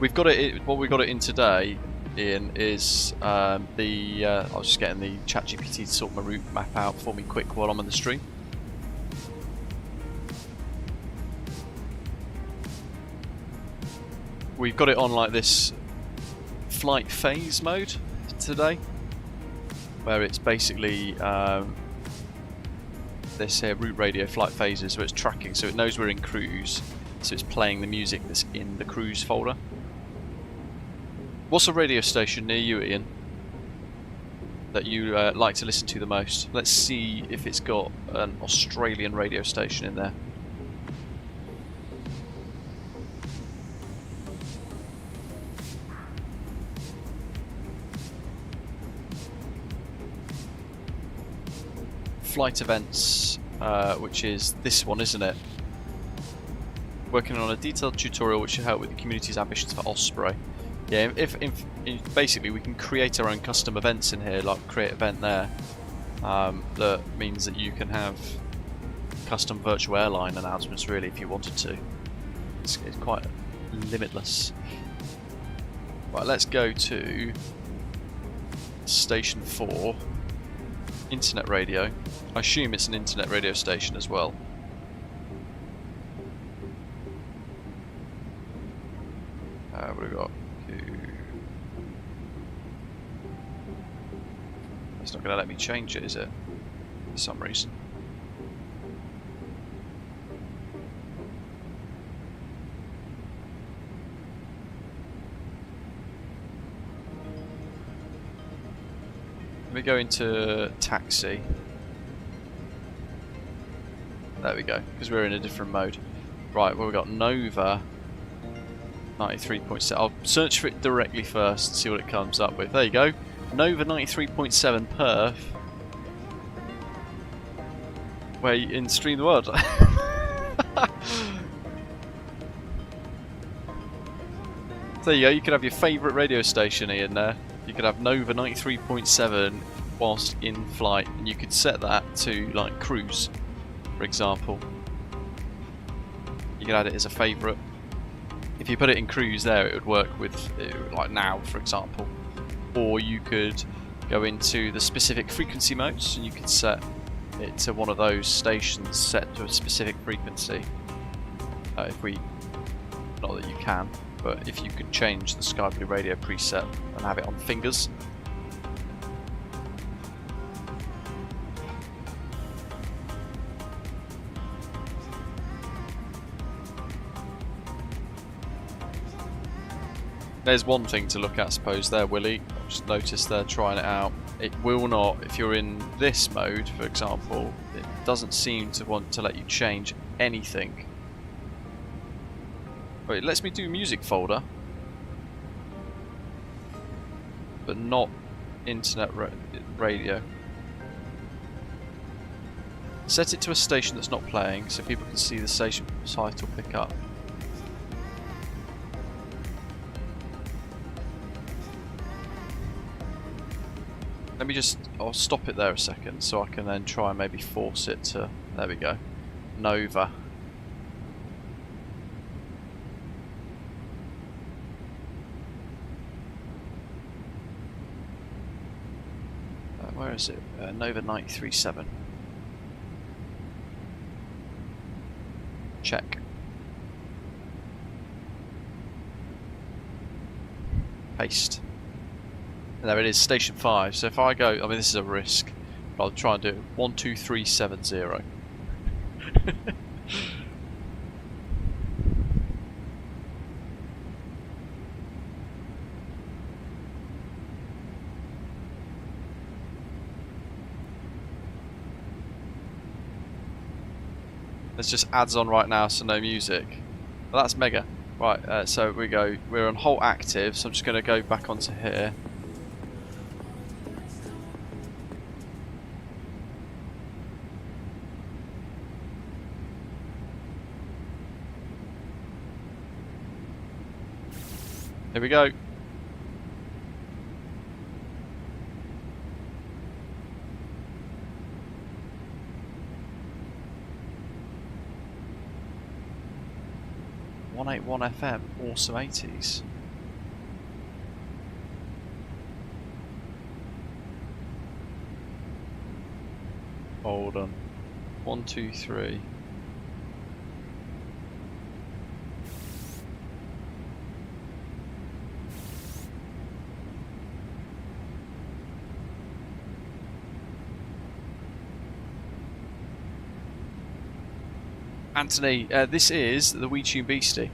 We've got it. What we got it in today, Ian, is I was just getting the ChatGPT to sort my route map out for me quick while I'm on the stream. We've got it on like this flight phase mode today, where it's basically this here route radio flight phases, where it's tracking, so it knows we're in cruise, so it's playing the music that's in the cruise folder. What's a radio station near you, Ian, that you like to listen to the most? Let's see if it's got an Australian radio station in there. Flight events, which is this one, isn't it? Working on a detailed tutorial which should help with the community's ambitions for Osprey. Yeah, if basically we can create our own custom events in here, like create event there. That means that you can have custom virtual airline announcements really if you wanted to. It's quite limitless. Right, let's go to station 4. Internet radio. I assume it's an internet radio station as well. What have we got? It's not going to let me change it, is it? For some reason. Let me go into taxi. There we go, because we're in a different mode. Right, well, we've got Nova 93.7. I'll search for it directly first and see what it comes up with. There you go. Nova 93.7 Perth. Where you in Stream the World. There you go, you could have your favourite radio station in there. You could have Nova 93.7 whilst in flight, and you could set that to like cruise, for example. You could add it as a favourite. If you put it in cruise there, it would work with like now, for example. Or you could go into the specific frequency modes and you could set it to one of those stations set to a specific frequency. Not that you can, but if you could change the Sky Blue Radio preset and have it on fingers. There's one thing to look at, I suppose, there, Willie. I've just noticed they're trying it out. It will not, if you're in this mode, for example, it doesn't seem to want to let you change anything. Wait, it lets me do music folder, but not internet radio. Set it to a station that's not playing so people can see the station title pick up. Let me just, I'll stop it there a second so I can then try and maybe force it to, there we go, Nova. Where is it? Nova 93.7. Check. Paste. And there it is, station 5. So if I go, I mean this is a risk, but I'll try and do 12370. It's just adds on right now, so no music. But that's mega. Right, so we're on halt active, so I'm just going to go back onto here. Here we go. FM, awesome 80s. Hold on. 1, 2, 3. Anthony, this is the We Tune Beastie.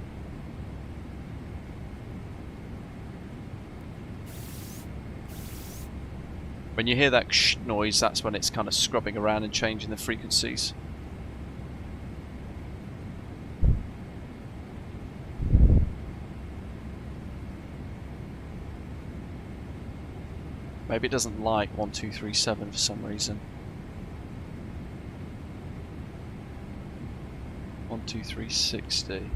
When you hear that ksh noise, that's when it's kind of scrubbing around and changing the frequencies. Maybe it doesn't like 1237 for some reason. 12360.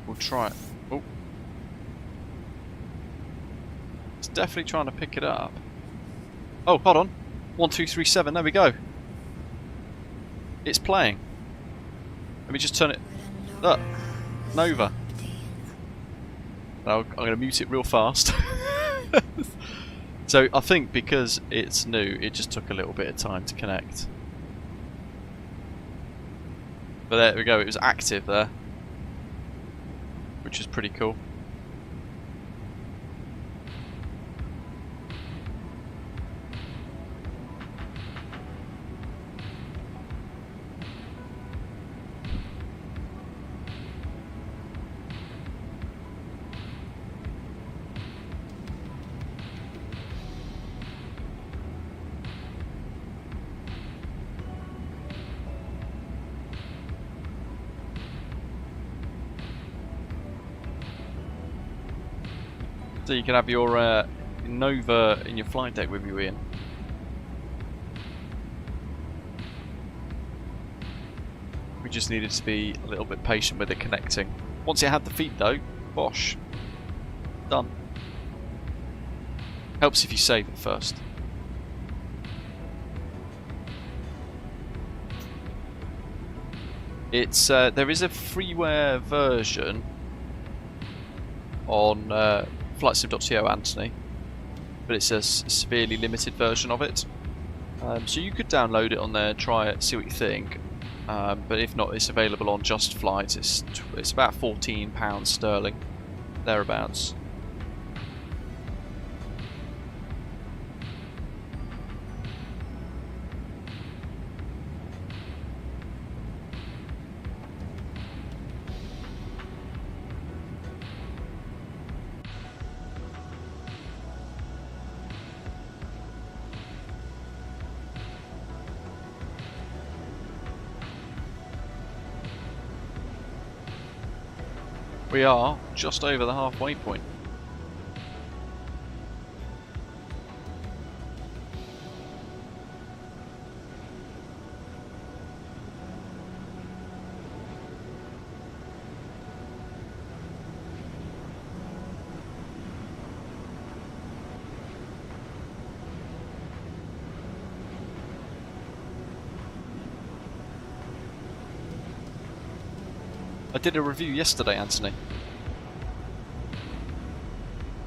We'll try it. Oh. It's definitely trying to pick it up. Oh, hold on. 1237, there we go. It's playing. Let me just turn it. Look. Nova. Now I'm going to mute it real fast. So I think because it's new, it just took a little bit of time to connect. But there we go, it was active there, which is pretty cool. So you can have your Nova in your flight deck with you, Ian. We just needed to be a little bit patient with it connecting. Once it had the feed though, bosh, done. Helps if you save it first. It's there is a freeware version on FlightSim.co, Anthony, but it's a severely limited version of it. So you could download it on there, try it, see what you think. But if not, it's available on Just Flight. It's about £14 sterling, thereabouts. We are just over the halfway point. I did a review yesterday, Anthony.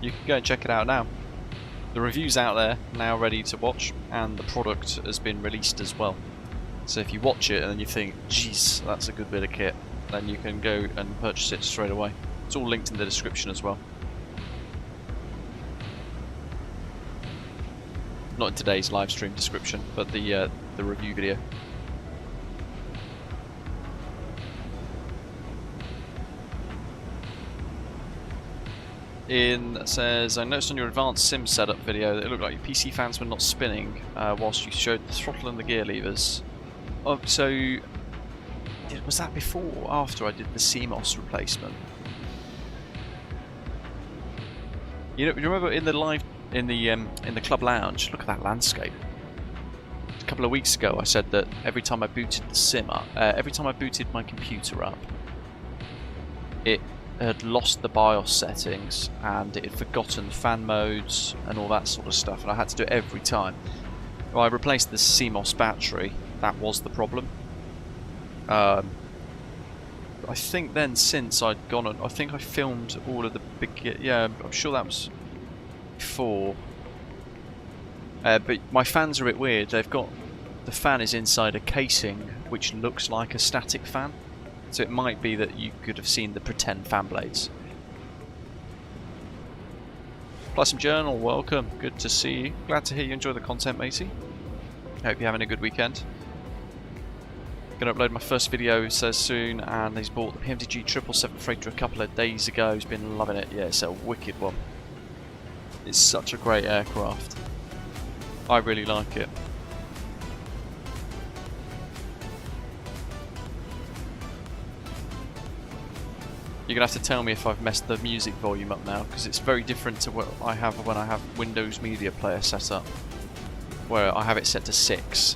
You can go and check it out now. The review's out there, now ready to watch, and the product has been released as well. So if you watch it and then you think, geez, that's a good bit of kit, then you can go and purchase it straight away. It's all linked in the description as well. Not in today's live stream description, but the review video. That says, I noticed on your advanced sim setup video that it looked like your PC fans were not spinning whilst you showed the throttle and the gear levers. So was that before or after I did the CMOS replacement? You remember in the club lounge? Look at that landscape. A couple of weeks ago, I said that every time I booted the sim up, every time I booted my computer up, it had lost the BIOS settings and it had forgotten fan modes and all that sort of stuff, and I had to do it every time. Well, I replaced the CMOS battery. That was the problem. I think then since I'd gone on, I think I filmed all of the big. Yeah, I'm sure that was before. But my fans are a bit weird. They've got the fan is inside a casing which looks like a static fan. So it might be that you could have seen the pretend fan blades. Plus Journal, welcome. Good to see you. Glad to hear you enjoy the content, matey. Hope you're having a good weekend. Going to upload my first video, it says soon, and he's bought the PMDG 777 freighter a couple of days ago. He's been loving it. Yeah, it's a wicked one. It's such a great aircraft. I really like it. You're going to have to tell me if I've messed the music volume up now, because it's very different to what I have when I have Windows Media Player set up, where I have it set to 6.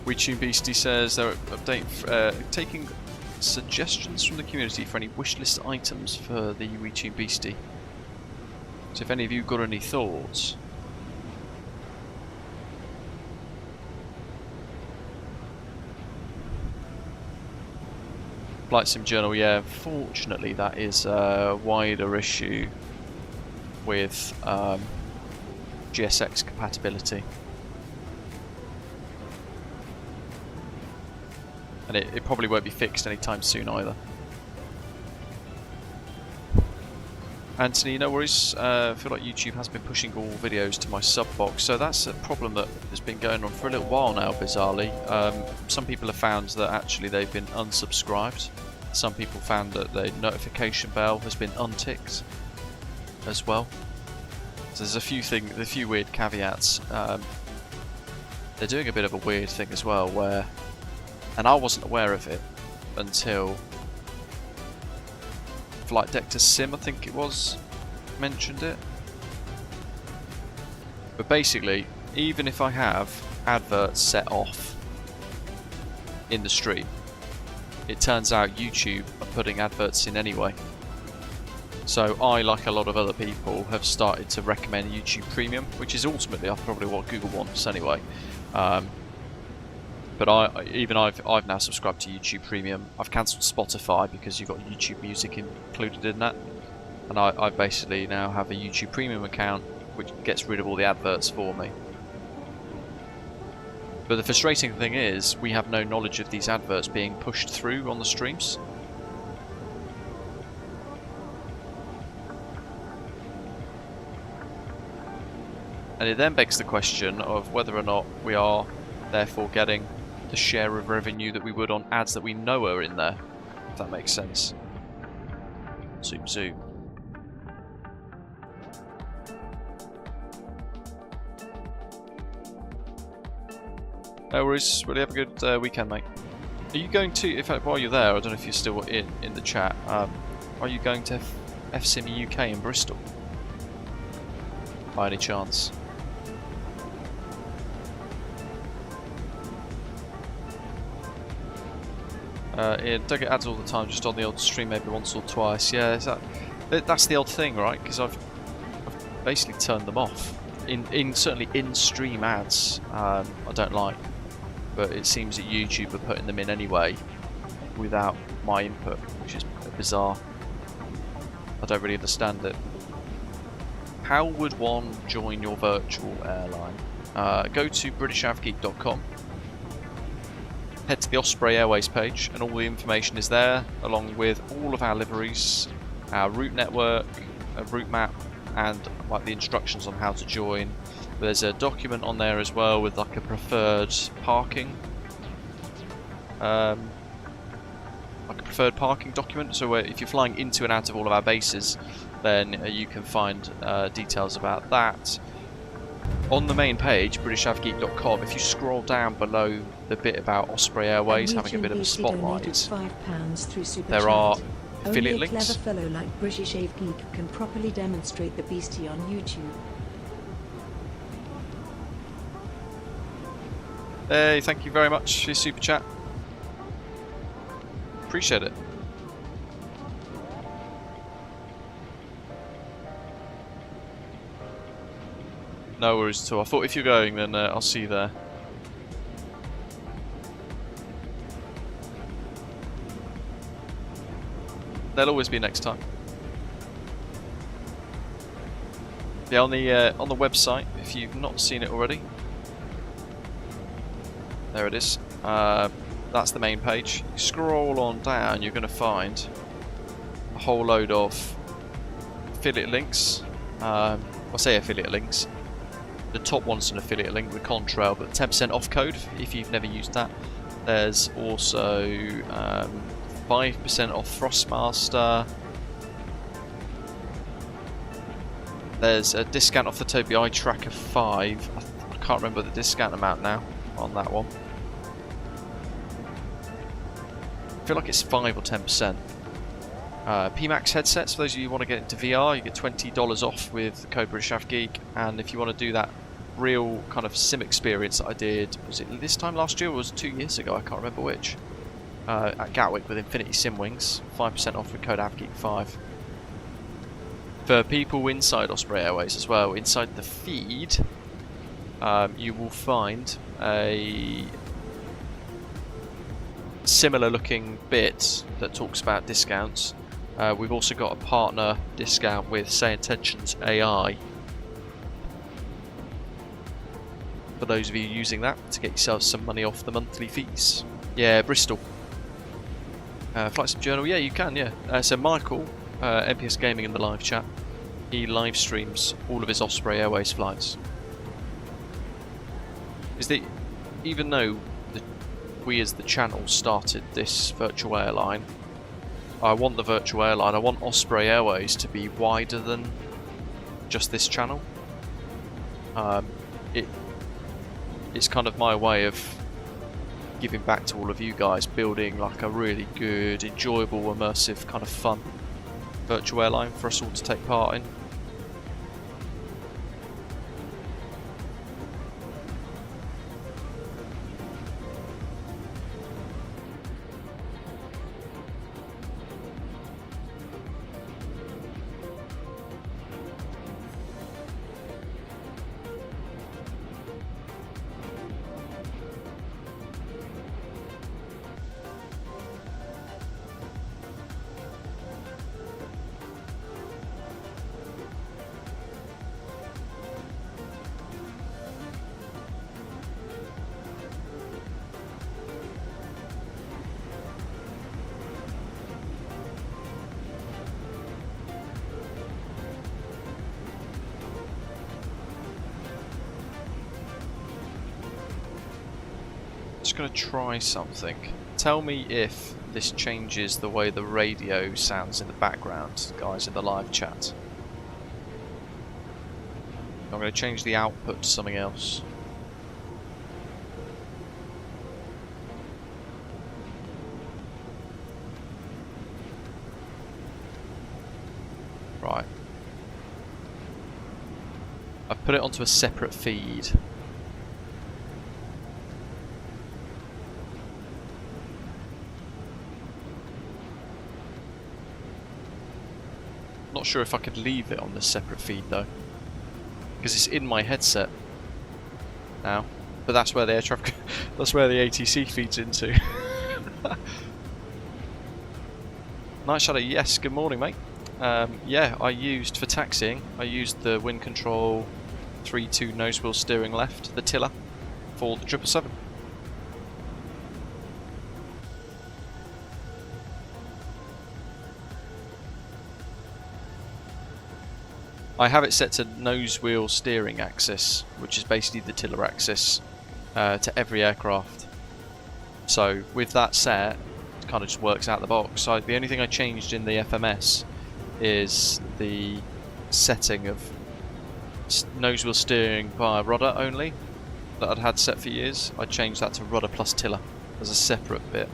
WeTune Beastie says they're taking suggestions from the community for any wishlist items for the WeTune Beastie. So if any of you got any thoughts. Flight Sim Journal, yeah, fortunately that is a wider issue with GSX compatibility. And it probably won't be fixed anytime soon either. Anthony, no worries. I feel like YouTube has been pushing all videos to my sub box, so that's a problem that has been going on for a little while now, bizarrely. Some people have found that actually they've been unsubscribed. Some people found that the notification bell has been unticked as well. So there's a few weird caveats. They're doing a bit of a weird thing as well, where, and I wasn't aware of it until Flight Deck to Sim, I think it was, mentioned it. But basically, even if I have adverts set off in the stream, it turns out YouTube are putting adverts in anyway. So I, like a lot of other people, have started to recommend YouTube Premium, which is ultimately probably what Google wants anyway. But I've now subscribed to YouTube Premium. I've cancelled Spotify because you've got YouTube Music included in that, and I basically now have a YouTube Premium account which gets rid of all the adverts for me. But the frustrating thing is we have no knowledge of these adverts being pushed through on the streams. And it then begs the question of whether or not we are therefore getting the share of revenue that we would on ads that we know are in there, if that makes sense. Zoom zoom. No worries, really have a good weekend, mate. Are you going to, in fact, while you're there, I don't know if you're still in the chat, are you going to FSim UK in Bristol? By any chance? Yeah, don't get ads all the time, just on the odd stream maybe once or twice. Yeah, that's the odd thing, right? Because I've basically turned them off. Certainly in-stream ads, I don't like. But it seems that YouTube are putting them in anyway, without my input, which is bizarre. I don't really understand it. How would one join your virtual airline? Go to BritishAvgeek.com. Head to the Osprey Airways page and all the information is there, along with all of our liveries, our route network, a route map, and like the instructions on how to join. There's a document on there as well with like a preferred parking, like a preferred parking document. So if you're flying into and out of all of our bases, then you can find details about that. On the main page, britishAvgeek.com, if you scroll down below the bit about Osprey Airways having a bit of a spotlight, there are affiliate links. Only a clever fellow like British Avgeek can properly demonstrate the beastie on YouTube. Hey, thank you very much for your super chat. Appreciate it. No worries at all. I thought if you're going, then I'll see you there. There'll always be next time. Yeah, on the website, if you've not seen it already, there it is. That's the main page. You scroll on down, you're going to find a whole load of affiliate links. I'll say affiliate links. The top one's an affiliate link with Contrail, but 10% off code if you've never used that. There's also 5% off Thrustmaster. There's a discount off the Tobii Eye Tracker 5. I can't remember the discount amount now on that one. I feel like it's 5 or 10%. PMAX headsets, for those of you who want to get into VR, you get $20 off with the code BritishAvgeek, and if you want to do that real kind of sim experience that I did, was it this time last year or was it 2 years ago, I can't remember which, at Gatwick with Infinity Sim Wings, 5% off with code AVGEEK5. For people inside Osprey Airways as well, inside the feed, you will find a similar looking bit that talks about discounts. We've also got a partner discount with Say Intentions AI for those of you using that to get yourselves some money off the monthly fees. Yeah, Bristol. Flight Sim Journal, yeah, you can, yeah. So Michael, MPS Gaming in the live chat, he live streams all of his Osprey Airways flights. Even though we as the channel started this virtual airline, I want the virtual airline, I want Osprey Airways to be wider than just this channel. It's kind of my way of giving back to all of you guys, building like a really good, enjoyable, immersive, kind of fun virtual airline for us all to take part in. Just going to try something. Tell me if this changes the way the radio sounds in the background, guys in the live chat. I'm going to change the output to something else. Right. I've put it onto a separate feed. Not sure if I could leave it on this separate feed though, because it's in my headset now. But that's where the air traffic, that's where the ATC feeds into. Night Shadow, yes. Good morning, mate. Yeah, I used for taxiing. I used the wind control 3-2 nose wheel steering left, the tiller, for the 777. I have it set to nose wheel steering axis, which is basically the tiller axis to every aircraft. So with that set, it kind of just works out the box. So the only thing I changed in the FMS is the setting of nose wheel steering via rudder only that I'd had set for years. I changed that to rudder plus tiller as a separate bit.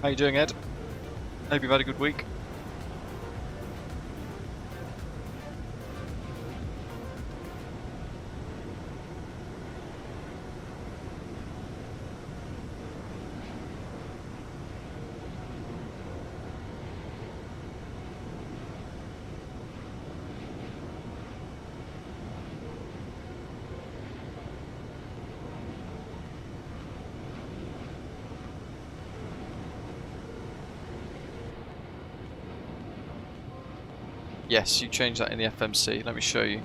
How you doing, Ed? Hope you've had a good week. Yes, you changed that in the FMC. Let me show you.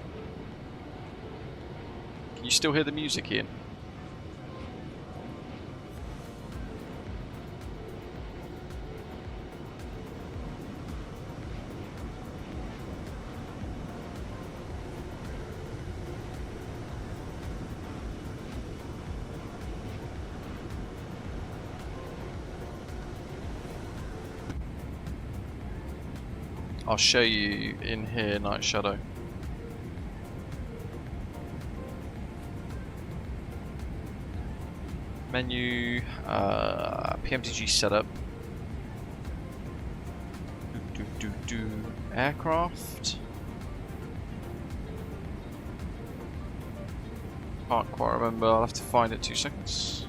Can you still hear the music, Ian? I'll show you in here, Night Shadow. Menu, PMDG setup. Aircraft. Can't quite remember. I'll have to find it. 2 seconds.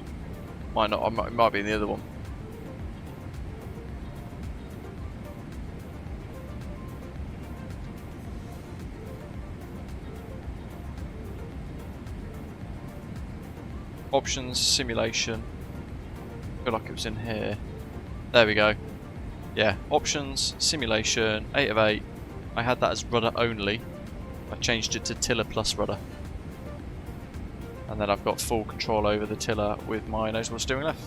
Might not. It might be in the other one. Options, simulation. I feel like it was in here. There we go. Yeah, options, simulation, 8 of 8. I had that as rudder only. I changed it to tiller plus rudder. And then I've got full control over the tiller with my nose wheel steering left.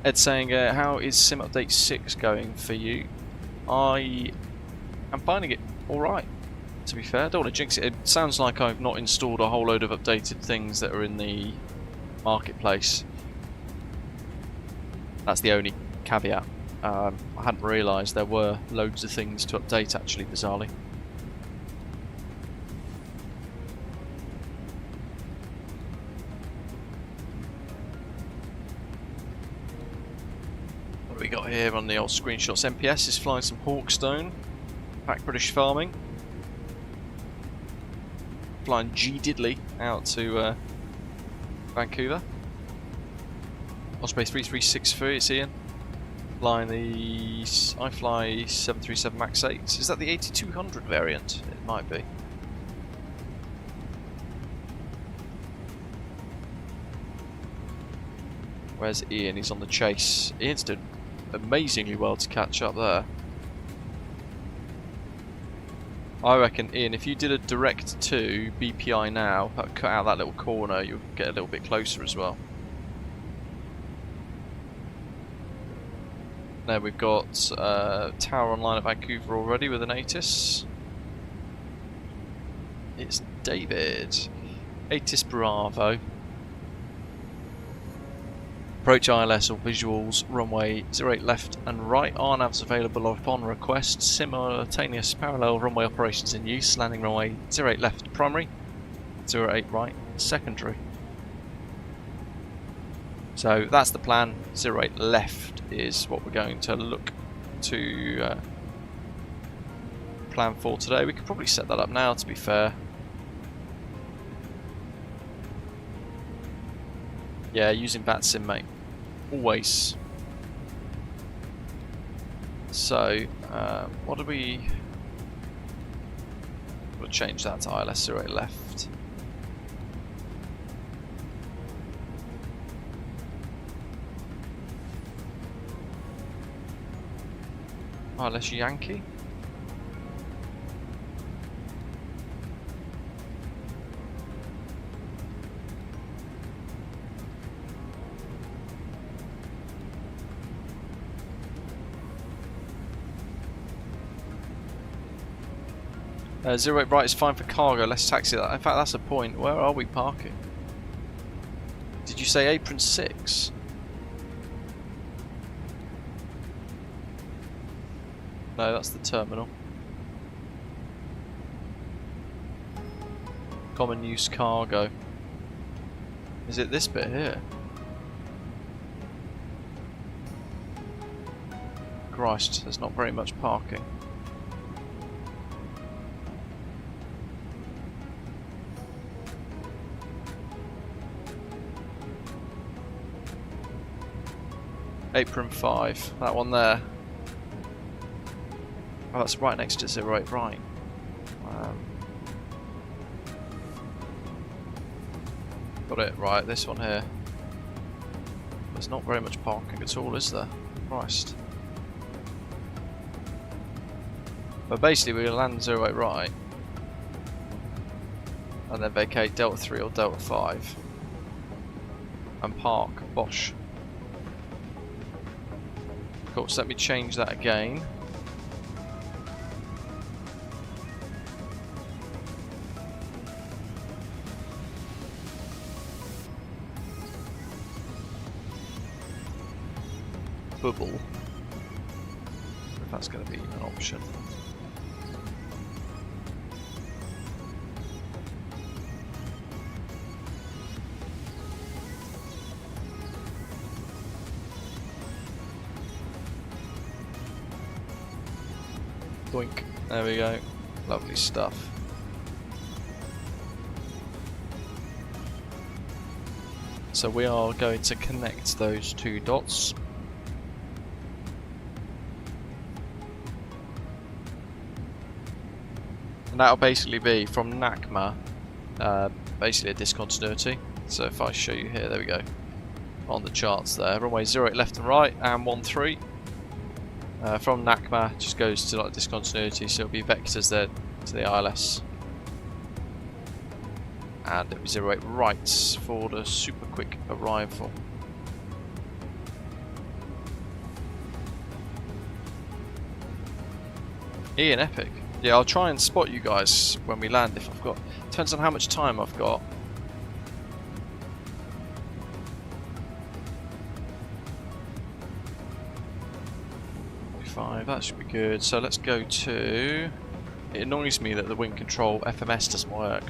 Ed saying, how is Sim Update 6 going for you? I am finding it alright, to be fair. I don't want to jinx it. It sounds like I've not installed a whole load of updated things that are in the marketplace. That's the only caveat. I hadn't realised there were loads of things to update, actually, bizarrely. What have we got here on the old screenshots? MPS is flying some Hawkstone. Back British Farming. Flying G Diddley out to Vancouver. Osprey 3363, it's Ian. Flying the iFly 737 MAX 8. Is that the 8200 variant? It might be. Where's Ian? He's on the chase. Ian's done amazingly well to catch up there. I reckon, Ian, if you did a direct to BPI now, cut out that little corner, you'll get a little bit closer as well. There we've got tower online at Vancouver already with an ATIS. It's David. ATIS Bravo. Approach ILS or visuals, runway 08 left and right. RNAVs available upon request. Simultaneous parallel runway operations in use. Landing runway 08 left primary, 08 right secondary. So that's the plan. 08 left is what we're going to look to plan for today. We could probably set that up now, to be fair. Yeah, using VATSIM, mate. Always. So, what do we... We'll change that to ILS 08 left. ILS Yankee. .08 right is fine for cargo, let's taxi that. In fact, that's a point. Where are we parking? Did you say apron 6? No, that's the terminal. Common use cargo. Is it this bit here? Christ, there's not very much parking. Apron 5, that one there. Oh, that's right next to 08 right. Got it, right, this one here. There's not very much parking at all, is there? Christ. But basically we'll land 08 right. And then vacate Delta 3 or Delta 5. And park Bosch. Cool, so let me change that again. Bubble. If that's going to be an option. Boink. There we go. Lovely stuff. So we are going to connect those two dots. And that'll basically be from NACMA, basically a discontinuity. So if I show you here, there we go, on the charts there. Runway 08 left and right, and 13. From NACMA, just goes to like discontinuity, so it'll be vectors there to the ILS. And it'll be 08 right for the super quick arrival. Ian, epic. Yeah, I'll try and spot you guys when we land if I've got... Depends on how much time I've got. That should be good. So let's go to... It annoys me that the wind control FMS doesn't work.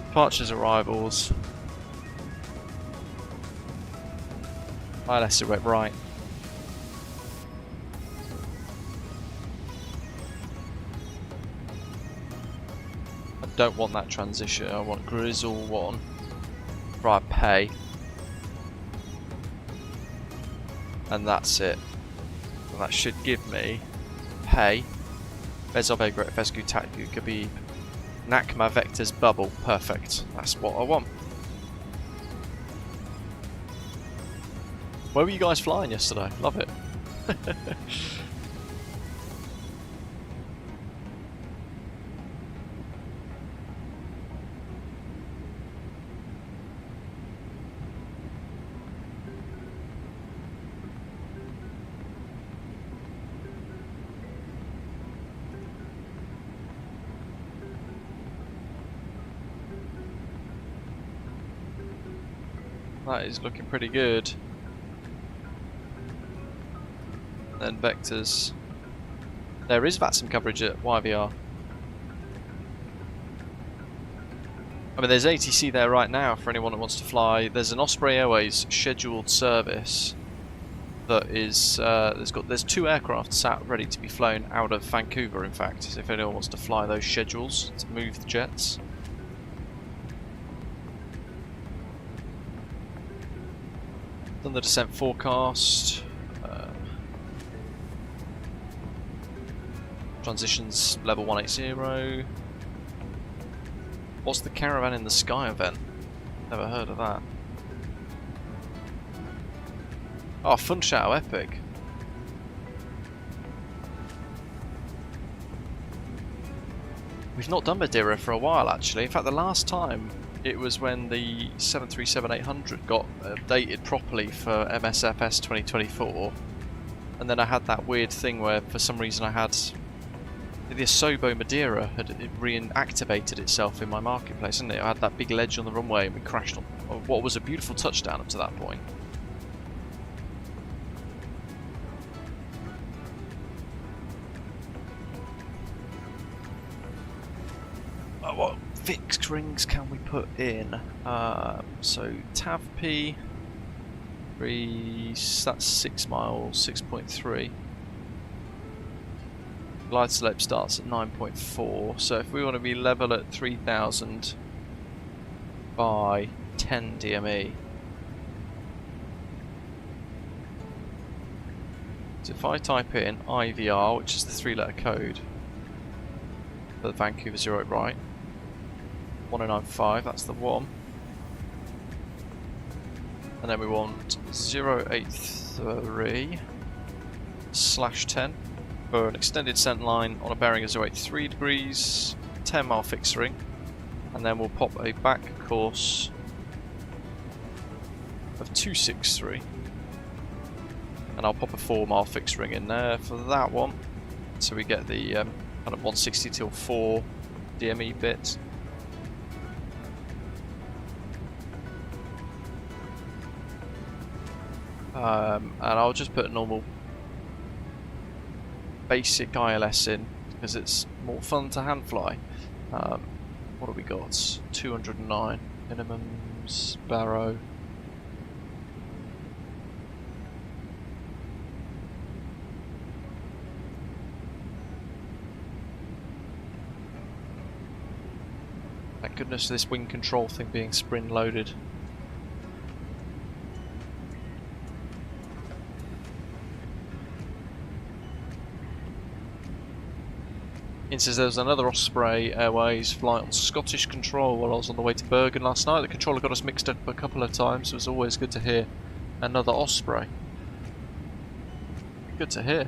Departures, arrivals. ILS direct right. I don't want that transition. I want Grizzle 1. Right, pay. And that's it. And that should give me pay. Bezov Great Fescu Tatku Khabib. Nakma Vector's bubble. Perfect. That's what I want. Where were you guys flying yesterday? Love it. That is looking pretty good. Then vectors. There is VATSIM coverage at YVR. I mean, there's ATC there right now for anyone that wants to fly. There's an Osprey Airways scheduled service that is there's 2 aircraft sat ready to be flown out of Vancouver. In fact, if anyone wants to fly those schedules to move the jets. Done the descent forecast. Transitions level 180. What's the Caravan in the Sky event? Never heard of that. Oh, Fun Shadow Epic. We've not done Madeira for a while actually. In fact, the last time it was when the 777-800 got updated properly for MSFS 2024, and then I had that weird thing where for some reason I had the Asobo Madeira had reactivated itself in my marketplace, didn't it? I had that big ledge on the runway and we crashed on what was a beautiful touchdown up to that point. What fixed rings can we put in? So TAVP, that's 6 miles, 6.3. Glide slope starts at 9.4. So if we want to be level at 3000 by 10 DME. So if I type in IVR, which is the 3-letter code for the Vancouver 08 right, 1095, that's the one. And then we want 083/10 for an extended descent line on a bearing of 083 degrees, 10 mile fixed ring. And then we'll pop a back course of 263. And I'll pop a 4 mile fixed ring in there for that one. So we get the kind of 160 till 4 DME bit. And I'll just put a normal basic ILS in because it's more fun to hand fly. What have we got? 209 minimums, Barrow. Thank goodness for this wing control thing being spring loaded. It says there was another Osprey Airways flight on Scottish control while I was on the way to Bergen last night. The controller got us mixed up a couple of times. It was always good to hear another Osprey. Good to hear.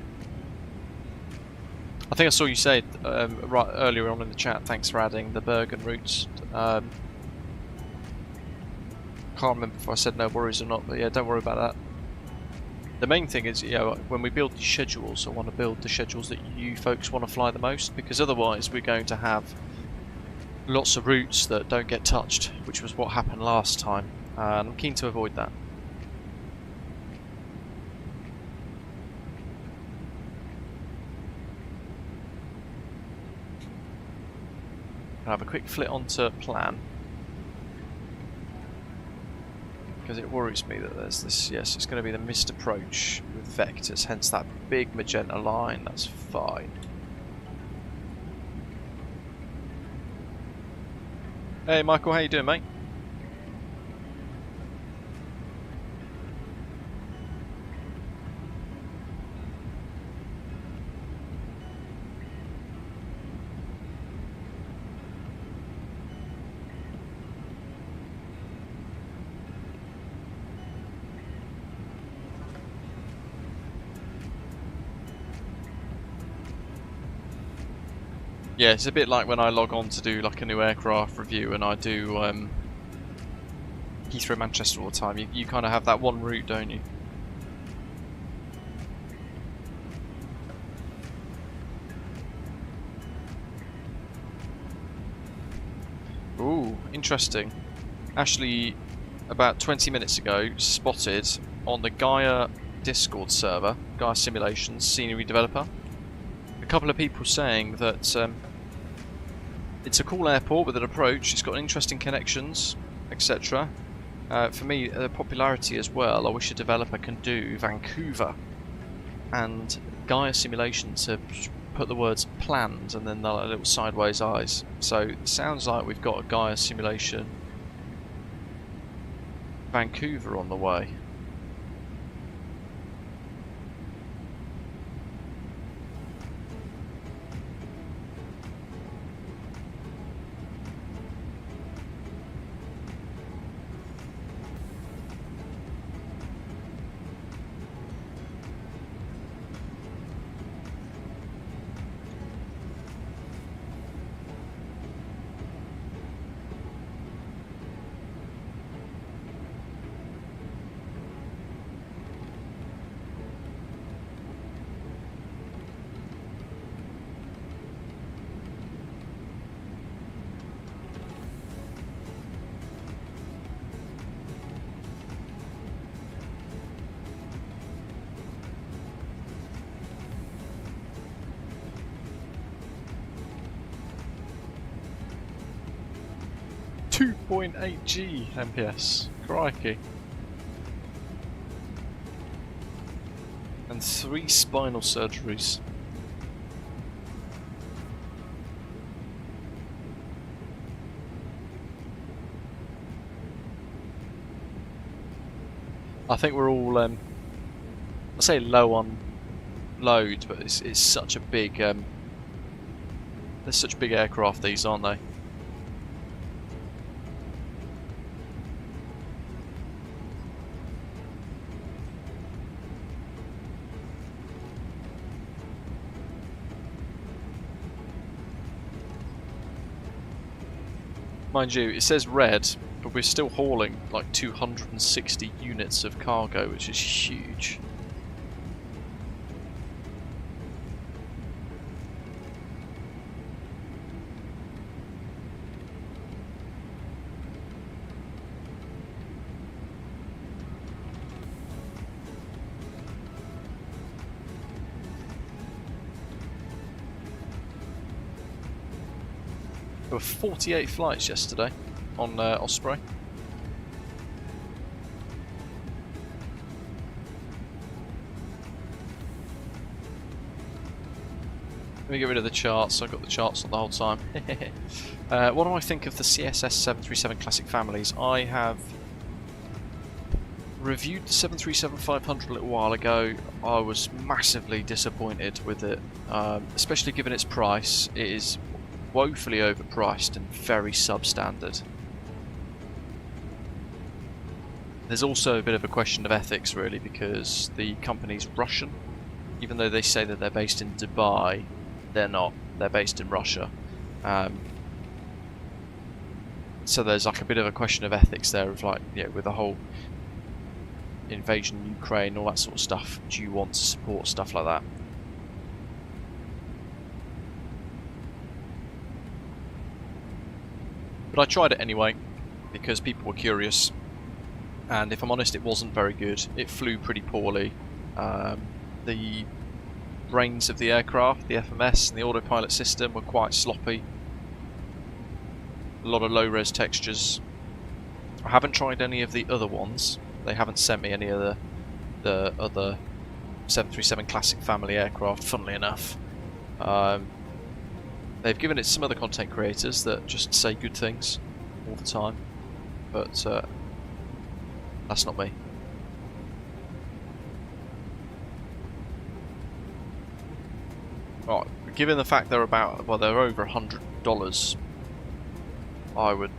I think I saw you say right earlier on in the chat, thanks for adding the Bergen routes. Can't remember if I said no worries or not, but yeah, don't worry about that. The main thing is, you know, when we build these schedules, I want to build the schedules that you folks want to fly the most, because otherwise we're going to have lots of routes that don't get touched, which was what happened last time, and I'm keen to avoid that. I'll have a quick flit onto plan, because it worries me that there's this, yes, it's going to be the missed approach with vectors, hence that big magenta line. That's fine. Hey Michael, how you doing, mate? Yeah, it's a bit like when I log on to do like a new aircraft review, and I do Heathrow Manchester all the time. You kind of have that one route, don't you? Ooh, interesting. Actually, about 20 minutes ago, spotted on the Gaia Discord server, Gaia Simulations scenery developer, a couple of people saying that it's a cool airport with an approach, it's got interesting connections, etc. For me, the popularity as well, I wish a developer can do Vancouver, and Gaia Simulations have put the words planned and then the little sideways eyes. So it sounds like we've got a Gaia Simulation Vancouver on the way. .8G MPS, crikey. And 3 spinal surgeries. I think we're all, I say low on load, but it's such a big, they're such big aircraft, these, aren't they? Mind you, it says red, but we're still hauling like 260 units of cargo, which is huge. There were 48 flights yesterday on Osprey. Let me get rid of the charts. I've got the charts on the whole time. What do I think of the CSS 737 Classic families? I have reviewed the 737-500 a little while ago. I was massively disappointed with it, especially given its price. It is woefully overpriced and very substandard. There's also a bit of a question of ethics, really, because the company's Russian. Even though they say that they're based in Dubai, they're not. They're based in Russia. So there's like a bit of a question of ethics there, of like, you know, with the whole, invasion of Ukraine, all that sort of stuff. Do you want to support stuff like that? But I tried it anyway, because people were curious. And if I'm honest, it wasn't very good. It flew pretty poorly. The brains of the aircraft, the FMS and the autopilot system were quite sloppy. A lot of low-res textures. I haven't tried any of the other ones. They haven't sent me any of the other 737 Classic family aircraft, funnily enough. They've given it to some other content creators that just say good things all the time, but that's not me. Right, given the fact they're about, well, they're over $100, I would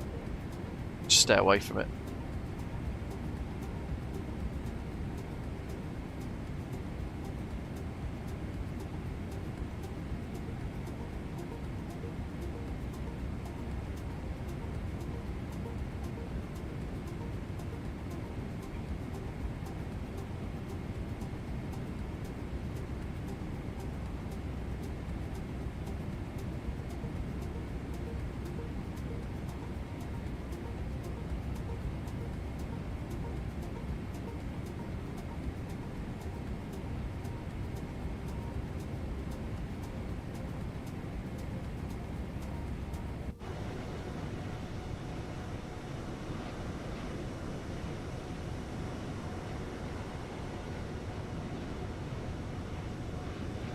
just stay away from it.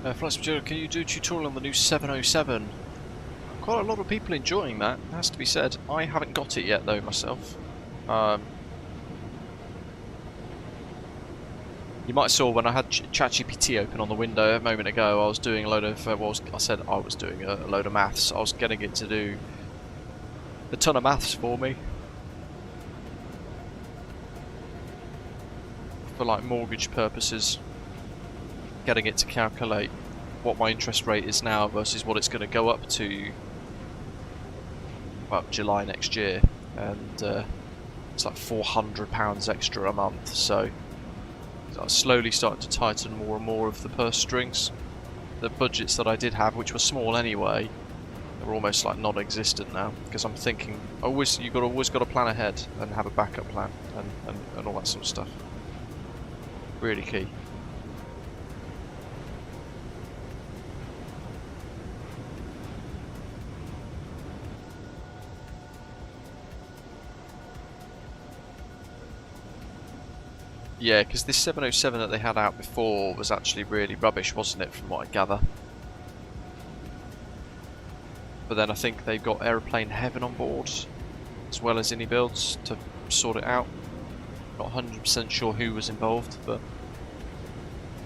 FSimStudios, can you do a tutorial on the new 707? Quite a lot of people enjoying that, has to be said. I haven't got it yet though myself. You might have saw when I had ChatGPT open on the window a moment ago, I was doing a load of, I said I was doing a load of maths. I was getting it to do a ton of maths for me. For like mortgage purposes. Getting it to calculate what my interest rate is now versus what it's going to go up to, well, July next year, and it's like £400 extra a month, so I slowly started to tighten more and more of the purse strings. The budgets that I did have, which were small anyway, they're almost like non-existent now, because I'm thinking you've always got to plan ahead and have a backup plan and all that sort of stuff. Really key. Yeah, because this 707 that they had out before was actually really rubbish, wasn't it, from what I gather? But then I think they've got Aeroplane Heaven on board, as well as builds to sort it out. Not 100% sure who was involved, but...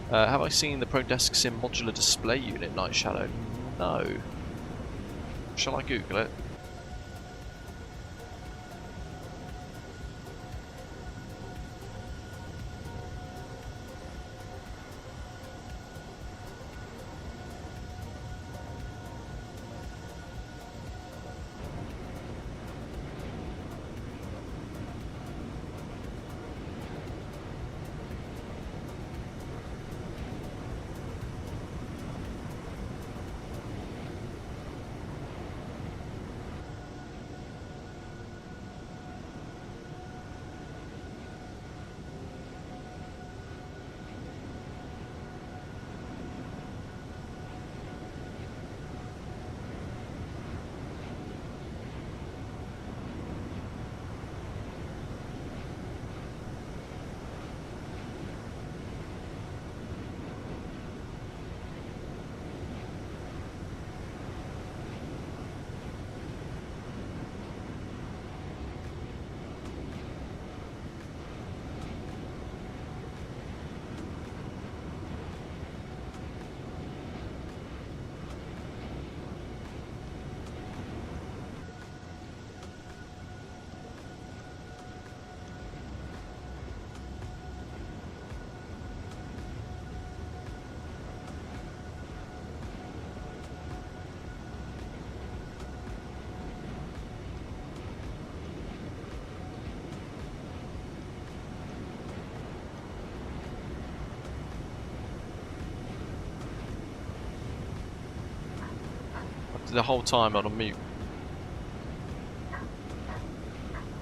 have I seen the ProDesk Sim modular display unit, Night Shadow? No. Shall I Google it? the whole time on mute.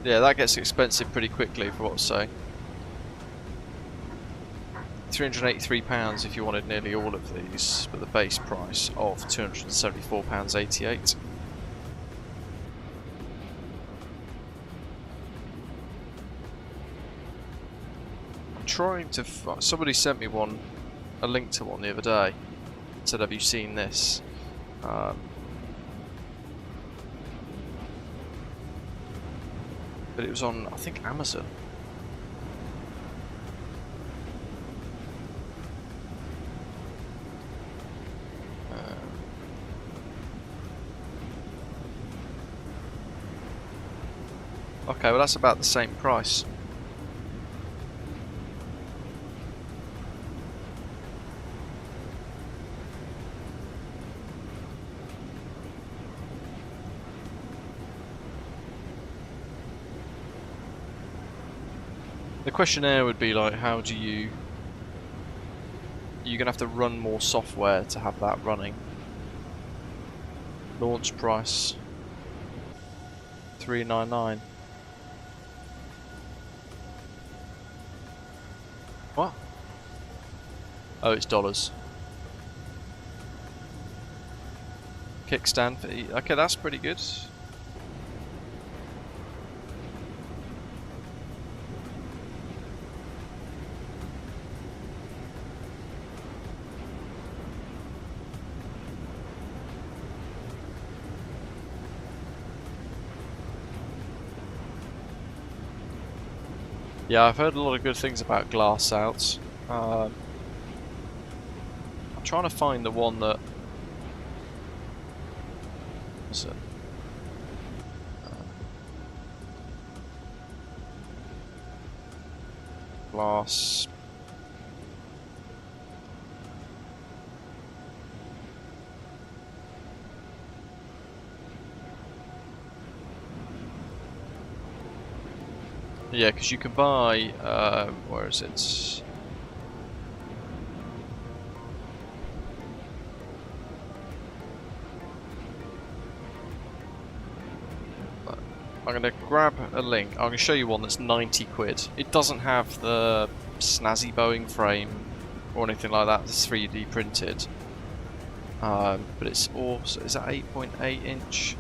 Yeah, that gets expensive pretty quickly for what I say. £383 if you wanted nearly all of these, but the base price of £274.88. I'm trying to. Somebody sent me one, a link to one the other day. Said, "Have you seen this?" But it was on, I think, Amazon. Okay, well that's about the same price. The questionnaire would be like, how do you... You're going to have to run more software to have that running. Launch price $399. What? Oh, it's dollars. Kickstand fee. Okay, that's pretty good. Yeah, I've heard a lot of good things about glass outs. I'm trying to find the one that... What's it? Glass... Yeah, because you can buy, where is it? I'm going to grab a link. I'm going to show you one that's 90 quid. It doesn't have the snazzy Boeing frame or anything like that. It's 3D printed. But it's also, is that 8.8 inch?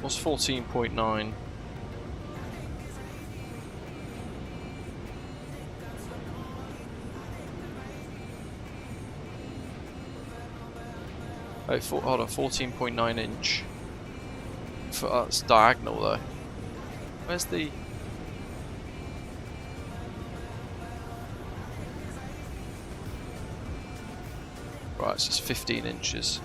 Was 14.9. Oh, hold on, 14.9 inch. That's diagonal though. Where's the... Right, it's just 15 inches.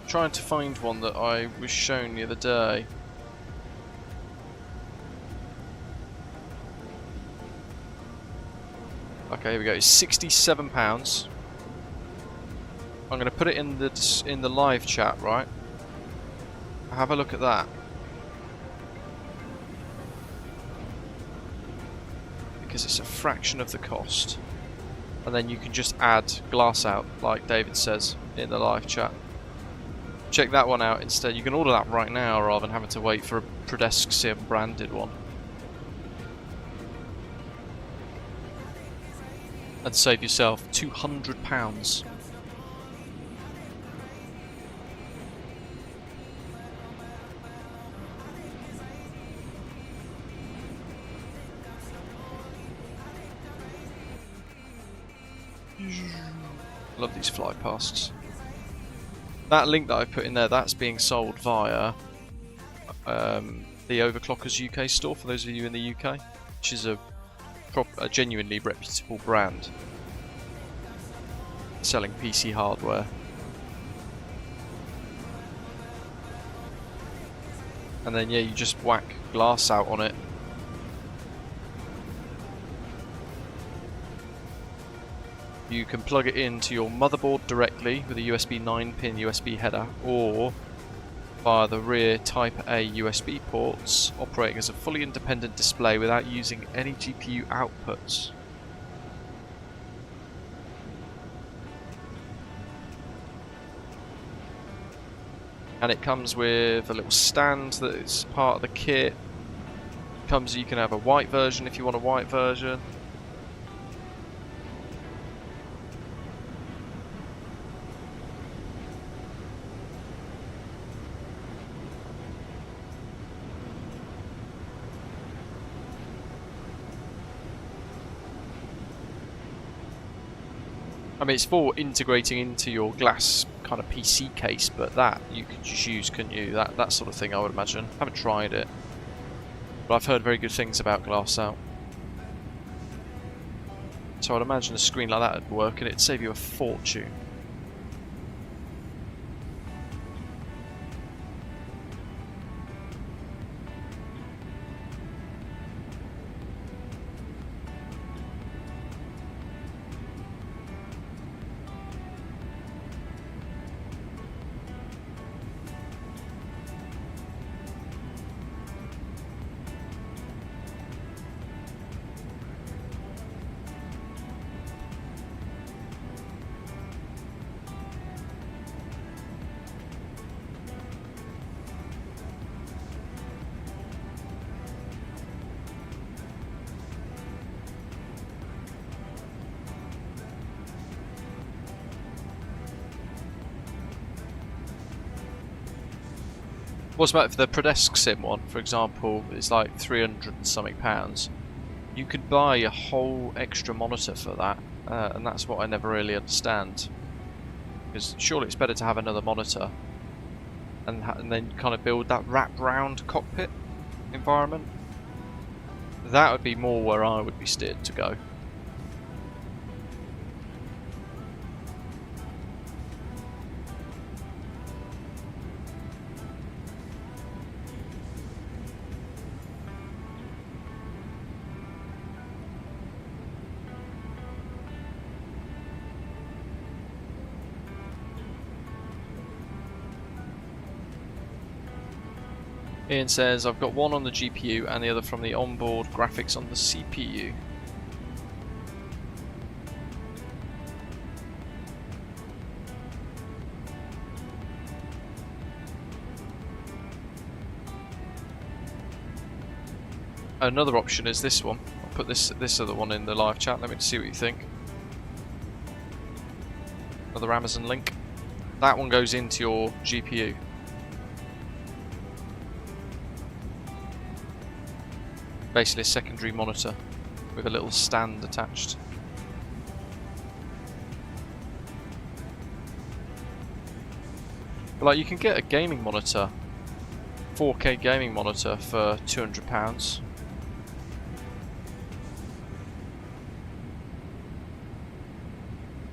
Trying to find one that I was shown the other day. Okay, here we go. It's £67. I'm going to put it in the live chat, right? Have a look at that. Because it's a fraction of the cost. And then you can just add glass out, like David says in the live chat. Check that one out instead. You can order that right now rather than having to wait for a Prodesk Sim branded one. And save yourself £200. Love these fly pasts. That link that I put in there, that's being sold via the Overclockers UK store, for those of you in the UK. which is a genuinely reputable brand selling PC hardware. And then yeah, you just whack glass out on it. You can plug it into your motherboard directly with a USB 9-pin USB header, or via the rear Type A USB ports, operating as a fully independent display without using any GPU outputs. And it comes with a little stand that is part of the kit. You can have a white version if you want a white version. I mean, it's for integrating into your glass kind of PC case, but that you could just use, couldn't you? That sort of thing, I would imagine. I haven't tried it, but I've heard very good things about glass out. So I'd imagine a screen like that would work, and it'd save you a fortune. What's about the Prodesk Sim one, for example, it's like 300 and something pounds. You could buy a whole extra monitor for that, and that's what I never really understand. Because surely it's better to have another monitor and then kind of build that wrap-round cockpit environment. That would be more where I would be steered to go. Ian says, I've got one on the GPU and the other from the onboard graphics on the CPU. Another option is this one. I'll put this other one in the live chat. Let me see what you think. Another Amazon link. That one goes into your GPU. Basically a secondary monitor with a little stand attached. But like, you can get a gaming monitor, 4K gaming monitor for £200.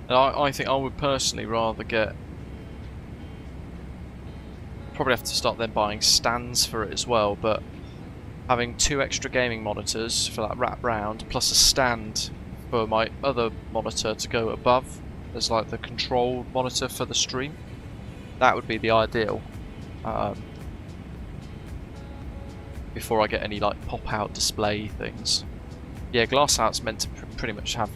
And I think I would personally rather get, probably have to start then buying stands for it as well, but having 2 extra gaming monitors for that wrap round, plus a stand for my other monitor to go above as like the control monitor for the stream. That would be the ideal. Before I get any like pop-out display things. Yeah, glass out's meant to pretty much have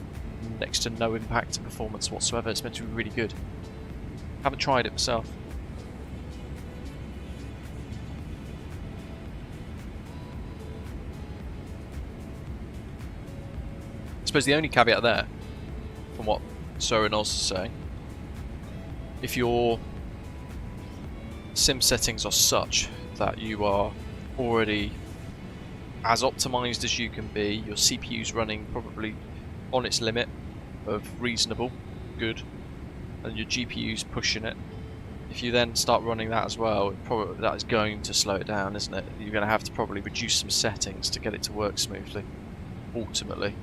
next to no impact to performance whatsoever. It's meant to be really good. Haven't tried it myself. I suppose the only caveat there, from what Sir and Oz is saying, if your sim settings are such that you are already as optimized as you can be, your CPU's running probably on its limit of reasonable, good, and your GPU's pushing it. If you then start running that as well, probably that is going to slow it down, isn't it? You're going to have to probably reduce some settings to get it to work smoothly. ultimately.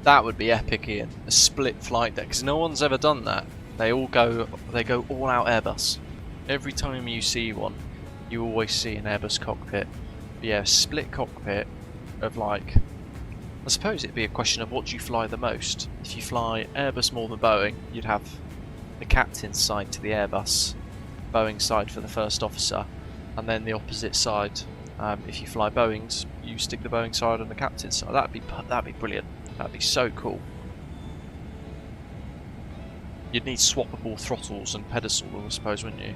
That would be epic, Ian. A split flight deck, because no one's ever done that. They go all out Airbus. Every time you see one, you always see an Airbus cockpit. But yeah, a split cockpit of like, I suppose it'd be a question of what do you fly the most. If you fly Airbus more than Boeing, you'd have the captain's side to the Airbus, Boeing side for the first officer, and then the opposite side. If you fly Boeings, you stick the Boeing side on the captain's side. That'd be brilliant. That'd be so cool. You'd need swappable throttles and pedestals, I suppose, wouldn't you?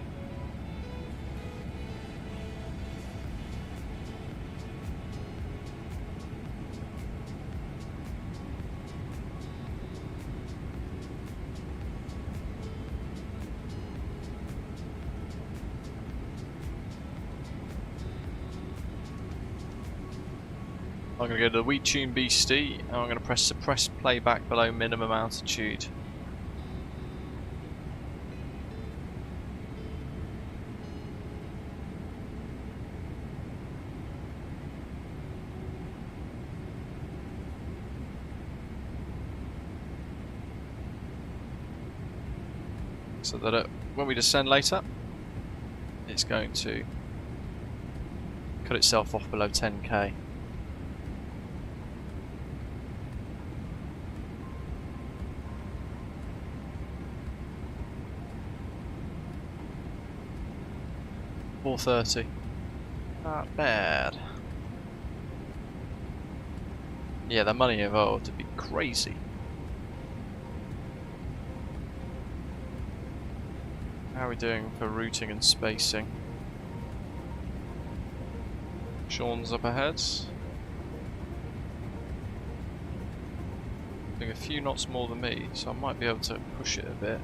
I'm going to go to the We Tune Beastie, and I'm going to press suppress playback below minimum altitude. So that when we descend later, it's going to cut itself off below 10k. $430. Not bad. Yeah, the money involved would be crazy. How are we doing for routing and spacing? Sean's up ahead. Doing a few knots more than me, so I might be able to push it a bit.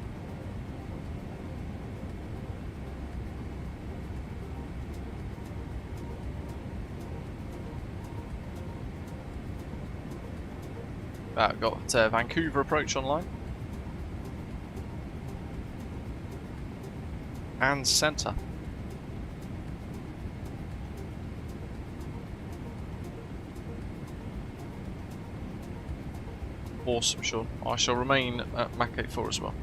I've got Vancouver approach online. And centre. Awesome, Sean. I shall remain at Mach 84 as well.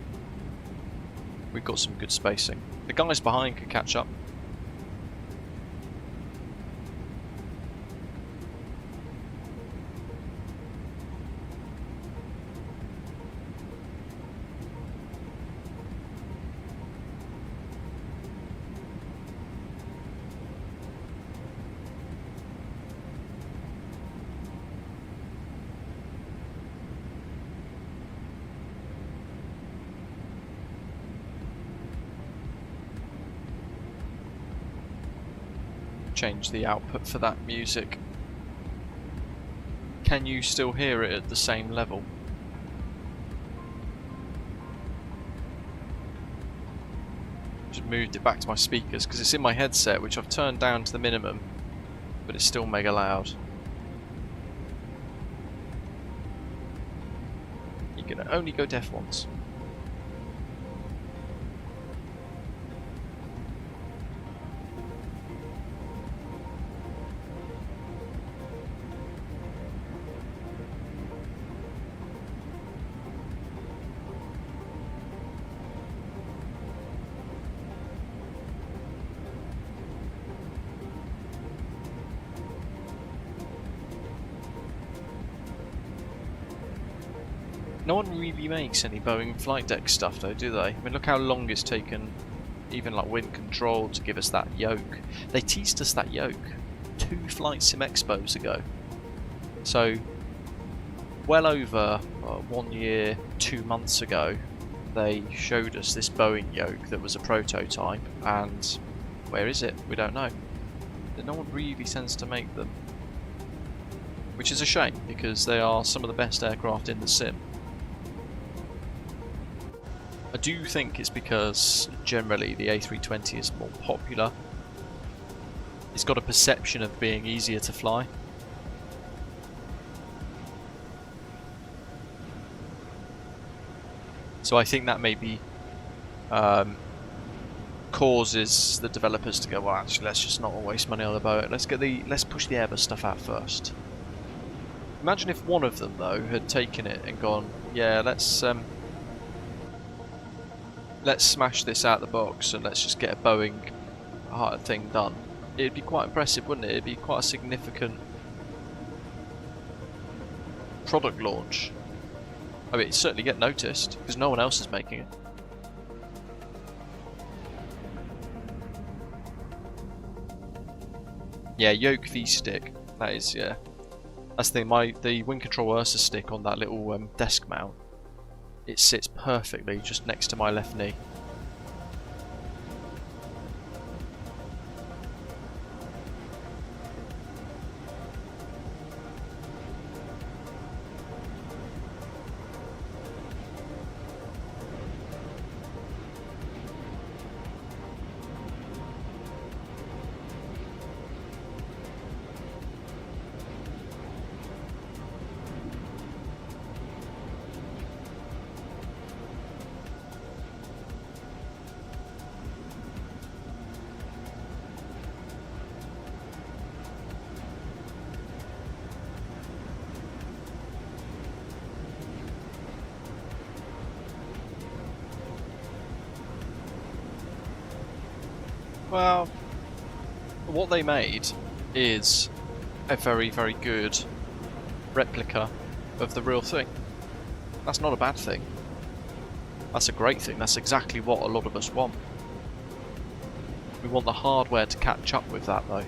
We've got some good spacing. The guys behind could catch up. Change the output for that music. Can you still hear it at the same level? Just moved it back to my speakers because it's in my headset, which I've turned down to the minimum, but it's still mega loud. You can only go deaf once. No one really makes any Boeing flight deck stuff though, do they? I mean, look how long it's taken even like Wind Control to give us that yoke. They teased us that yoke 2 Flight Sim Expos ago. So, well over 1 year, 2 months ago, they showed us this Boeing yoke that was a prototype, and where is it? We don't know. No one really tends to make them. Which is a shame, because they are some of the best aircraft in the sim. I do think it's because generally the A320 is more popular. it's got a perception of being easier to fly. So I think that maybe causes the developers to go, well, actually, let's just not waste money on the Boeing. Let's push the Airbus stuff out first. Imagine if one of them though had taken it and gone, yeah, let's smash this out the box and let's just get a Boeing thing done. It'd be quite impressive, wouldn't it? It'd be quite a significant product launch. I mean, it'd certainly get noticed because no one else is making it. Yeah, yoke V-stick. That is, yeah. That's the thing. The Wing Control Ursa stick on that little desk mount. It sits perfectly just next to my left knee. Well, what they made is a very, very good replica of the real thing. That's not a bad thing. That's a great thing. That's exactly what a lot of us want. We want the hardware to catch up with that, though.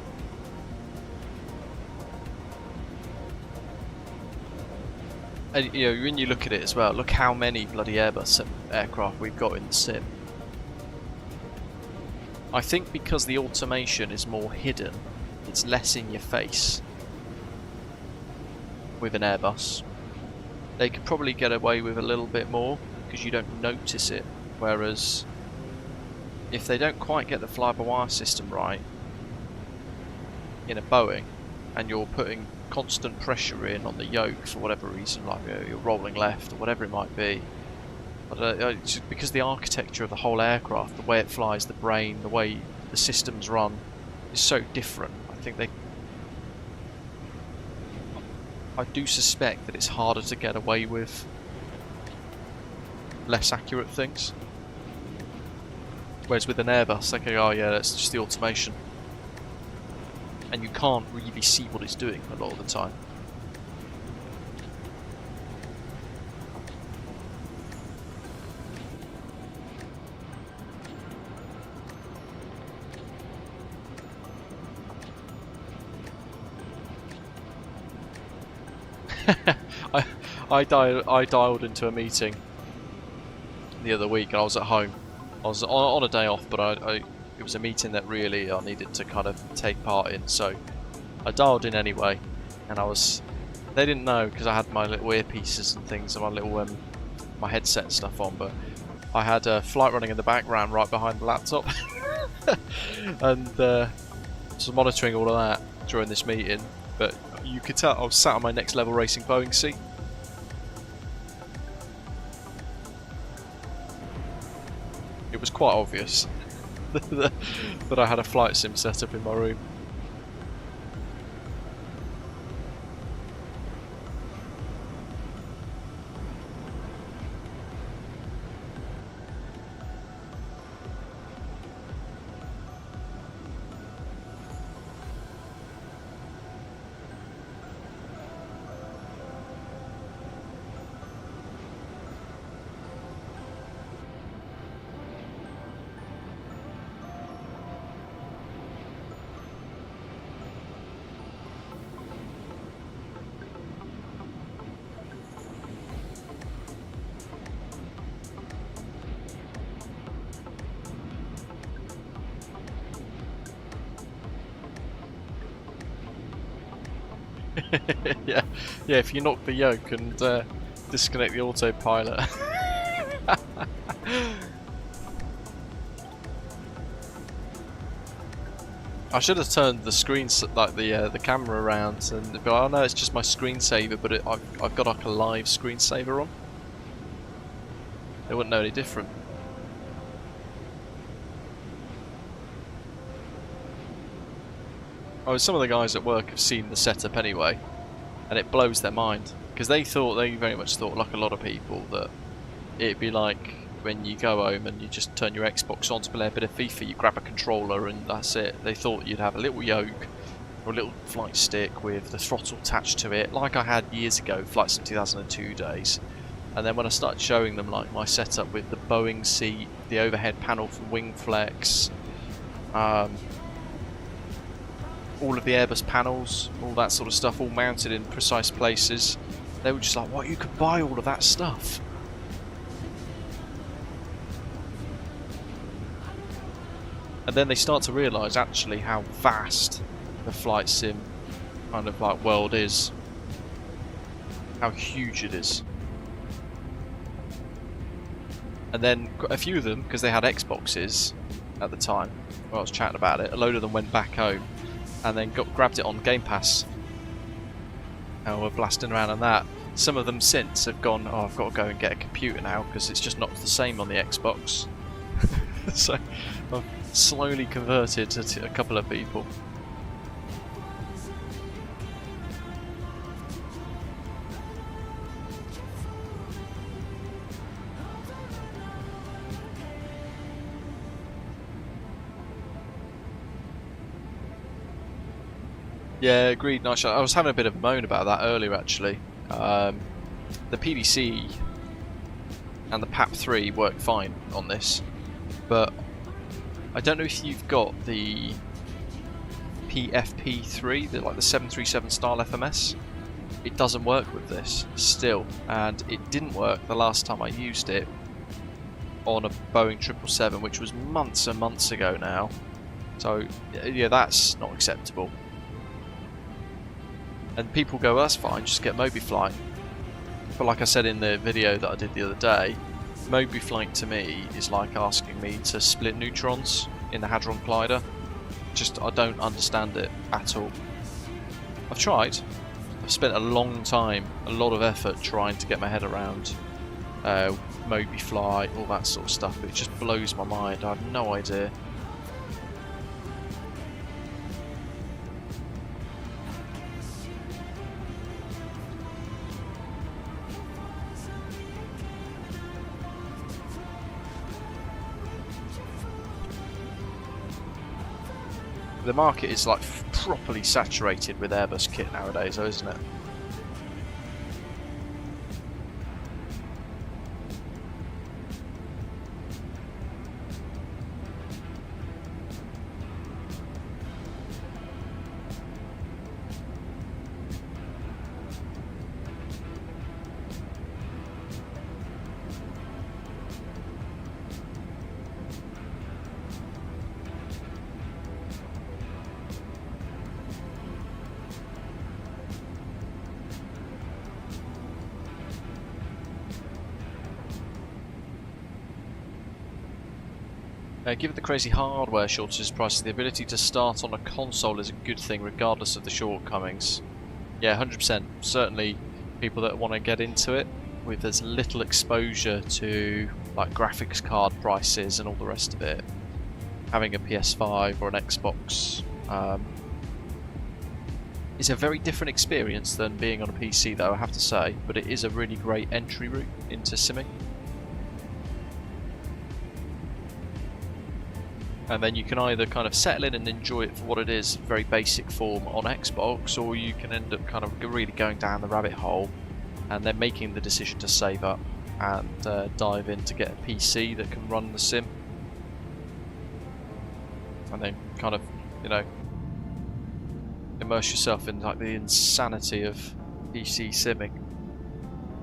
And you know, when you look at it as well, look how many bloody Airbus aircraft we've got in the sim. I think because the automation is more hidden, it's less in your face with an Airbus. They could probably get away with a little bit more because you don't notice it, whereas if they don't quite get the fly-by-wire system right in a Boeing and you're putting constant pressure in on the yoke for whatever reason, like you're rolling left or whatever it might be, but because the architecture of the whole aircraft, the way it flies, the brain, the way the systems run is so different. I do suspect that it's harder to get away with less accurate things. Whereas with an Airbus, they go, oh yeah, that's just the automation. And you can't really see what it's doing a lot of the time. I dialed into a meeting the other week and I was at home. I was on a day off, but it was a meeting that really I needed to kind of take part in, so I dialed in anyway. And they didn't know because I had my little earpieces and things and my little my headset and stuff on, but I had a flight running in the background right behind the laptop, and so monitoring all of that during this meeting. But you could tell I was sat on my Next Level Racing Boeing seat. It was quite obvious that I had a flight sim set up in my room. yeah, if you knock the yoke and disconnect the autopilot. I should have turned the screen, like the camera around, and be like, oh no, it's just my screensaver, but I've got like a live screensaver on. They wouldn't know any different. Oh, some of the guys at work have seen the setup anyway, and it blows their mind because they very much thought, like a lot of people, that it'd be like when you go home and you just turn your Xbox on to play a bit of FIFA, you grab a controller and that's it. They thought you'd have a little yoke or a little flight stick with the throttle attached to it, like I had years ago, Flight Sim 2002 days. And then when I started showing them like my setup with the Boeing seat, the overhead panel from Wingflex, all of the Airbus panels, all that sort of stuff, all mounted in precise places, they were just like, what, you could buy all of that stuff? And then they start to realise actually how vast the flight sim kind of like world is. How huge it is. And then a few of them, because they had Xboxes at the time, when I was chatting about it, a load of them went back home and then grabbed it on Game Pass. And were blasting around on that. Some of them since have gone, oh, I've got to go and get a computer now because it's just not the same on the Xbox. So I've slowly converted to a couple of people. Yeah, agreed. Nice. I was having a bit of a moan about that earlier, actually. The PDC and the PAP3 work fine on this, but I don't know if you've got the PFP3, like the 737 style FMS. It doesn't work with this still, and it didn't work the last time I used it on a Boeing 777, which was months and months ago now. So yeah, that's not acceptable. And people go, well, that's fine, just get MobiFlight. But like I said in the video that I did the other day, MobiFlight to me is like asking me to split neutrons in the Hadron Collider. Just, I don't understand it at all. I've tried. I've spent a long time, a lot of effort trying to get my head around MobiFlight, all that sort of stuff, but it just blows my mind. I have no idea. The market is like properly saturated with Airbus kit nowadays, though, isn't it? Given the crazy hardware shortages prices, the ability to start on a console is a good thing regardless of the shortcomings. Yeah, 100%. Certainly people that want to get into it with as little exposure to like graphics card prices and all the rest of it, having a PS5 or an Xbox is a very different experience than being on a PC, though, I have to say, but it is a really great entry route into simming. And then you can either kind of settle in and enjoy it for what it is, very basic form on Xbox, or you can end up kind of really going down the rabbit hole and then making the decision to save up and dive in to get a PC that can run the sim. And then kind of, you know, immerse yourself in like the insanity of PC simming.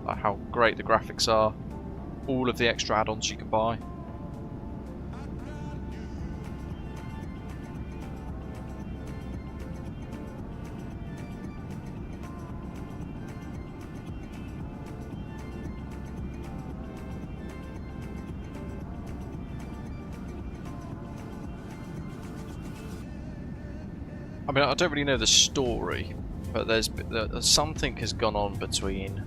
Like how great the graphics are, all of the extra add-ons you can buy. I mean, I don't really know the story, but there's something has gone on between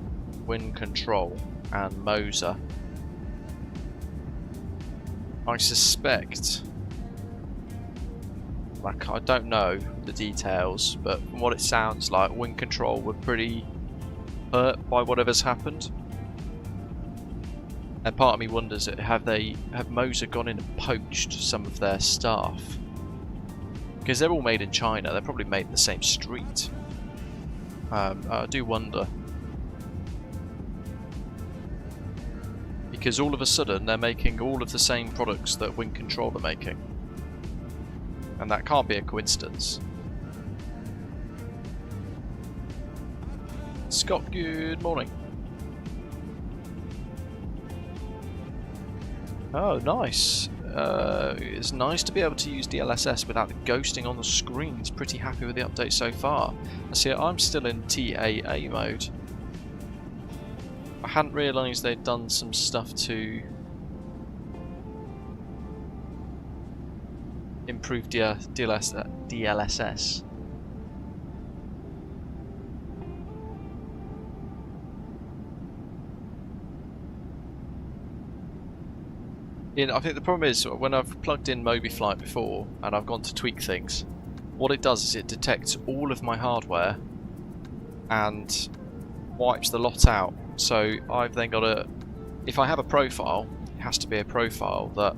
Wind Control and Moser. I suspect, like, I don't know the details, but from what it sounds like, Wind Control were pretty hurt by whatever's happened. And part of me wonders, have Moser gone in and poached some of their staff? Because they're all made in China, they're probably made in the same street. I do wonder. Because all of a sudden they're making all of the same products that Wind Control are making. And that can't be a coincidence. Scott, good morning. Oh, nice. It's nice to be able to use DLSS without the ghosting on the screens. Pretty happy with the update so far. I see I'm still in TAA mode. I hadn't realised they'd done some stuff to improve DLSS. I think the problem is when I've plugged in MobiFlight before and I've gone to tweak things, what it does is it detects all of my hardware and wipes the lot out. So I've then got to, if I have a profile, it has to be a profile that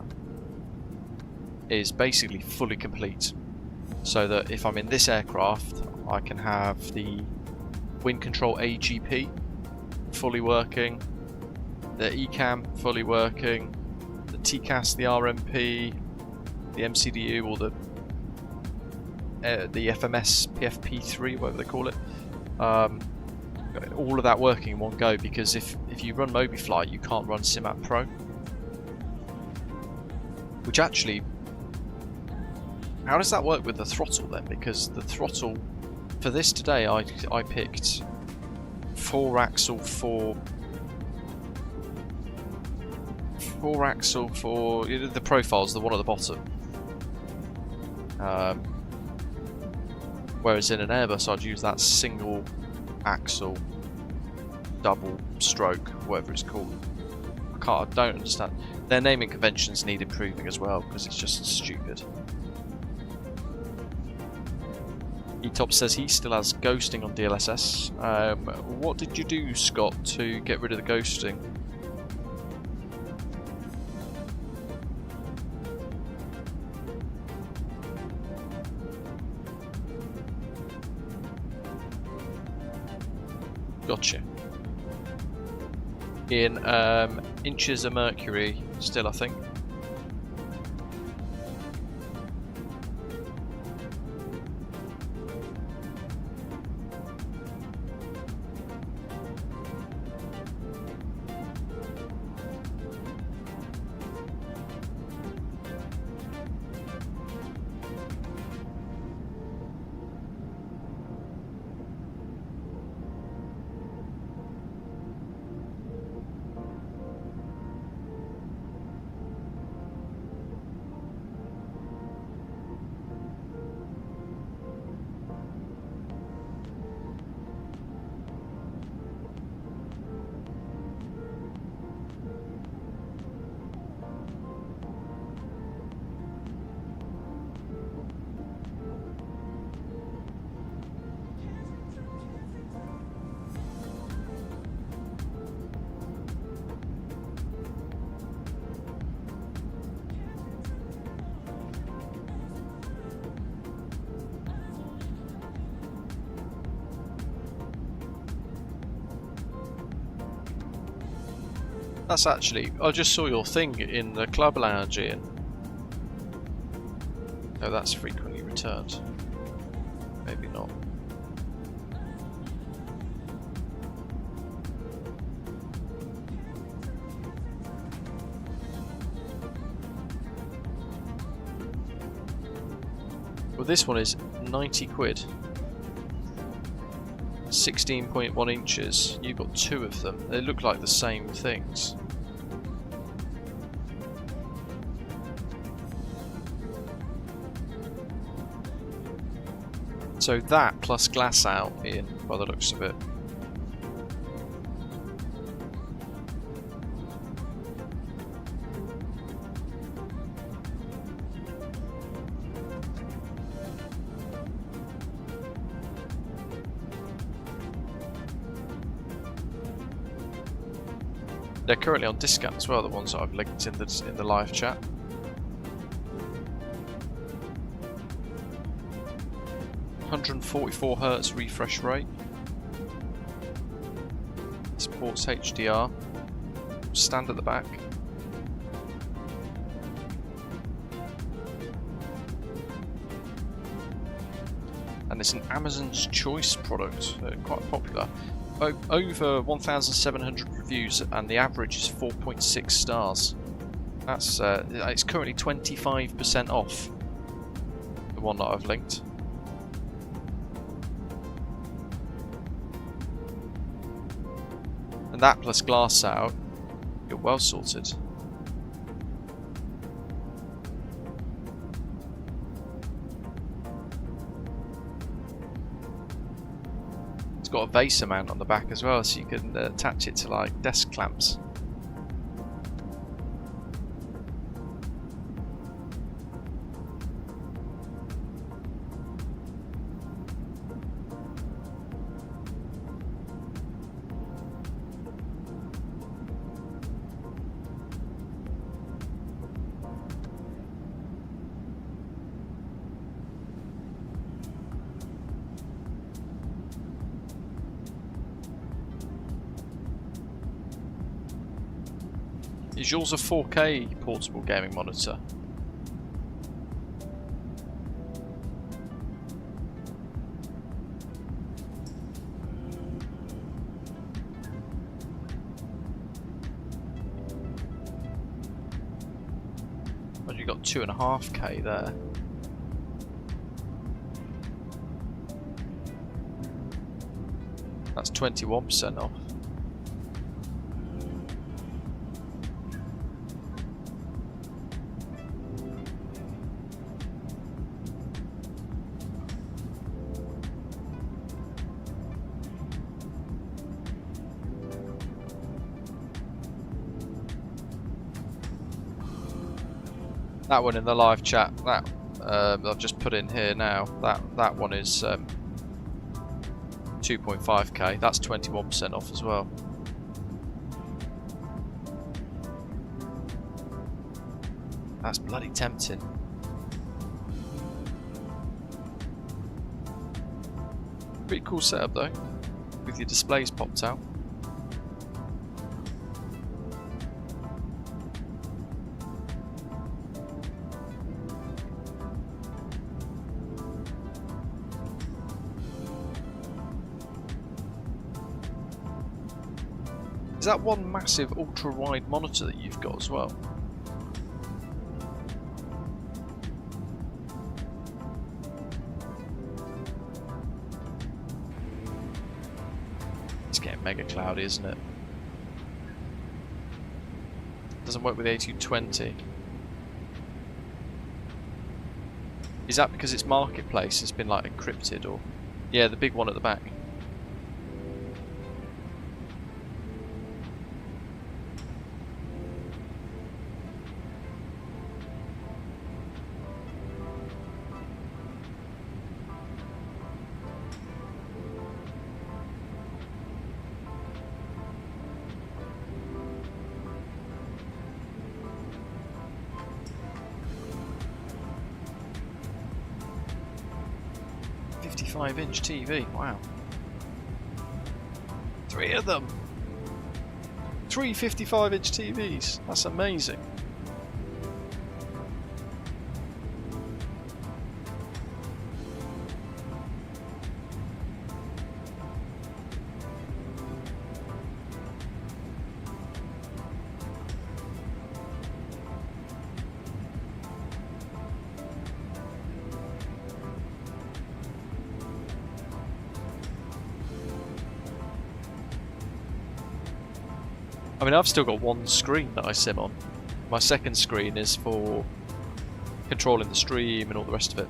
is basically fully complete. So that if I'm in this aircraft, I can have the Wind Control AGP fully working, the ECAM fully working, the TCAS, the RMP, the MCDU, or the FMS PFP3, whatever they call it. All of that working in one go, because if you run MobiFlight, you can't run SimApp Pro. Which actually, how does that work with the throttle then? Because the throttle for this today, I picked 4-axle for the profiles, the one at the bottom. Whereas in an Airbus, I'd use that single axle, double stroke, whatever it's called. I don't understand. Their naming conventions need improving as well, because it's just stupid. E-Top says he still has ghosting on DLSS. What did you do, Scott, to get rid of the ghosting? Gotcha. In inches of mercury, still, I think. That's actually, I just saw your thing in the club lounge, Ian. Oh, that's frequently returned. Maybe not. Well, this one is 90 quid. 16.1 inches. You've got two of them. They look like the same things. So that plus glass out in, by the looks of it. They're currently on discount as well, the ones that I've linked in the live chat. .144 Hz refresh rate. Supports HDR. Stand at the back. And it's an Amazon's Choice product, quite popular. Over 1,700 reviews, and the average is 4.6 stars. That's it's currently 25% off. The one that I've linked. And that plus glass out, you're well sorted. It's got a Vaser mount on the back as well, so you can attach it to like desk clamps. Is yours a 4K portable gaming monitor? Well, you got 2.5K there. That's 21% off. That one in the live chat, that I've just put in here now, that one is 2.5K, that's 21% off as well. That's bloody tempting. Pretty cool setup though, with your displays popped out. Is that one massive ultra-wide monitor that you've got as well? It's getting mega cloudy, isn't it? Doesn't work with A220. Is that because its marketplace has been like encrypted, or? Yeah, the big one at the back. .55-inch TV, wow. 3 of them! 3 55-inch TVs, that's amazing. I mean, I've still got one screen that I sim on. My second screen is for controlling the stream and all the rest of it.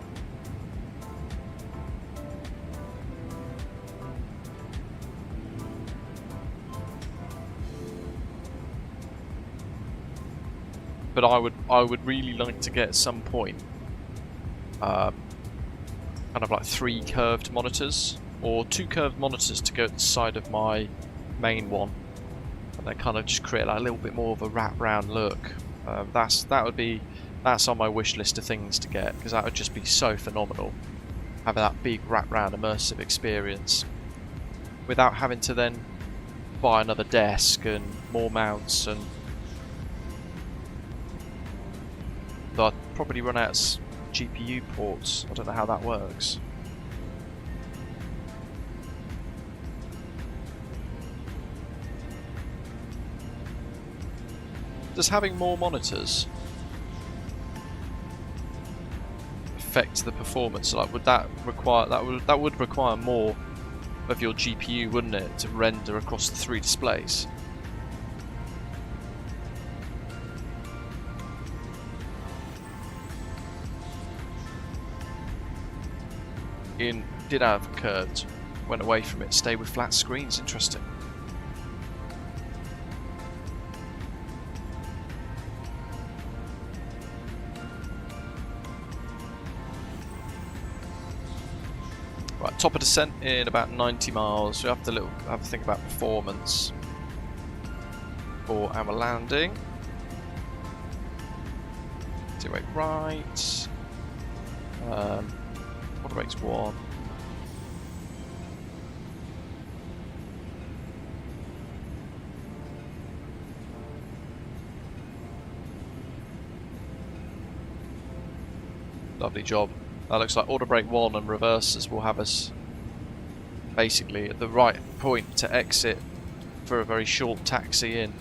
but I would really like to get at some point kind of like 3 curved monitors, or 2 curved monitors to go at the side of my main one, and then kind of just create like a little bit more of a wrap-round look. That's on my wish list of things to get, because that would just be so phenomenal, having that big wrap-round immersive experience without having to then buy another desk and more mounts, and I'd probably run out of GPU ports. I don't know how that works. Does having more monitors affect the performance? Like, would that require that would require more of your GPU, wouldn't it, to render across the 3 displays? Did have curved, went away from it, stay with flat screens. Interesting. Right, top of descent in about 90 miles. We have to have a think about performance for our landing. Two-way right. Water rate's 1. Lovely job. That looks like auto brake 1 and reversers will have us basically at the right point to exit for a very short taxi in.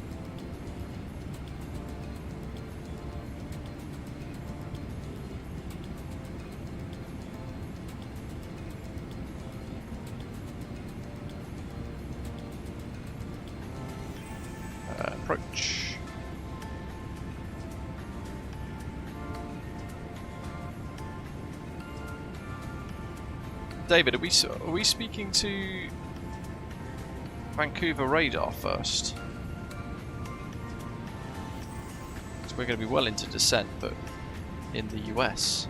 Approach. David, are we speaking to Vancouver radar first? So we're going to be well into descent, but in the US.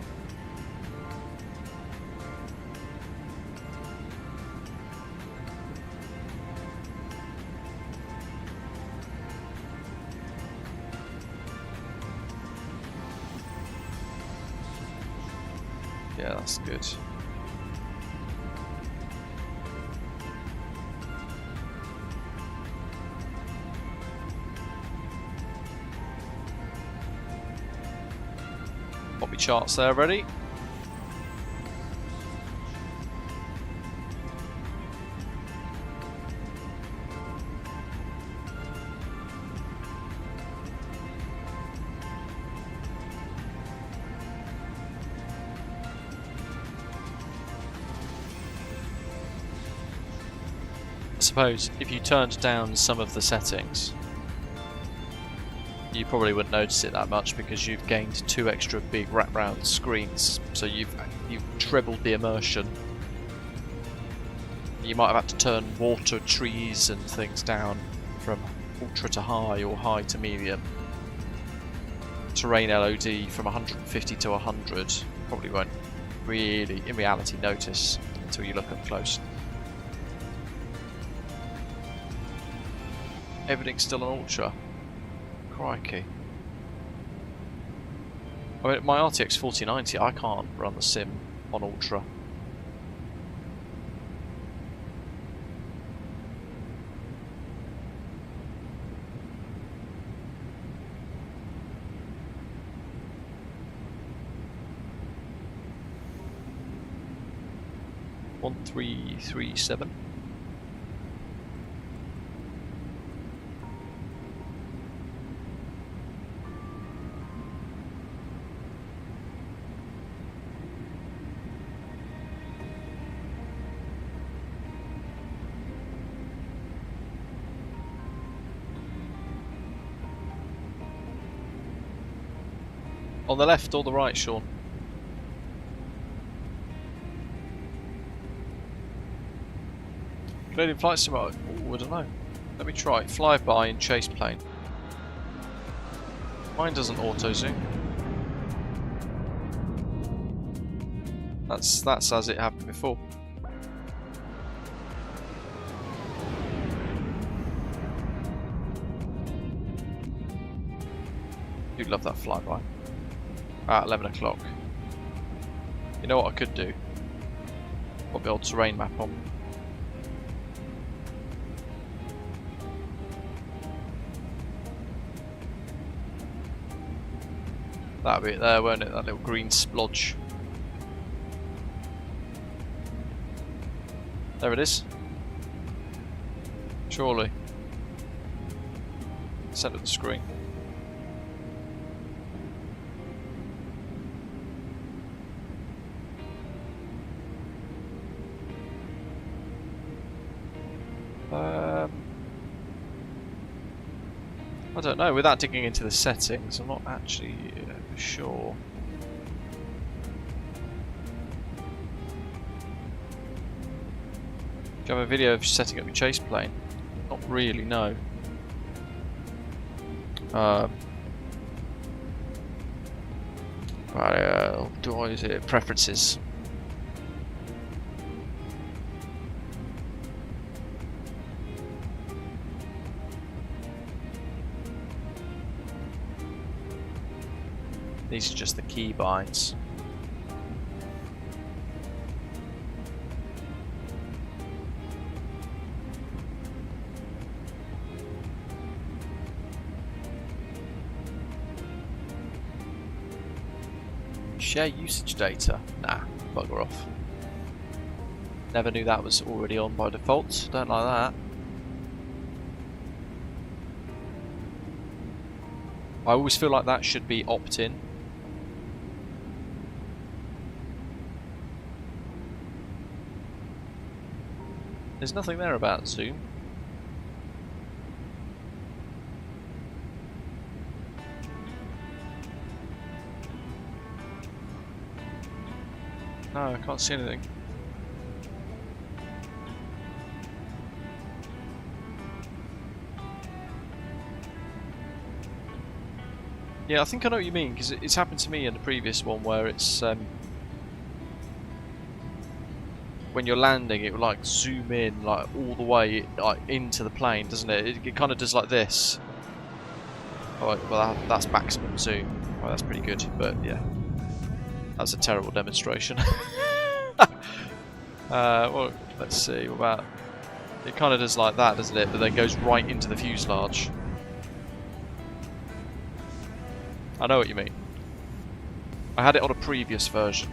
Yeah, that's good. Copy charts there, ready? I suppose if you turned down some of the settings, you probably wouldn't notice it that much because you've gained 2 extra big wrap-round screens, so you've trebled the immersion. You might have had to turn water, trees and things down from ultra to high or high to medium. Terrain LOD from 150 to 100 probably won't really, in reality, notice until you look up close. Everything's still on ultra. Crikey. I mean, my RTX 4090, I can't run the sim on ultra. One 337. On the left or the right, Sean? Canadian Flight Simulator? Oh, I don't know. Let me try. Fly by in chase plane. Mine doesn't auto zoom. That's as it happened before. Do love that flyby. At 11 o'clock. You know what I could do? Put the old terrain map on. That'd be it there, won't it? That little green splodge. There it is. Surely. Centre of the screen. I don't know, without digging into the settings, I'm not actually sure. Do you have a video of setting up your chase plane? Not really, no. What is it? Preferences. These are just the key binds. Share usage data? Nah, bugger off. Never knew that was already on by default. Don't like that. I always feel like that should be opt-in. There's nothing there about zoom. No, I can't see anything. Yeah, I think I know what you mean, because it's happened to me in the previous one where it's when you're landing, it will like zoom in like all the way like into the plane, doesn't it? It kind of does like this. Oh, well, that's maximum zoom. Well, that's pretty good, but yeah, that's a terrible demonstration. Well, let's see. What about? It kind of does like that, doesn't it? But then goes right into the fuselage. I know what you mean. I had it on a previous version.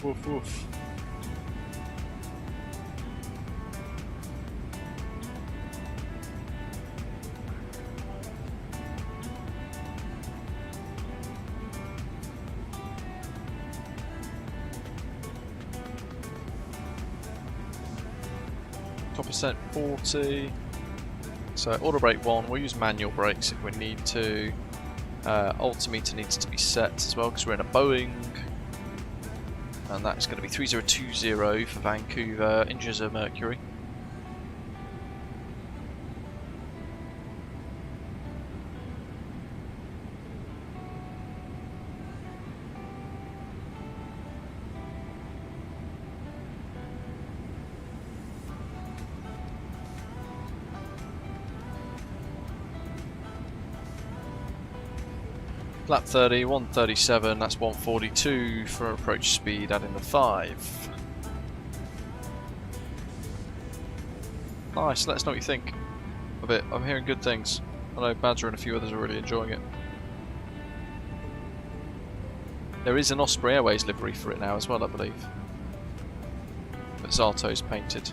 Woof woof. Percent 40. So auto brake 1. We'll use manual brakes if we need to. Altimeter needs to be set as well because we're in a Boeing. And that's going to be 3020 for Vancouver, inches of mercury. Flat 30, 137, that's 142 for approach speed, adding the 5. Nice, let us know what you think of it. I'm hearing good things. I know Badger and a few others are really enjoying it. There is an Osprey Airways livery for it now as well, I believe. But Zato's painted.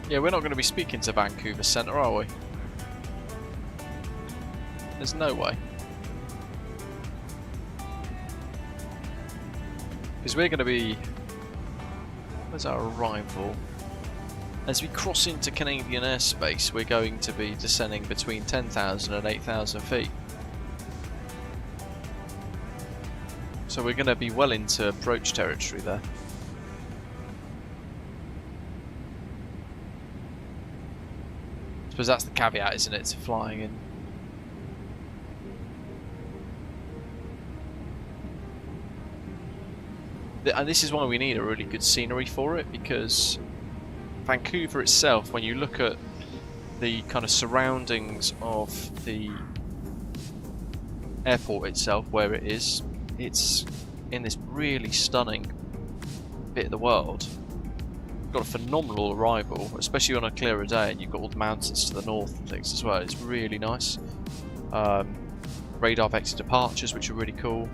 Yeah, we're not going to be speaking to Vancouver Centre, are we? There's no way. Because we're going to be... Where's our arrival? As we cross into Canadian airspace, we're going to be descending between 10,000 and 8,000 feet. So we're going to be well into approach territory there. I suppose that's the caveat, isn't it, to flying in. And this is why we need a really good scenery for it, because Vancouver itself, when you look at the kind of surroundings of the airport itself, where it is, it's in this really stunning bit of the world. You've got a phenomenal arrival, especially on a clearer day, and you've got all the mountains to the north and things as well. It's really nice. Radar vector departures, which are really cool.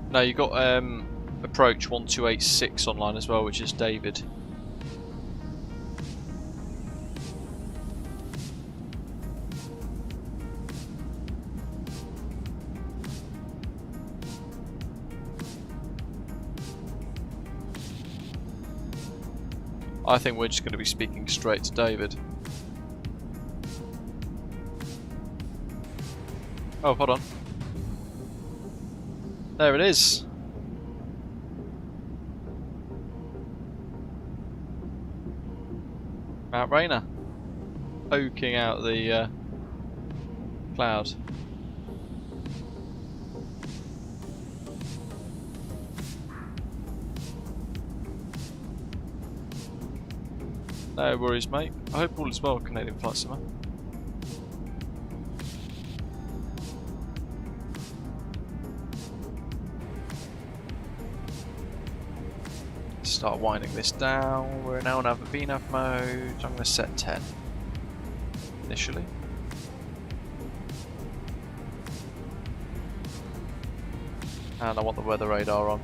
No, you got approach 1286 online as well, which is David. I think we're just going to be speaking straight to David. Oh, hold on. There it is. Mount Rainier. Poking out the cloud. No worries, mate. I hope all is well, Canadian Flight Simmer. Start winding this down. We're now in VNAV mode. I'm going to set 10 initially. And I want the weather radar on.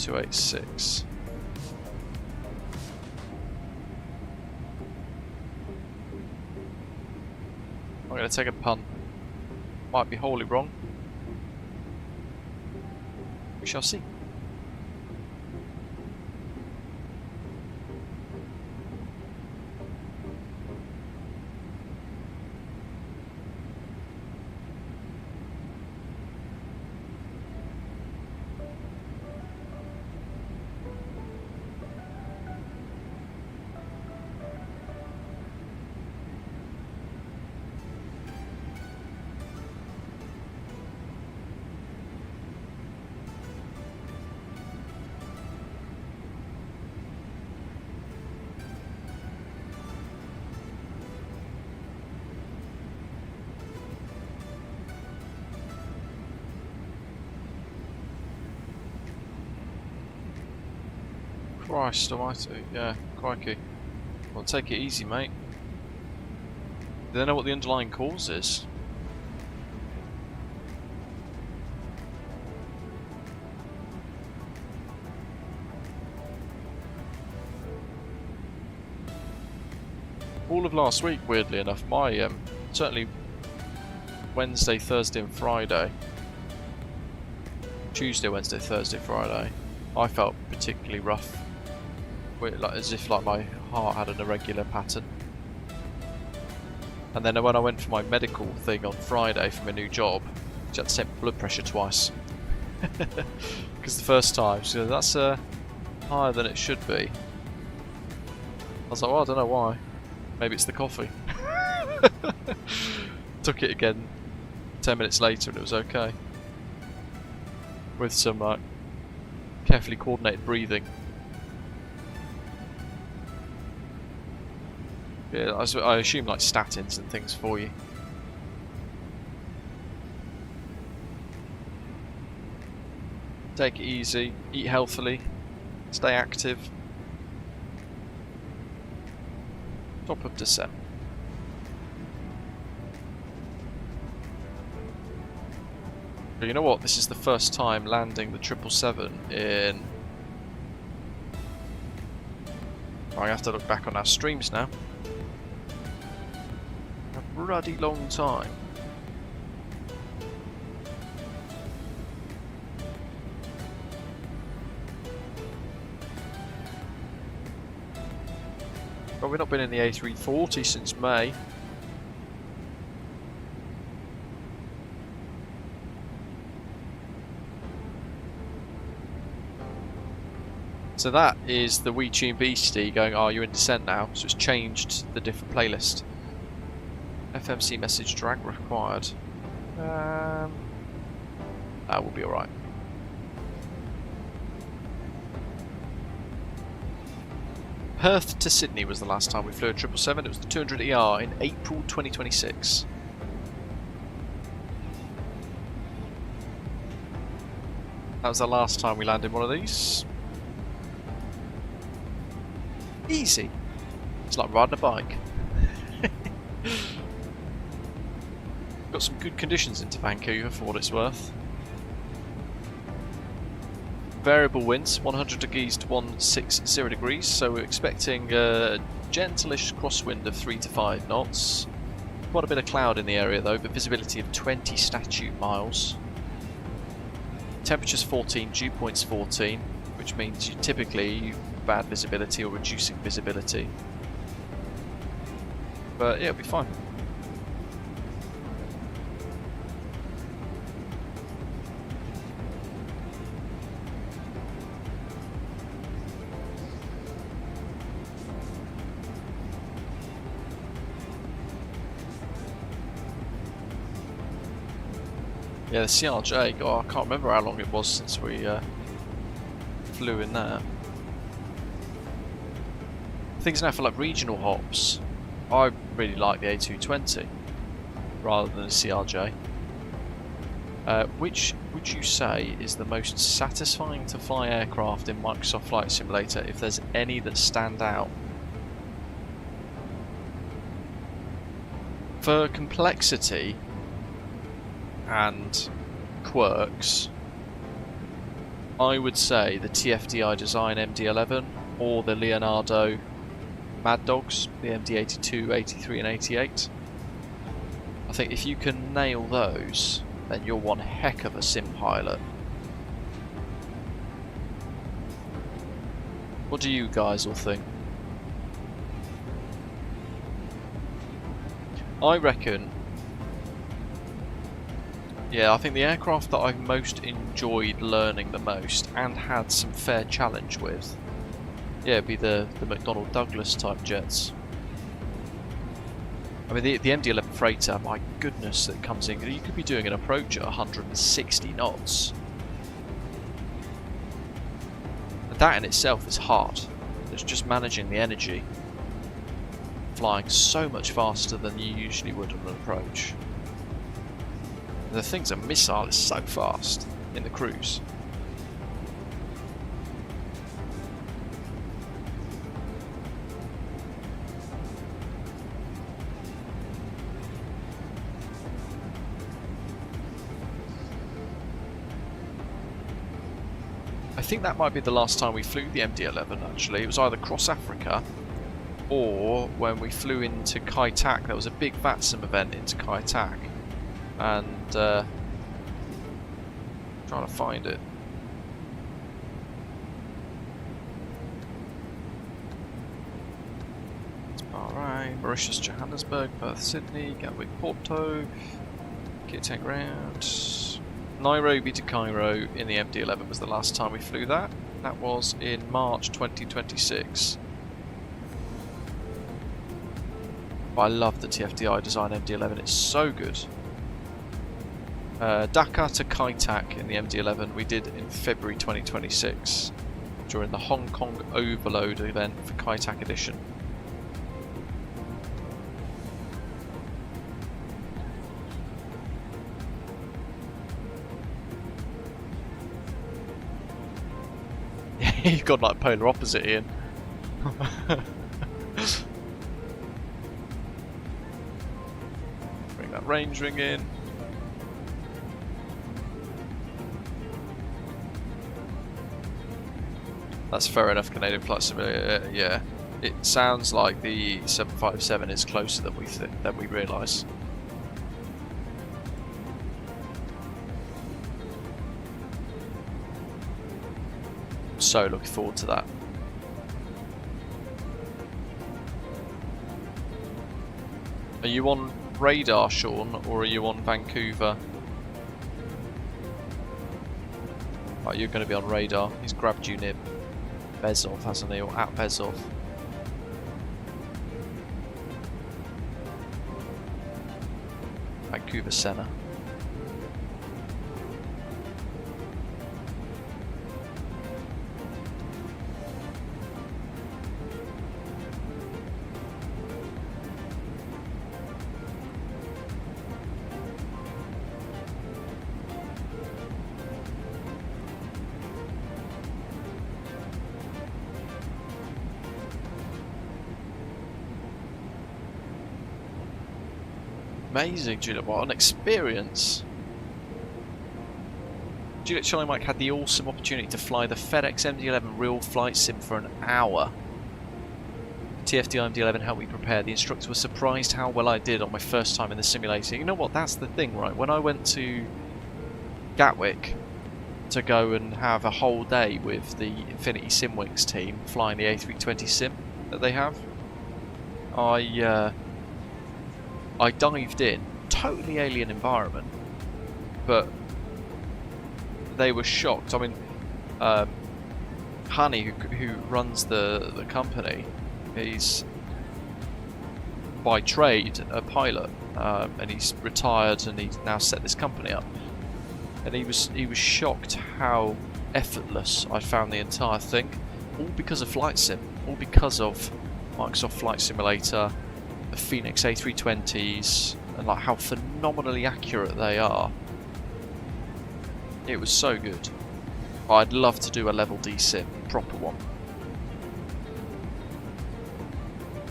1286. I'm going to take a punt. Might be wholly wrong. We shall see. Christ almighty, yeah, crikey. Well, take it easy, mate. Do they know what the underlying cause is? All of last week, weirdly enough, my certainly Wednesday, Thursday and Friday, Tuesday, Wednesday, Thursday, Friday, I felt particularly rough. Like, as if like my heart had an irregular pattern. And then when I went for my medical thing on Friday for my new job, I had to take my blood pressure twice. Because the first time, so that's higher than it should be. I was like, well, I don't know why. Maybe it's the coffee. Took it again 10 minutes later and it was okay. With some like carefully coordinated breathing. Yeah, I assume like statins and things for you. Take it easy, eat healthily, stay active. Top of descent. But you know what? This is the first time landing the 777 in... I have to look back on our streams now. A bloody long time. But we've not been in the A340 since May. So that is the We Tune Beastie going, oh, you're in descent now, so it's changed the different playlist. FMC message drag required. That will be alright. Perth to Sydney was the last time we flew a 777. It was the 200ER in April 2026. That was the last time we landed one of these. Easy. It's like riding a bike. Got some good conditions into Vancouver for what it's worth. Variable winds, 100 degrees to 160 degrees, so we're expecting a gentleish crosswind of 3 to 5 knots. Quite a bit of cloud in the area though, but visibility of 20 statute miles. Temperature's 14, dew point's 14, which means you typically bad visibility or reducing visibility. But yeah, it'll be fine. Yeah, the CRJ, oh, I can't remember how long it was since we flew in there. Things now for like regional hops. I really like the A220 rather than the CRJ. Which would you say is the most satisfying to fly aircraft in Microsoft Flight Simulator, if there's any that stand out? For complexity and quirks, I would say the TFDI design MD-11 or the Leonardo Mad Dogs, the MD-82, 83 and 88. I think if you can nail those, then you're one heck of a sim pilot. What do you guys all think? I reckon, yeah, I think the aircraft that I've most enjoyed learning the most and had some fair challenge with, yeah, it'd be the McDonnell Douglas type jets. I mean, the MD-11 freighter, my goodness, that comes in, you could be doing an approach at 160 knots. And that in itself is hard. It's just managing the energy. Flying so much faster than you usually would on an approach. The thing's a missile, is so fast in the cruise. I think that might be the last time we flew the MD-11 actually. It was either cross Africa or when we flew into Kai Tak. There was a big VATSIM event into Kai Tak. And trying to find it. Alright, Mauritius, Johannesburg, Perth, Sydney, Gatwick, Porto, Kit Ground. Nairobi to Cairo in the MD-11 was the last time we flew that. That was in March 2026. But I love the TFDI design MD-11, it's so good. Dhaka to Kai Tak in the MD-11 we did in February 2026 during the Hong Kong Overload event for Kai Tak Edition. You've got like polar opposite, Ian. Bring that range ring in. That's fair enough, Canadian Flight Simulator. Yeah, it sounds like the 757 is closer than we realise. So looking forward to that. Are you on radar, Sean, or are you on Vancouver? Right, you're going to be on radar. He's grabbed you near Bezov, hasn't he, or at Bezov? Vancouver Centre. Amazing, Juliet, what an experience. Juliet Charlie Mike had the awesome opportunity to fly the FedEx MD-11 real flight sim for an hour. TFD MD-11 helped me prepare. The instructor was surprised how well I did on my first time in the simulator. You know what, that's the thing, right? When I went to Gatwick to go and have a whole day with the Infinity Simwings team flying the A320 sim that they have, I dived in, totally alien environment, but they were shocked. I mean, Hani, who runs the company, he's by trade a pilot, and he's retired and he's now set this company up. And he was shocked how effortless I found the entire thing, all because of Flight Sim, all because of Microsoft Flight Simulator, the Phoenix A320s, and like how phenomenally accurate they are. It was so good. I'd love to do a level D sim, proper one.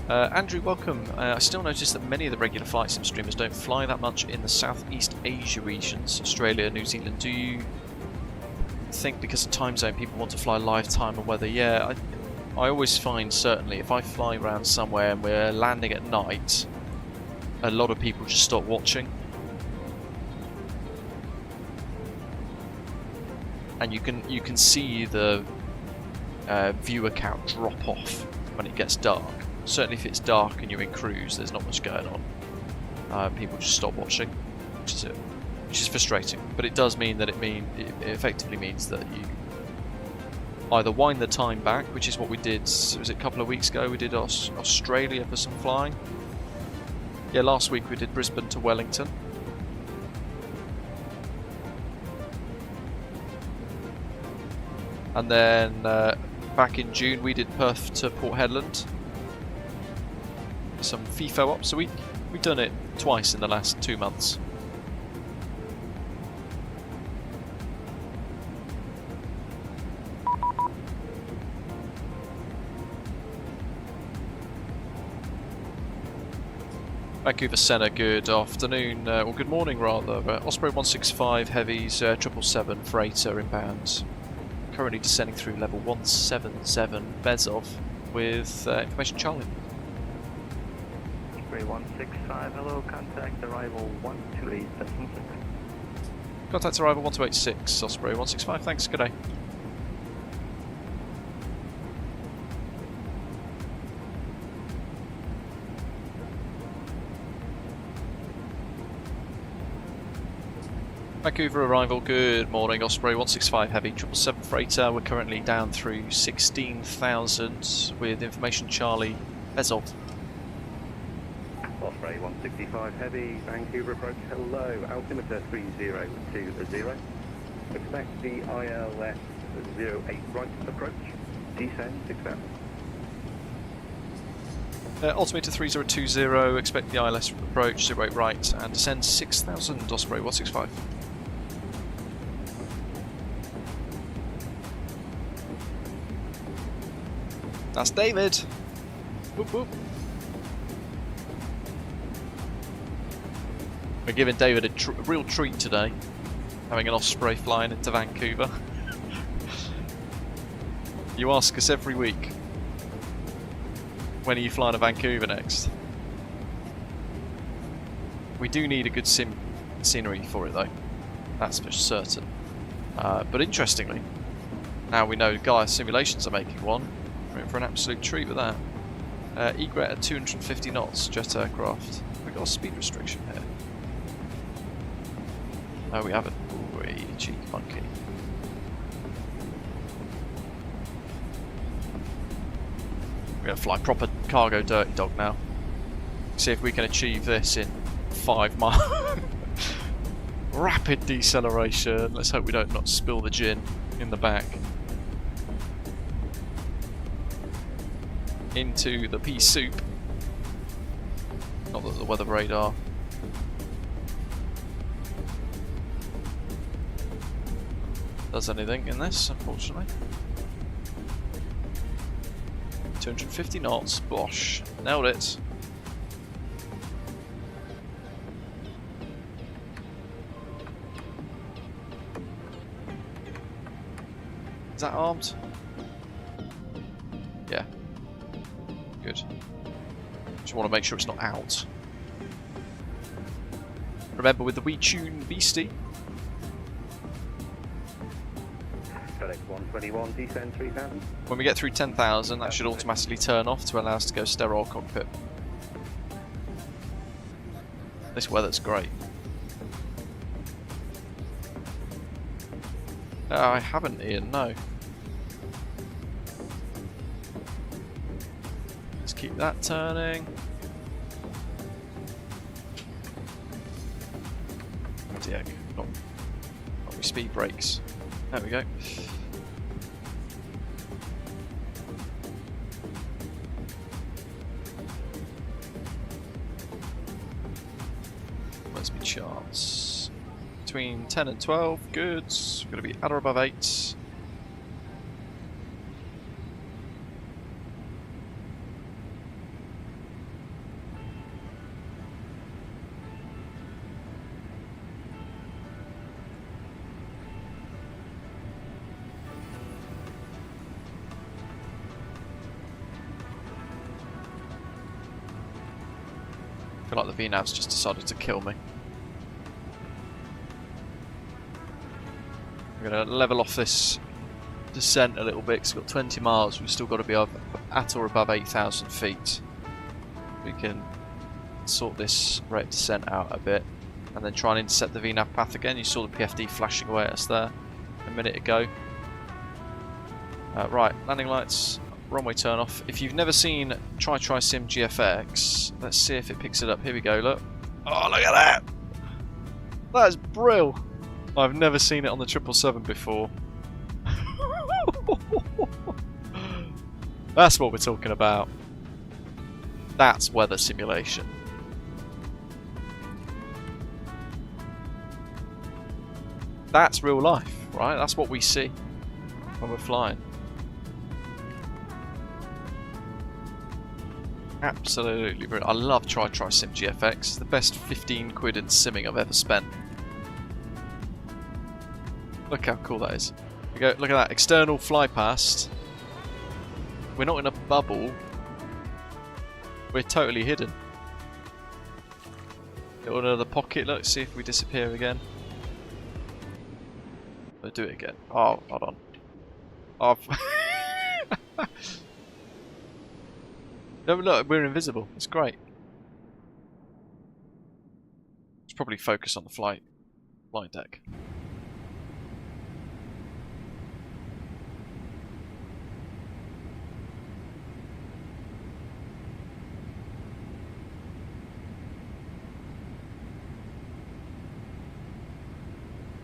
Andrew, welcome. I still notice that many of the regular flight sim streamers don't fly that much in the Southeast Asia regions, Australia, New Zealand. Do you think because of time zone people want to fly live time and weather? Yeah, I always find, certainly, if I fly around somewhere and we're landing at night, a lot of people just stop watching. And you can see the viewer count drop off when it gets dark. Certainly if it's dark and you're in cruise, there's not much going on. People just stop watching, which is frustrating. But it does mean that it effectively means that you either wind the time back, which is what we did, was it a couple of weeks ago, we did Australia for some flying. Yeah, last week we did Brisbane to Wellington. And then back in June we did Perth to Port Hedland. Some FIFO ops, so we've done it twice in the last 2 months. Vancouver Centre, good afternoon, or good morning rather. Osprey 165 Heavies, 777 Freighter inbound. Currently descending through level 177 Bezov with information Charlie. Osprey 165, hello, contact arrival 128, Contact arrival 1286, Osprey 165, thanks, good day. Vancouver arrival, good morning, Osprey 165 Heavy, 777 Freighter. We're currently down through 16,000 with information Charlie, Bezov. Osprey 165 Heavy, Vancouver approach, hello, altimeter 3020. Expect the ILS 08 right approach, descend 6,000. Altimeter 3020, expect the ILS approach, 08 right, and descend 6,000, Osprey 165. That's David. Whoop, whoop. We're giving David a real treat today, having an Osprey flying into Vancouver. You ask us every week, when are you flying to Vancouver next? We do need a good scenery for it though, that's for certain. But interestingly, now we know Gaia Simulations are making one. We're in for an absolute treat with that. Egret at 250 knots, jet aircraft. We've got a speed restriction here. No, we haven't. Ooh, cheeky monkey. We're going to fly proper cargo dirty dog now. See if we can achieve this in 5 miles. Rapid deceleration. Let's hope we don't not spill the gin in the back. Into the pea soup. Not that the weather radar does anything in this, unfortunately. 250 knots, bosh, nailed it. Is that armed? Yeah. Good. Just want to make sure it's not out. Remember, with the WeTune Beastie, FedEx 121, descend 3000. when we get through 10,000, that should automatically turn off to allow us to go sterile cockpit. This weather's great. I haven't, Ian, no. Let's keep that turning. Dear, not with speed brakes. There we go. Where's my charts? Between 10 and 12, good. We're going to be at or above 8. I feel like the VNAV's just decided to kill me. We're going to level off this descent a little bit because we've got 20 miles. We've still got to be at or above 8,000 feet. We can sort this rate of descent out a bit and then try and intercept the VNAV path again. You saw the PFD flashing away at us there a minute ago. Right, landing lights, runway turn off. If you've never seen Sim GFX, let's see if it picks it up. Here we go, look. Oh, look at that! That is brilliant. I've never seen it on the 777 before. That's what we're talking about. That's weather simulation. That's real life, right? That's what we see when we're flying. Absolutely brilliant. I love Sim GFX. It's the best 15 quid in simming I've ever spent. Look how cool that is. We go, look at that, external fly past. We're not in a bubble. We're totally hidden. Little another pocket, look, see if we disappear again. We'll do it again. Oh, hold on. Oh. No, look, we're invisible. It's great. Let's probably focus on the flight deck.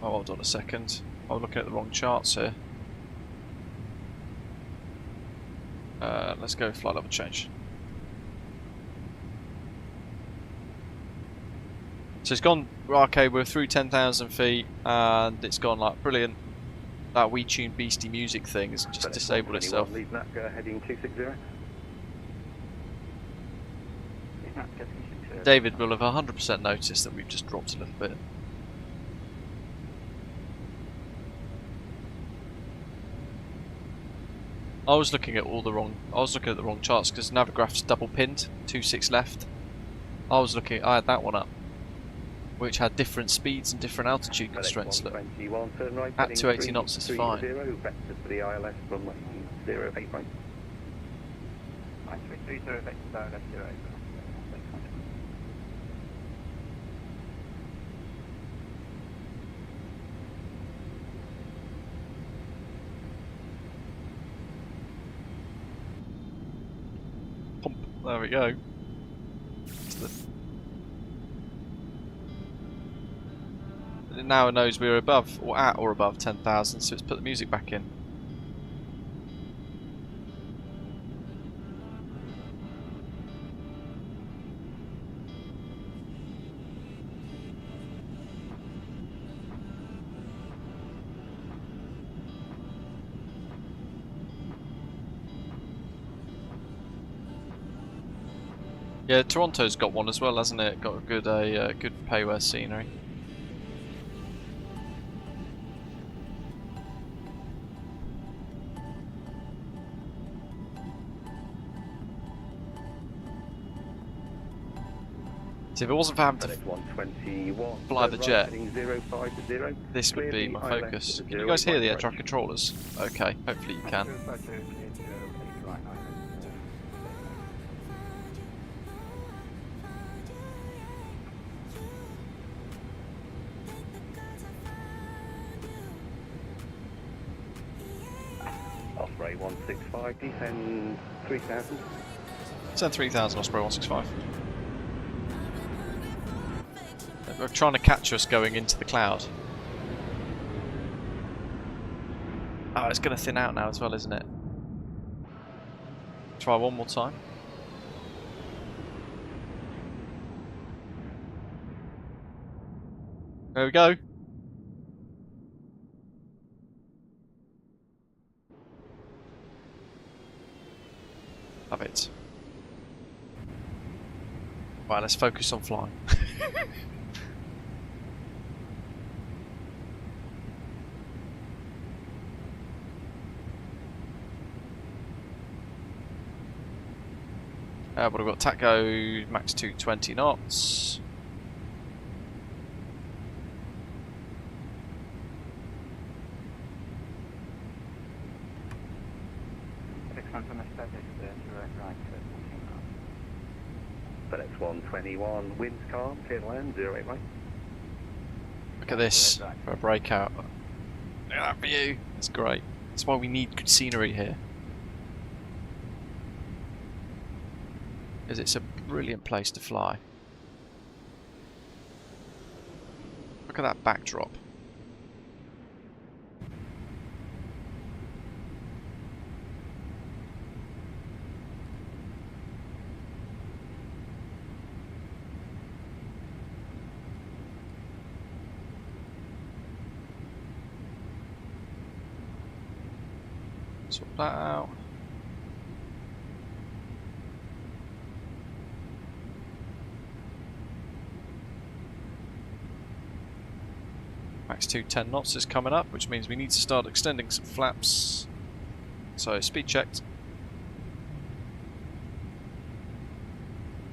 Oh, hold on a second. I'm looking at the wrong charts here. Let's go flight level change. So it's gone, okay, we're through 10,000 feet and it's gone like brilliant. that We Tune Beastie music thing has just disabled itself. Leave NAPCA heading 260. David will have 100% noticed that we've just dropped a little bit. I was looking at the wrong charts because Navigraph's double pinned, 2.6 left. I had that one up, which had different speeds and different altitude constraints. Look, at 280 knots is fine. Vector for the ILS runway 08 right. Pump. There we go. Now it knows we're above, or at or above 10,000, so it's put the music back in. Yeah, Toronto's got one as well, hasn't it? Got a good payware scenery. So if it wasn't for having to fly the jet, this would be my focus. Can you guys hear the air traffic controllers? Okay, hopefully you can. Osprey 165, descend 3000. Send 3000, Osprey 165. They're trying to catch us going into the cloud. Oh, it's going to thin out now as well, isn't it? Try one more time. There we go. Love it. Right, let's focus on flying. What have we got? Taco max 220 knots. FedEx 121, winds calm, clear to land, 08 right. Look at this for a breakout. Look at that view. It's great. That's why we need good scenery here. Because it's a brilliant place to fly. Look at that backdrop. Sort that out. Max 210 knots is coming up, which means we need to start extending some flaps. So speed checked.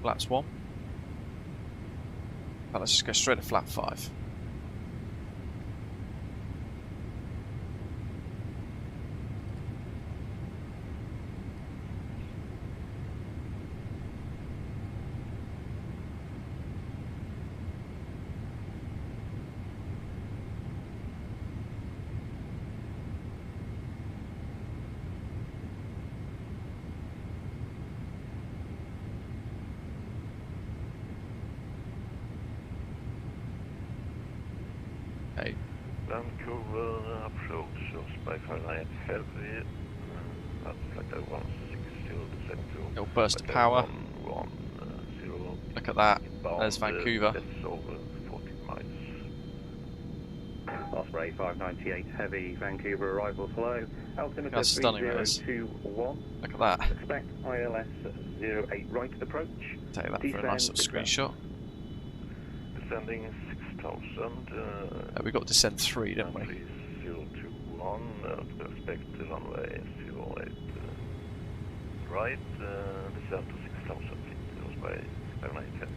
Flaps 1. Now let's just go straight to flap 5. Okay. Vancouver approach, Osprey Fahrenheit heavy, flight 160, descent to Little burst of power. 110. Look at that. There's Vancouver. That's over 40 miles. Osprey 598 Heavy, Vancouver arrival hello. Altimeter How stunning that is. 3021. Look at that. Expect ILS 08 right approach. Take that for a nice little screenshot. Descending 6000. We got descent 3, didn't we? 021. Expect runway 08 right. Descend to 6000 feet. Osprey 598.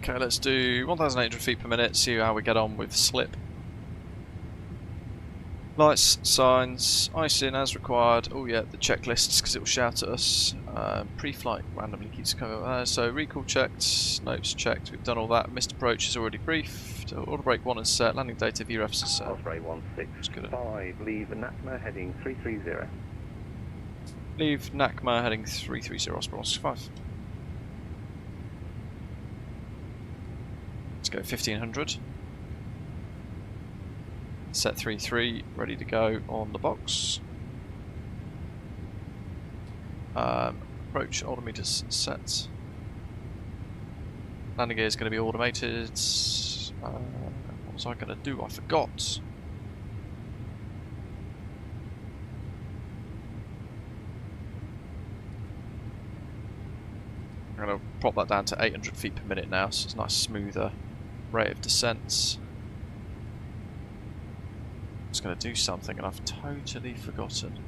Okay, let's do 1,800 feet per minute, see how we get on with slip. Lights, signs, icing as required. Oh yeah, the checklists, because it will shout at us. Pre-flight randomly keeps coming up there. So recall checked, notes checked, we've done all that. Missed approach is already briefed. Order break 1 is set, landing data VRFs is set. Osprey 165, leave NACMA heading 330. Leave NACMA heading 330, Osprey 165. Let's go 1500. Set 3-3, ready to go on the box. Approach altimeters set. Landing gear is going to be automated. What was I going to do? I forgot. I'm going to prop that down to 800 feet per minute now, so it's a nice smoother rate of descent. I was going to do something and I've totally forgotten.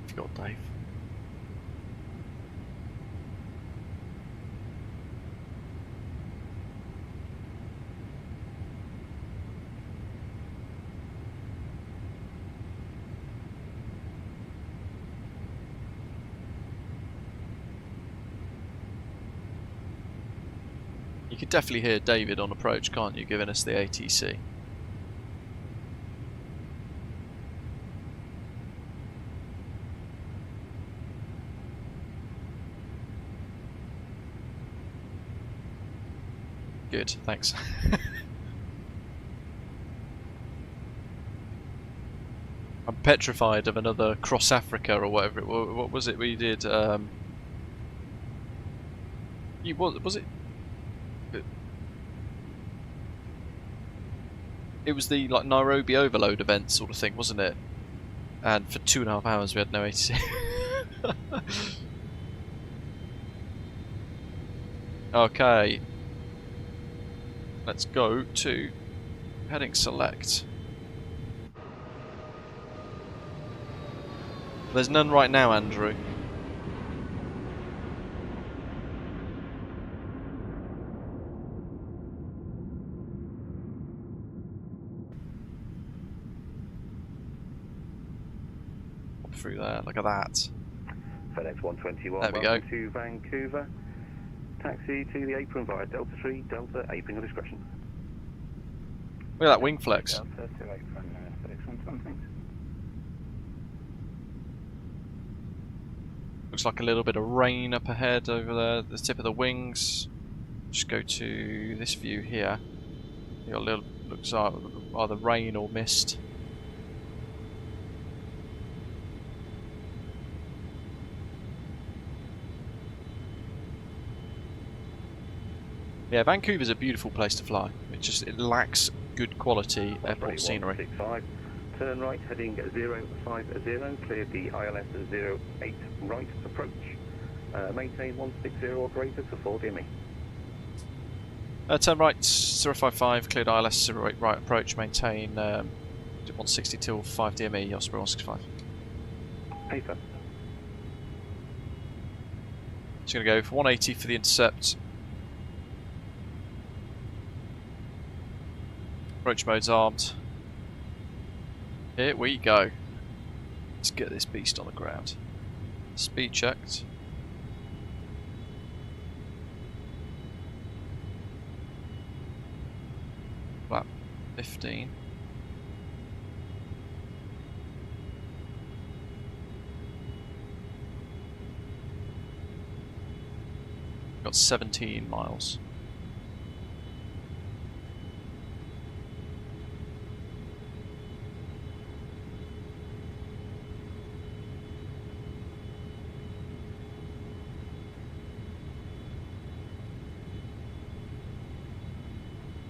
Forgot, Dave. You can definitely hear David on approach, can't you, giving us the ATC. Good, thanks. I'm petrified of another Cross Africa or whatever. What was it we did? Was it? It was the like Nairobi overload event sort of thing, wasn't it? And for 2.5 hours we had no ATC. Okay. Let's go to heading select. There's none right now, Andrew. Through there, look at that. FedEx 121, there we welcome go. to Vancouver. Taxi to the apron via Delta 3, Delta, apron your discretion. Look at that wing flex. Delta to apron, FedEx 121, thanks. Looks like a little bit of rain up ahead over there, the tip of the wings. Just go to this view here. You got a little, looks like either rain or mist. Yeah, Vancouver's a beautiful place to fly. It lacks good quality airport scenery. 165. Turn right, heading 050, cleared the ILS 08 right approach. Maintain 160 or greater to 4 DME. Turn right, 055, cleared ILS 08 right approach, maintain 160 till 5 DME, Osprey 165. Paper. Just going to go for 180 for the intercept. Approach mode's armed. Here we go. Let's get this beast on the ground. Speed checked. Flap 15. Got 17 miles.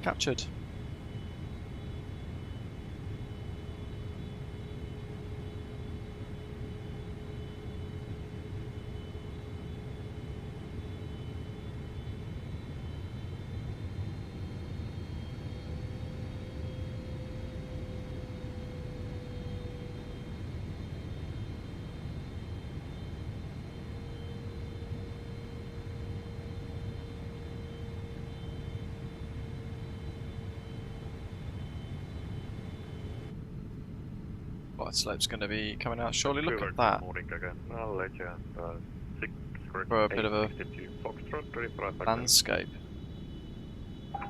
Captured. Flight slope's going to be coming out shortly. Look at that. Morning again. I'll let you. For a bit of a landscape.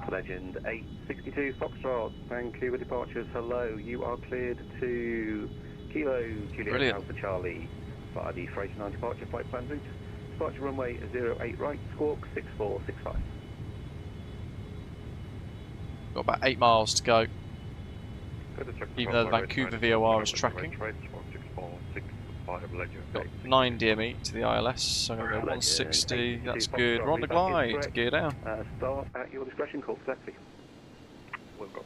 Legend 862 Foxtrot, Vancouver departures, hello, you are cleared to Kilo Juliet Brilliant. Alpha Charlie via the Freighter 9 departure flight plan route. Departure runway 08 right, squawk 6465. Got about 8 miles to go. Even though the Vancouver VOR is tracking. Got 9 DME to the ILS, so I'm going to go 160, that's good. We're on the glide, gear down. Start at your discretion, call taxi. We'll go.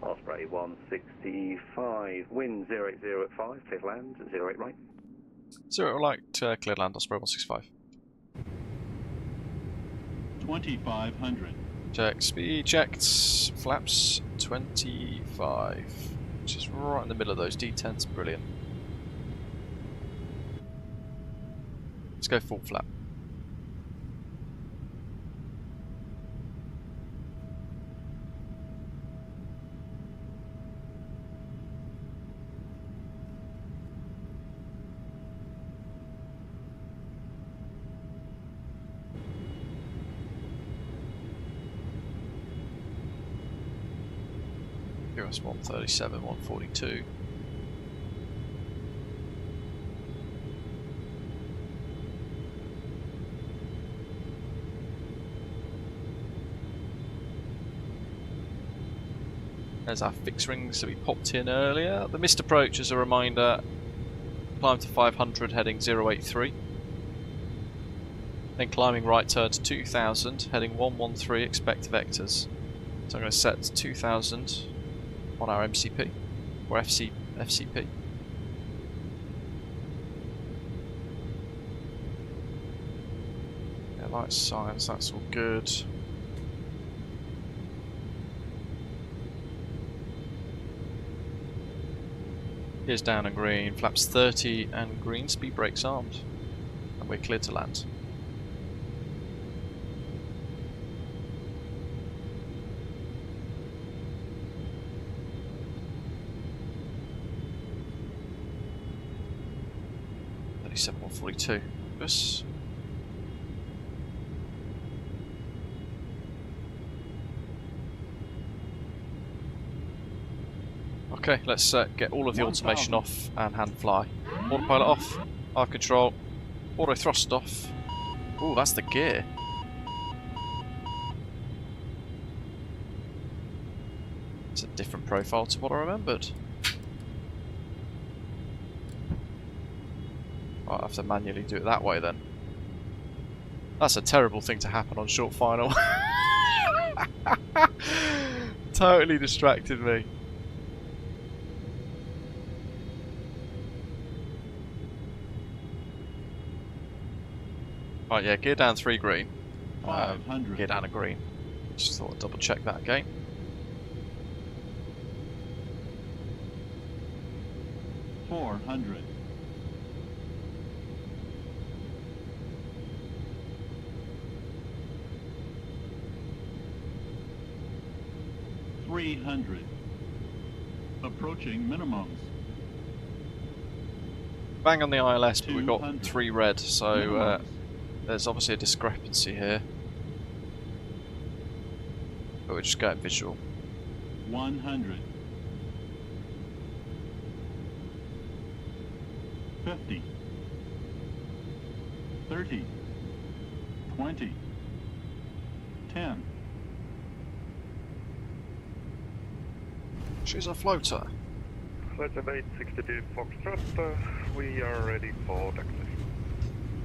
Osprey 165, wind 080 at 5, clear land, 08 right. 0 right, clear land, Osprey 165. 2500. Check, speed checked, flaps 25, which is right in the middle of those D10s, brilliant. Let's go full flap. US 137, 142. There's our fix rings that we popped in earlier. The missed approach, as a reminder, climb to 500 heading 083. Then climbing right turn to 2000 heading 113, expect vectors. So I'm going to set 2000 on our MCP, or FCP. Yeah, light signs, that's all good. Here's down and green, flaps 30 and green, speed brakes armed. And we're clear to land. .37 142. Yes. Okay, let's get all of the automation off and hand fly. Autopilot off, arc control, auto thrust off. Ooh, that's the gear. It's a different profile to what I remembered. I'll have to manually do it that way then. That's a terrible thing to happen on short final. Totally distracted me. Right, yeah, gear down 3 green. Gear down a green. Just thought I'd double check that again. $400. $300. Approaching minimums. Bang on the ILS, but we've got 200. 3 red, so there's obviously a discrepancy here. but we're just going visual. 100. 50. 30. 20. 10. She's a floater. Legend 862 Foxtrot, we are ready for taxi.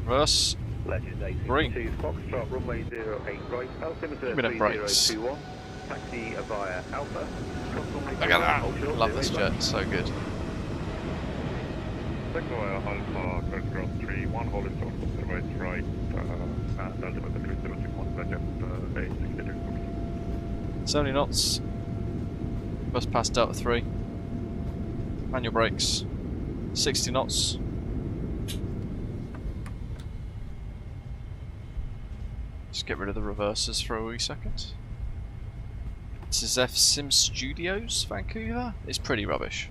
Reverse. Legend Green. 862 Foxtrot, runway 08 right, altimeter Give me them brakes. 3021, taxi via Alpha. Look at that. Love this jet. So good. Taxi via Alpha, current ground 31, hold it short, right, and altimeter 3061, Legend 862. 70 knots. Bus past Delta 3. Manual brakes. 60 knots. Just get rid of the reversers for a wee second. This is FSimStudios, Vancouver. It's pretty rubbish.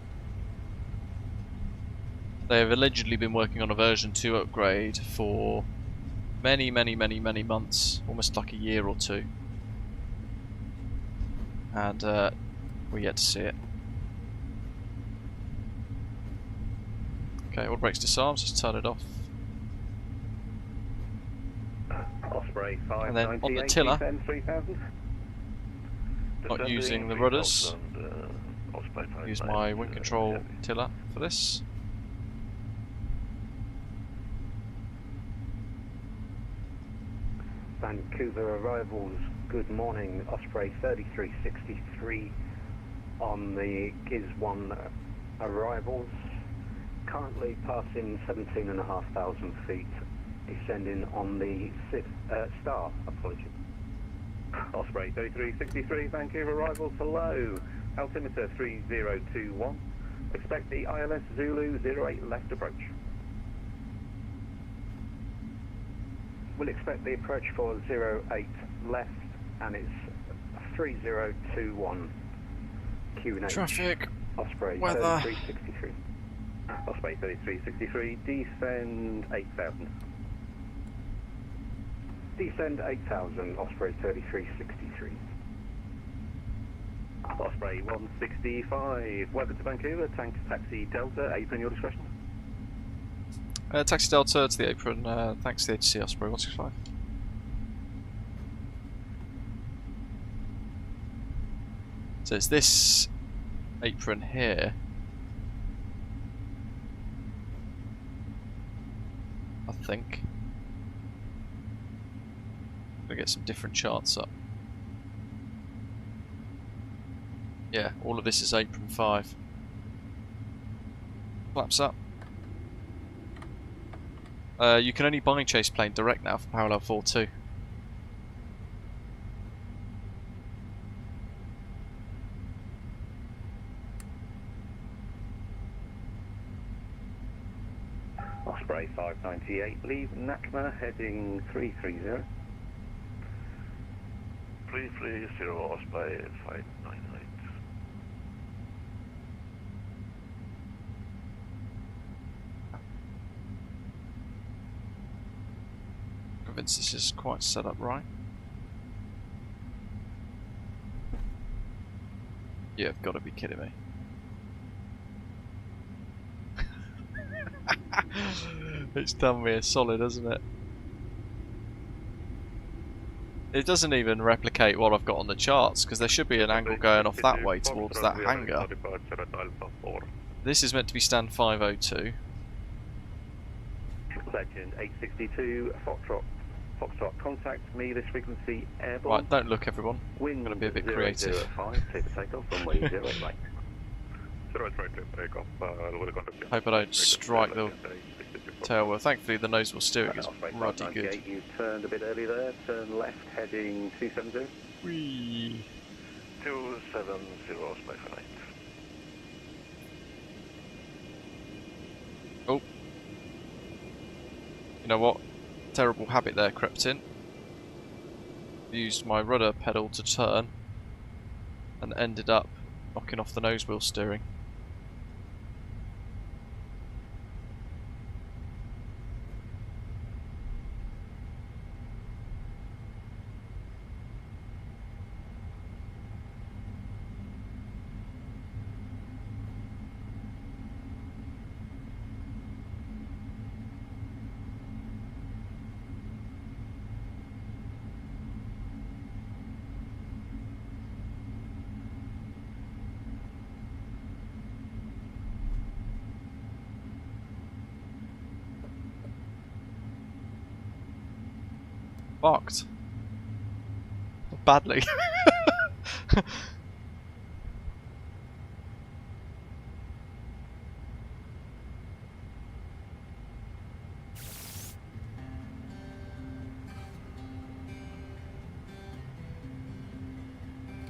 They have allegedly been working on a version 2 upgrade for many months, almost like a year or two. And we're yet to see it. Okay, all brakes disarmed, just turn it off. Osprey And then on the 598, tiller, descend 3000. not using the rudders, use my wind control tiller for this. Vancouver arrivals, good morning, Osprey 3363 on the GIS 1 arrivals, currently passing 17,500 feet, descending on the Star, apologies. Osprey 3363, Vancouver arrivals, hello, altimeter 3021, expect the ILS Zulu 08 left approach. We'll expect the approach for 08 left, and it's 3021 QNH. Traffic, Osprey weather. 3363. Osprey 3363, descend 8000. Descend 8000, Osprey 3363. Osprey 165, welcome to Vancouver, tank taxi Delta, apron your discretion. Taxi Delta to the apron, thanks to the HC Osprey 165. So it's this apron here. I think. We'll get some different charts up. Yeah, all of this is apron 5. Flaps up. You can only buy chase plane direct now for parallel 4-2. Osprey 598, leave NACMA heading 330. 330 Osprey 598. Convinced this is quite set up right. You've got to be kidding me. It's done me a solid, hasn't it? It doesn't even replicate what I've got on the charts, because there should be an angle going off that way towards that hangar. This is meant to be stand 502. Legend 862, Foxtrot, contact me, this frequency airborne. Right, don't look everyone. Wind I'm going to be a bit creative. 005, take a takeoff, runway 08 right. Hope I don't strike the tail wheel. Thankfully the nose wheel steering is ruddy good. You turned a bit early there, turn left heading 270. Whee. 270 Osprey 598. Oh. You know what? Terrible habit there crept in. Used my rudder pedal to turn and ended up knocking off the nose wheel steering. Fucked. Badly.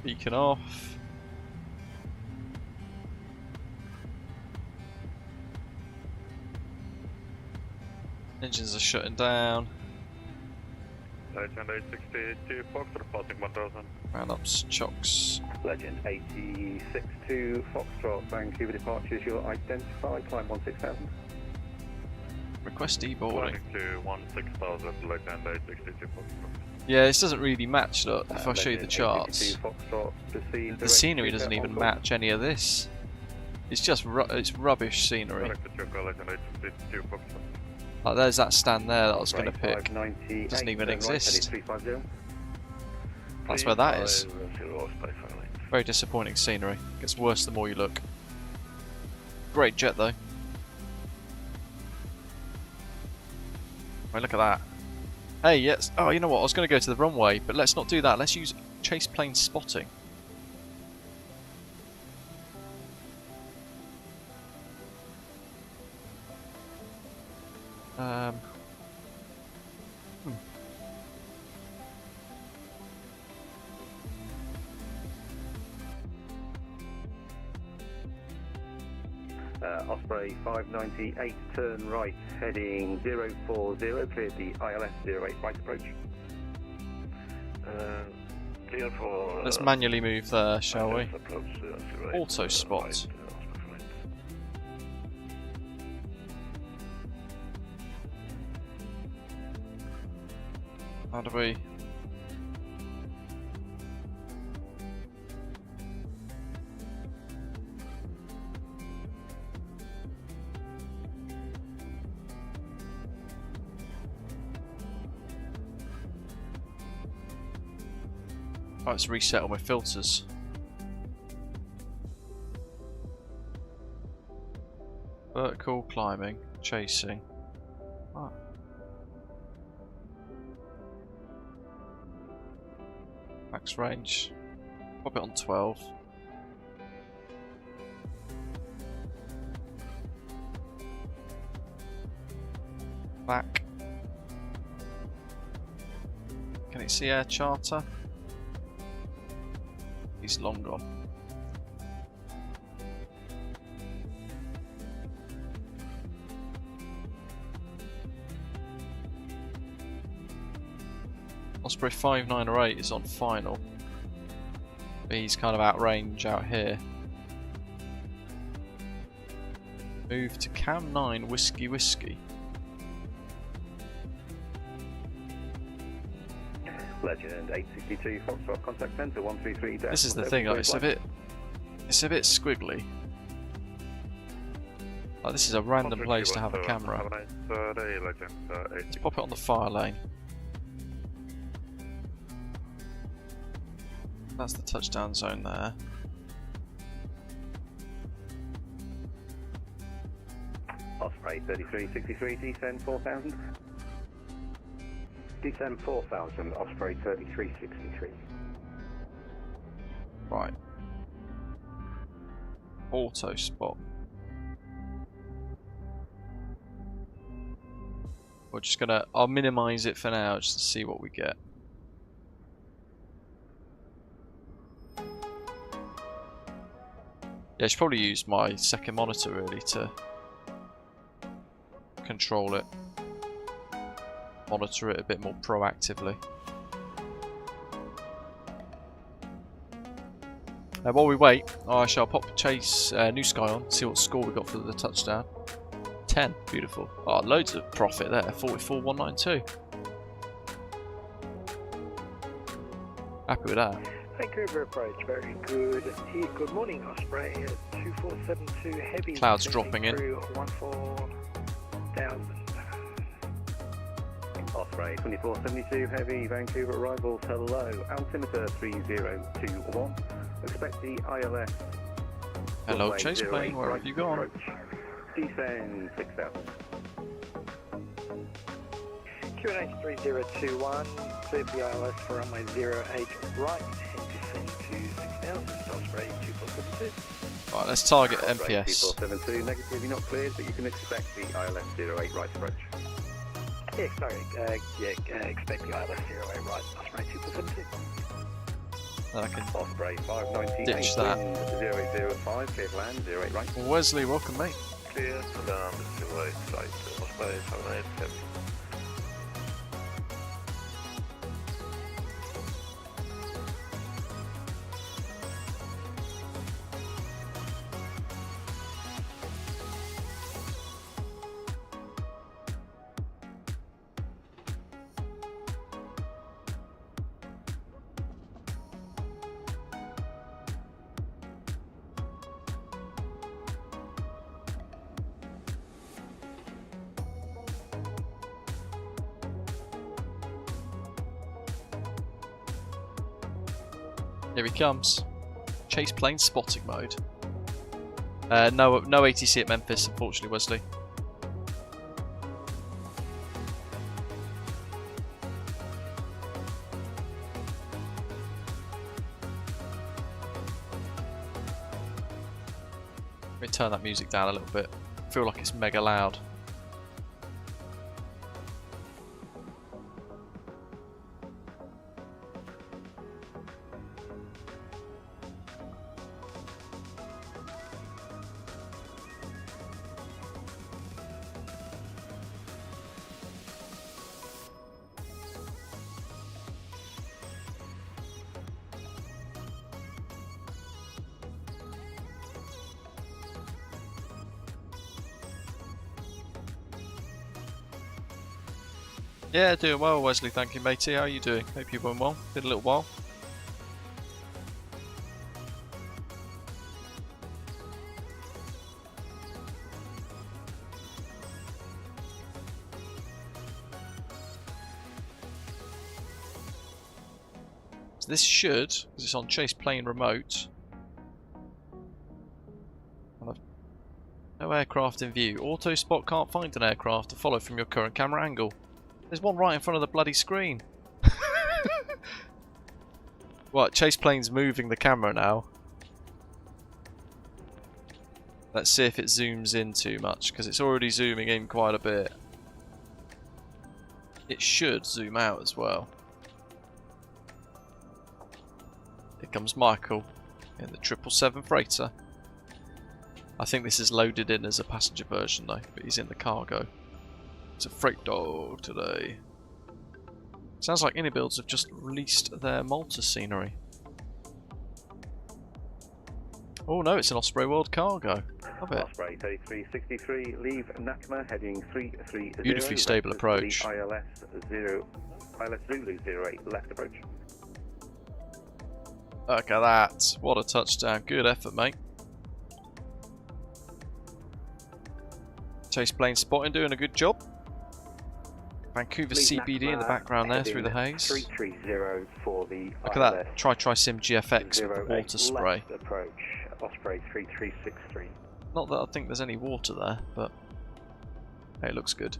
Beacon off. Engines are shutting down. Legend 862 Foxtrot passing 1000. Round ups, chocks. Legend 862 Foxtrot, Vancouver departures, you're identified, climb 16,000. Request deboarding. Climbing to 16,000, Legend 862 Foxtrot. Yeah, this doesn't really match, look, if I show you the Legend charts. 862 Foxtrot, proceed The scenery direct doesn't to even Hong Kong. match any of this. It's just it's rubbish scenery. Direct to Chuka, Legend 862 Foxtrot. Like there's that stand there that I was going to Right, pick. 598, Doesn't even turn right, heading exist. 350. That's where that is. 350, Very disappointing scenery. Gets worse the more you look. Great jet though. Right, look at that. Hey, yes. Oh, you know what? I was going to go to the runway, but let's not do that. Let's use chase plane spotting. Osprey 598, turn right, heading 040, cleared the ILS 08 right approach. Clear for... Let's manually move there, shall we? Approach, Auto spot. How do we... Oh, let's reset all my filters. Vertical, climbing, chasing. Ah. Max range. Pop it on 12. Back. Can it see air charter? He's long gone. Osprey 5908 is on final. But he's kind of out range out here. Move to Cam 9 Whiskey Whiskey. Legend 862 Foxtrot, contact centre 133. This is the thing, like, it's a bit squiggly. Like, this is a random place to have a camera. Have a nice day, Legend Let's pop it on the fire lane. That's the touchdown zone there. Osprey 3363, descend 4000. Descend 4000, Osprey 3363. Right. Auto spot. We're just gonna, I'll minimize it for now just to see what we get. Yeah, I should probably use my second monitor really to control it. Monitor it a bit more proactively. While we wait, I shall pop Chase New Sky on, see what score we got for the touchdown. 10, beautiful. Oh, loads of profit there, 44,192. Happy with that. Vancouver approach, very good. Here, good morning, Osprey. 2472 heavy. Clouds dropping in. 14,000. Osprey 2472 heavy, Vancouver arrivals, hello, altimeter 3021. Expect the ILS. Hello, runway Chase 08 plane, where right have you gone? approach. Descend 6000. QNH3021, clear for the ILS for runway 08 right, and descend to 6000, Osprey 2472. Right, let's target Osprey MPS. 2472, negative, you're not cleared, but you can expect the ILS 08 right approach. Yeah, sorry, expect the ILS 08 right, Osprey 2472. I can Osprey 598, ditch that. 0805, clear to land, 08 right. Wesley, welcome mate. Clear to land 08 right, Osprey 778 F. Here he comes. Chase plane spotting mode. No ATC at Memphis, unfortunately, Wesley. Let me turn that music down a little bit. I feel like it's mega loud. Yeah, doing well, Wesley. Thank you, matey. How are you doing? Hope you've been well. Been a little while. So this should, because it's on Chase Plane Remote. No aircraft in view. Auto spot can't find an aircraft to follow from your current camera angle. There's one right in front of the bloody screen. What? Chase Plane's moving the camera now. Let's see if it zooms in too much, because it's already zooming in quite a bit. It should zoom out as well. Here comes Michael in the 777 freighter. I think this is loaded in as a passenger version though, but he's in the cargo. It's a freight dog today. Sounds like Inibuilds have just released their Malta scenery. Oh no, it's an Osprey World cargo. Love it. Osprey 3363, leave Nakama heading 330. Beautifully stable approach. ILS Zulu 08 left approach. Look at that. What a touchdown. Good effort, mate. Chase plane spotting, doing a good job. Vancouver CBD in the background there through the haze. 330 for the Look at that. Try Sim GFX with the water spray. Approach, Osprey 3363. Not that I think there's any water there, but hey, it looks good.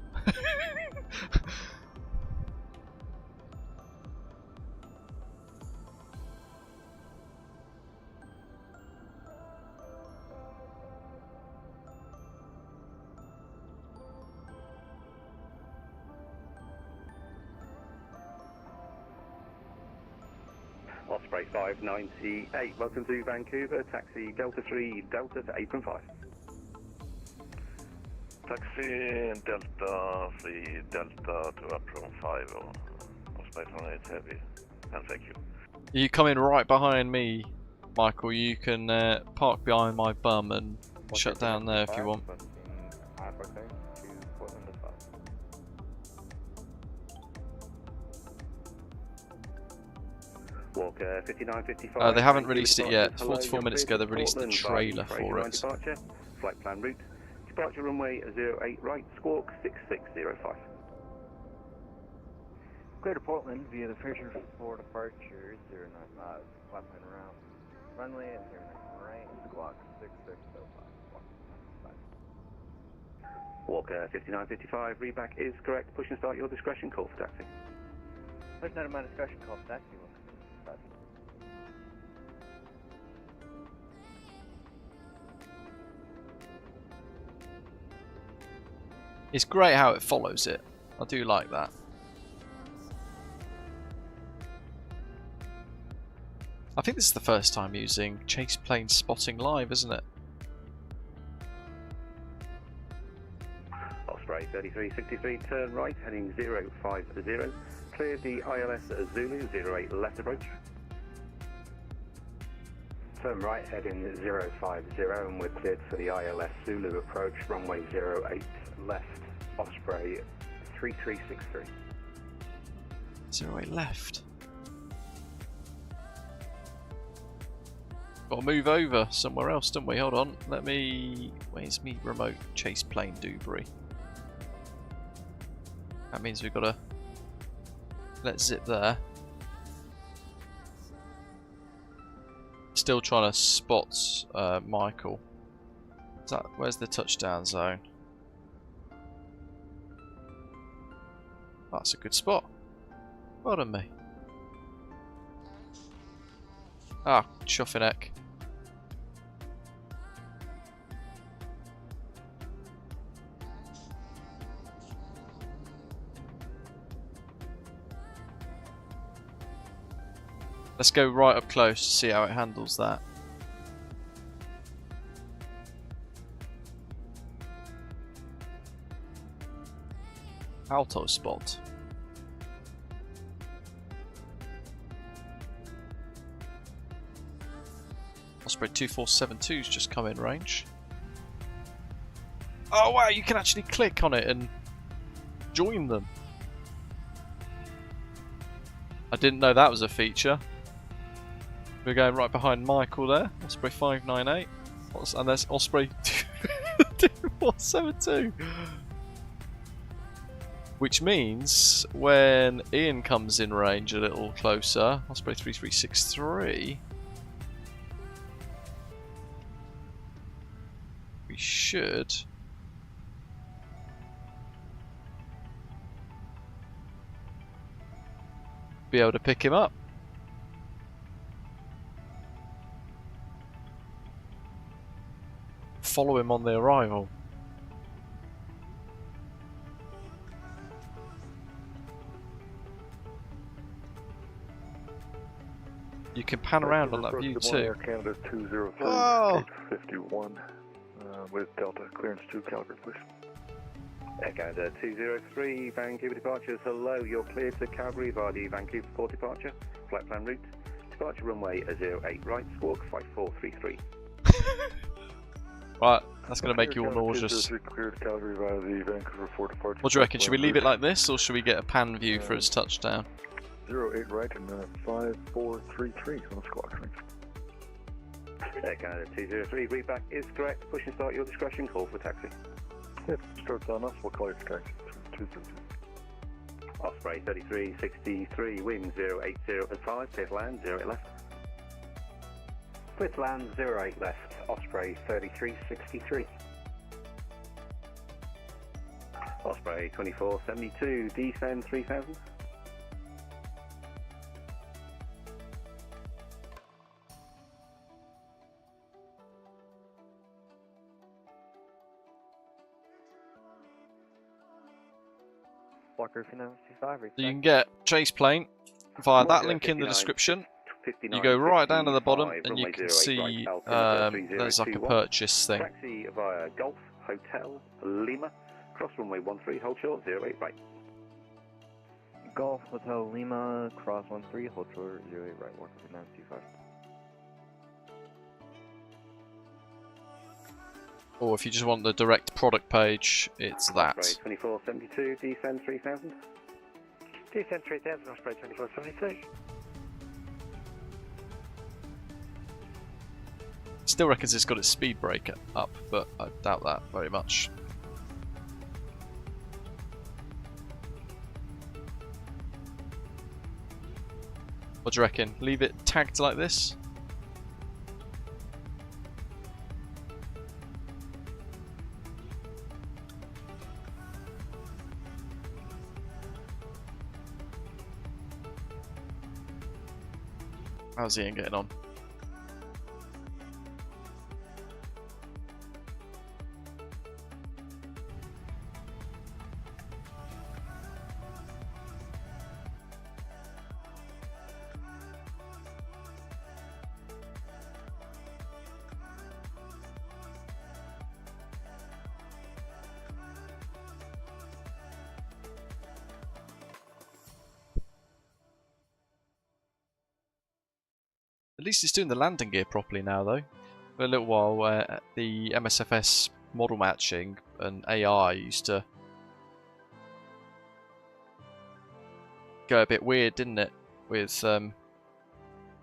Osprey 598, welcome to Vancouver, taxi Delta 3, Delta to apron 5. Taxi Delta 3 Delta to apron 5 or Osprey 778 heavy, and thank you. You come in right behind me, Michael. You can park behind my bum and shut down there if you want. Walker 5955. They haven't released it yet. 44 minutes ago they released the trailer for it. Departure, flight plan route. Departure runway 08 right, squawk 6605. Clear to Portland via the Fisher for departure 095. Flight plan around. Runway at 09 right, squawk 6605. Walker 5955, readback is correct. Push and start your discretion, call for taxi. Pushing out of my discretion, call for taxi. It's great how it follows it. I do like that. I think this is the first time using chase plane spotting live, isn't it? Osprey 3363, turn right, heading 050. Cleared the ILS Zulu 08 left approach. Turn right, heading 050, and we're cleared for the ILS Zulu approach, runway 08 left, Osprey 3363. 08 left. Got to move over somewhere else, don't we? Hold on. Let me... Where's me remote chase plane Dewberry? That means we've got to... Let's zip there. Still trying to spot Michael. Is that, where's the touchdown zone? That's a good spot. Well done, me. Ah, chuffing heck. Let's go right up close to see how it handles that. Alto spot. Osprey 2472's just come in range. Oh wow, you can actually click on it and join them. I didn't know that was a feature. We're going right behind Michael there. Osprey 598. And there's Osprey 2472. Which means when Ian comes in range a little closer, Osprey 3363, we should be able to pick him up. Follow him on the arrival. You can pan around on that view too. Air Canada 203, Oh. 851, with Delta clearance to Calgary, please. Air Canada 203, Vancouver departures. Hello, you're cleared to Calgary via the Vancouver Port departure. Flight plan route. Departure runway 08 right, squawk 5433. Right, that's going to make you all nauseous. Cleared Calgary via the Vancouver Port departure. What do you reckon? Should we leave it like this, or should we get a pan view for his touchdown? 08 right and 5433 on the squawk, thanks. Air Canada 203, readback is correct. Push and start your discretion, call for taxi. Yep, starts on us, we'll call you for taxi. 232. Osprey 3363, wind 080 at 5, clear to land 08 left. Clear to land 08 left, Osprey 3363. Osprey 2472, descend 3000. Walker 5955, So you can get chase plane via that link in the description. You go right down to the bottom and you can see there's like a purchase thing. Taxi via Golf Hotel Lima, cross runway 13, hold short 08 right. Golf Hotel Lima, cross 13, hold short 08 right, Walker 5925. Or if you just want the direct product page, it's that. Osprey 2472, descend 3000. Descend 3000, Osprey 2472. Still reckons it's got its speed brake up, but I doubt that very much. What do you reckon? Leave it tagged like this? How's Ian getting on? At least it's doing the landing gear properly now, though. For a little while, where the MSFS model matching and AI used to go a bit weird, didn't it? With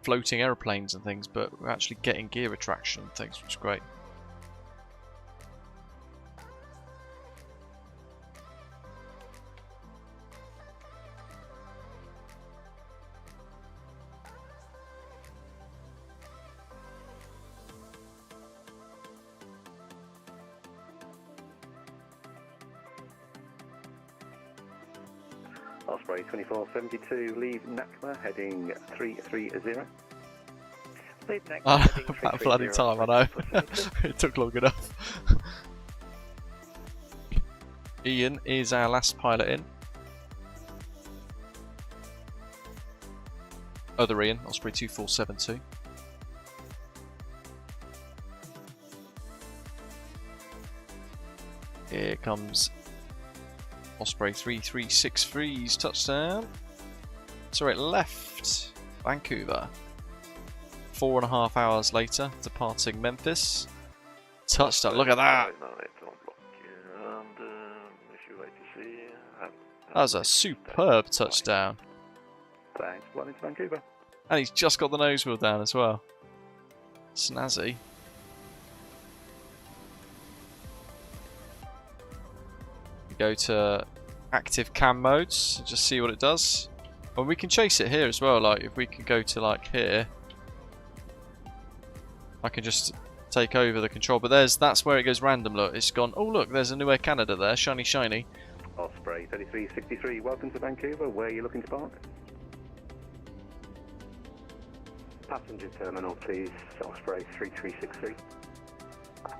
floating aeroplanes and things, but we're actually getting gear retraction and things, which is great. Osprey 2472, leave NACMA heading 330. Lead next, Oh, heading that 330, bloody time, I know. It took long enough. Ian is our last pilot in. Other Ian, Osprey 2472. Here comes Osprey 3363's touchdown. So it left Vancouver. 4.5 hours later, departing Memphis. Touchdown, look at that! That was a superb touchdown. Thanks, flying to Vancouver. And he's just got the nose wheel down as well. Snazzy. We go to active cam modes and just see what it does. And we can chase it here as well, like if we can go to like here. I can just take over the control, but that's where it goes random. Look, it's gone. Oh look, there's a new Air Canada there, shiny shiny. Osprey 3363, welcome to Vancouver. Where are you looking to park? Passenger terminal, please. Osprey 3363.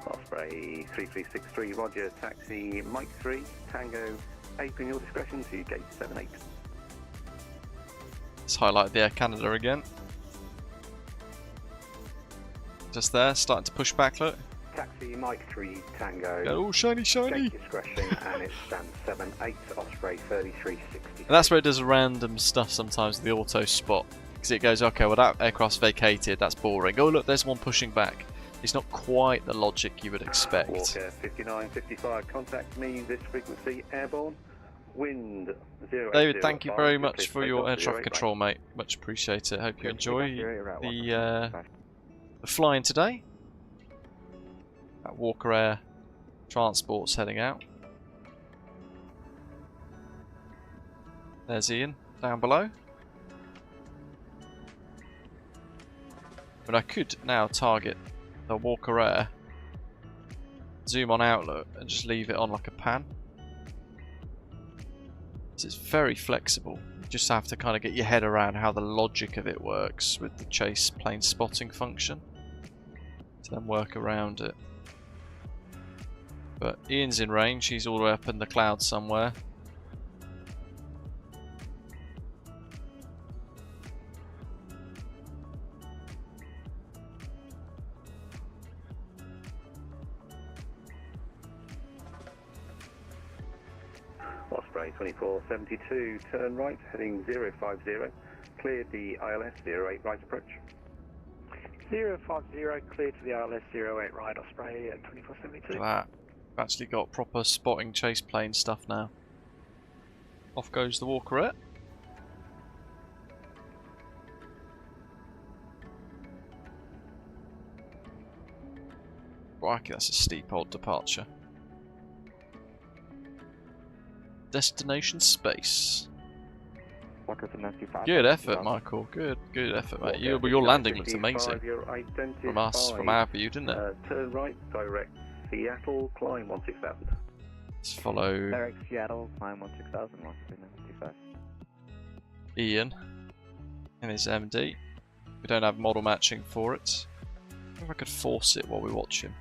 Osprey 3363, roger, taxi Mike 3, Tango 8 in your discretion to gate 78. Let's highlight the Air Canada again. Just there, starting to push back, look. Taxi Mike 3, Tango. Oh, shiny shiny! Gate discretion and it's stand 78, Osprey 3360. And that's where it does random stuff sometimes with the auto spot. Because it goes, okay, well that aircraft's vacated, that's boring. Oh look, there's one pushing back. It's not quite the logic you would expect. Walker 5955, contact me this frequency, airborne, wind 080. David, thank you very much for your air traffic control, mate. Much appreciate it. Hope you enjoy the flying today. That Walker Air Transport's heading out. There's Ian down below. But I could now target the Walker Air, zoom on outlook and just leave it on like a pan. It's very flexible. You just have to kind of get your head around how the logic of it works with the chase plane spotting function to then work around it. But Ian's in range, he's all the way up in the clouds somewhere. Osprey 2472, turn right, heading 050, cleared the ILS 08 right approach. 050, clear to the ILS 08 right, Osprey at 2472. Look at that. We've actually got proper spotting chase plane stuff now. Off goes the Walkerette. Crikey, that's a steep old departure. Destination space. Good effort, Michael. Good effort, mate. Your landing looked amazing. From us, from our view, didn't it? Turn right, direct Seattle, climb 16000. Let's follow Direct Seattle, climb 16000, 125. Ian and his MD. We don't have model matching for it. I wonder if I could force it while we watch him.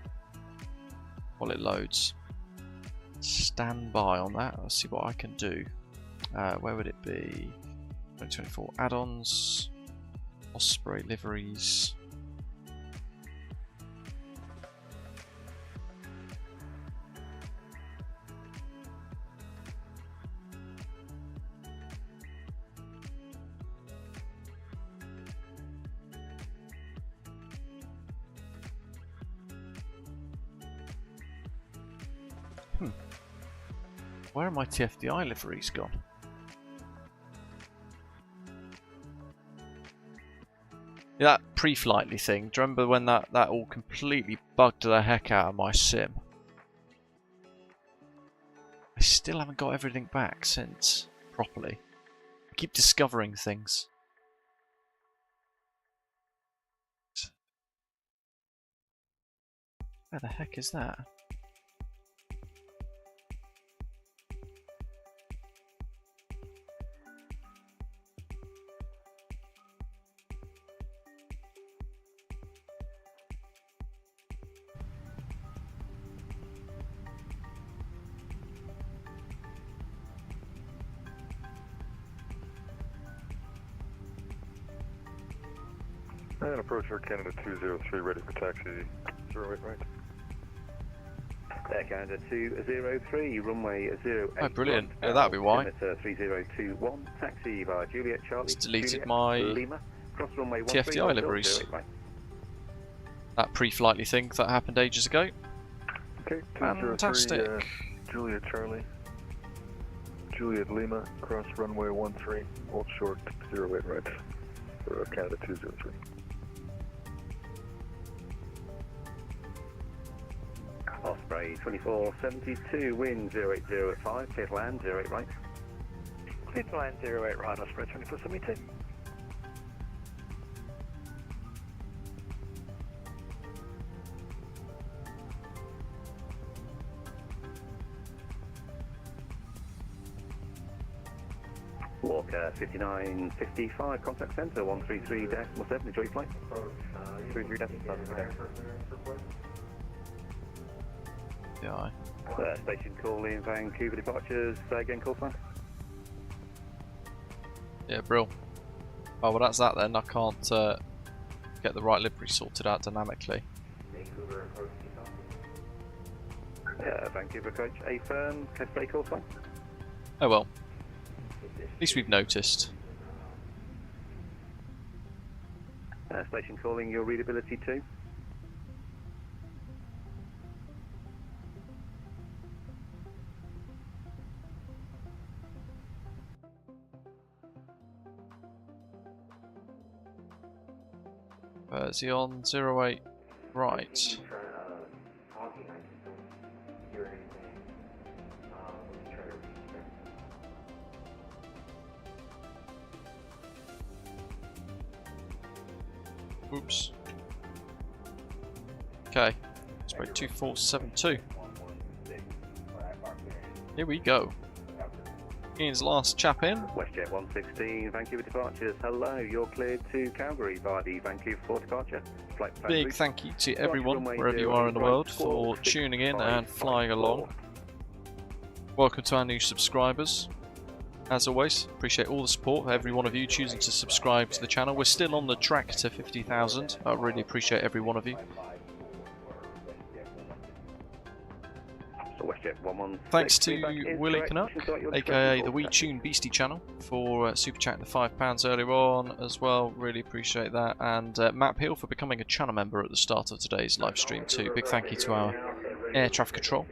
While it loads. Stand by on that. Let's see what I can do. Where would it be? 2024 add-ons. Osprey liveries. Where are my TFDI liveries gone? Yeah, that pre-flightly thing, do you remember when that all completely bugged the heck out of my sim? I still haven't got everything back since, properly. I keep discovering things. Where the heck is that? And approach Air Canada 203, ready for taxi, 08 right. Air Canada 203, runway 08. Oh, brilliant. Yeah, that'd be why. 3021, taxi via Juliet Charlie. It's deleted Juliet, my Lima, cross runway TFDI liveries. That pre-flightly thing that happened ages ago. Okay, Fantastic. Juliet Charlie. Juliet Lima, cross runway 13, hold short 08 right for Air Canada 203. Osprey 2472, wind 080 at 5, clear to land 08 right. Clear to land 08 right, Osprey 2472. Walker 5955, contact centre 133.7, enjoy your flight. 33.7. Yeah. Station call in Vancouver departures, again call sign. Yeah, brill. Oh, well that's that then. I can't get the right livery sorted out dynamically. Vancouver coach, A firm, display call sign. Oh well. At least we've noticed. Station calling your readability 2. Is he on 08 right? Oops. Okay. Spray 2472. Here we go. Ian's last chap in. WestJet 116, Vancouver departures. Hello, you're cleared to Calgary via the Vancouver Port departure. Flight plan Big route. thank you to everyone, wherever you are in the world, for tuning in and flying along. Welcome to our new subscribers. As always, appreciate all the support for every one of you choosing to subscribe to the channel. We're still on the track to 50,000. I really appreciate every one of you. Thanks to Willie Canuck, aka the We Tune Beastie channel, for super chatting the £5 earlier on as well. Really appreciate that. And Matt Hill for becoming a channel member at the start of today's live stream too. Big thank you to our air traffic control.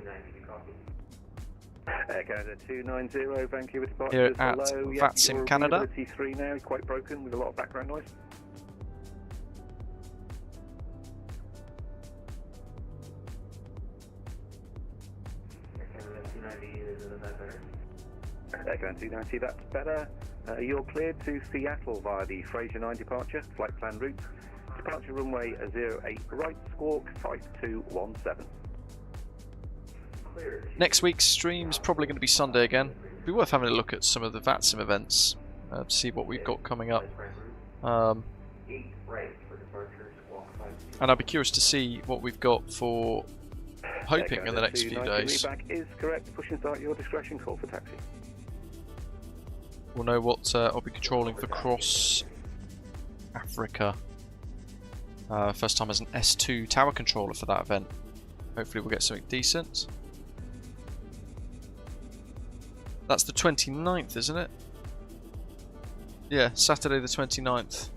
Air Canada 290, Vancouver departures. Here at FSim Canada. 3 now, quite broken with a lot of background noise. Air Canada 290, that's better. You're cleared to Seattle via the Fraser 9 departure, flight plan route. Departure runway 08 right, squawk 5217. Next week's stream's probably going to be Sunday again. It'd be worth having a look at some of the VATSIM events, to see what we've got coming up. And I'll be curious to see what we've got for hoping in the next few days. Back is correct. Push and start your discretion. Call for taxi. We'll know what I'll be controlling for cross Africa. First time as an S2 tower controller for that event. Hopefully we'll get something decent. That's the 29th, isn't it? Yeah, Saturday the 29th.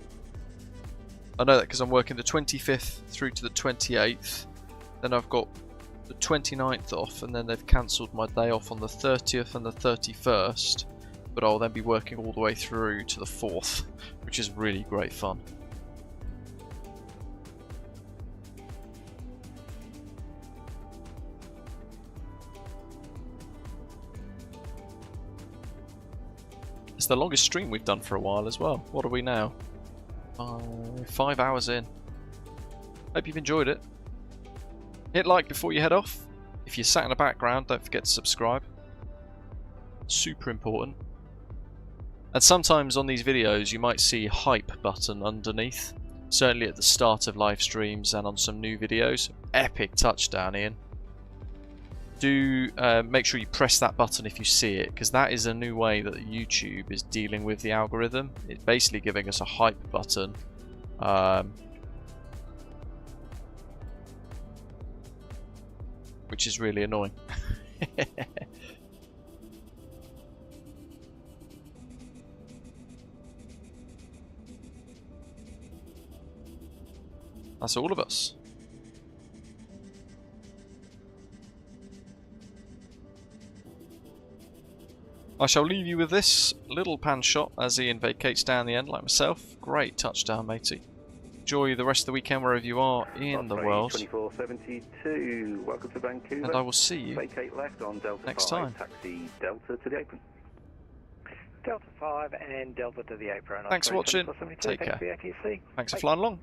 I know that because I'm working the 25th through to the 28th. Then I've got the 29th off, and then they've cancelled my day off on the 30th and the 31st. But I'll then be working all the way through to the 4th, which is really great fun. It's the longest stream we've done for a while as well. What are we now? 5 hours in. Hope you've enjoyed it. Hit like before you head off. If you're sat in the background, don't forget to subscribe. Super important. And sometimes on these videos you might see hype button underneath. Certainly at the start of live streams and on some new videos. Epic touchdown, Ian. Do make sure you press that button if you see it, because that is a new way that YouTube is dealing with the algorithm. It's basically giving us a hype button. Which is really annoying. That's all of us. I shall leave you with this little pan shot as Ian vacates down the end like myself. Great touchdown, matey. Enjoy the rest of the weekend wherever you are in the world. 2472, welcome to Vancouver. And I will see you Vacate left on Delta next 5, time. Taxi Delta to the apron. Delta 5 and Delta to the apron. Thanks for watching. Take care. Thanks for flying along.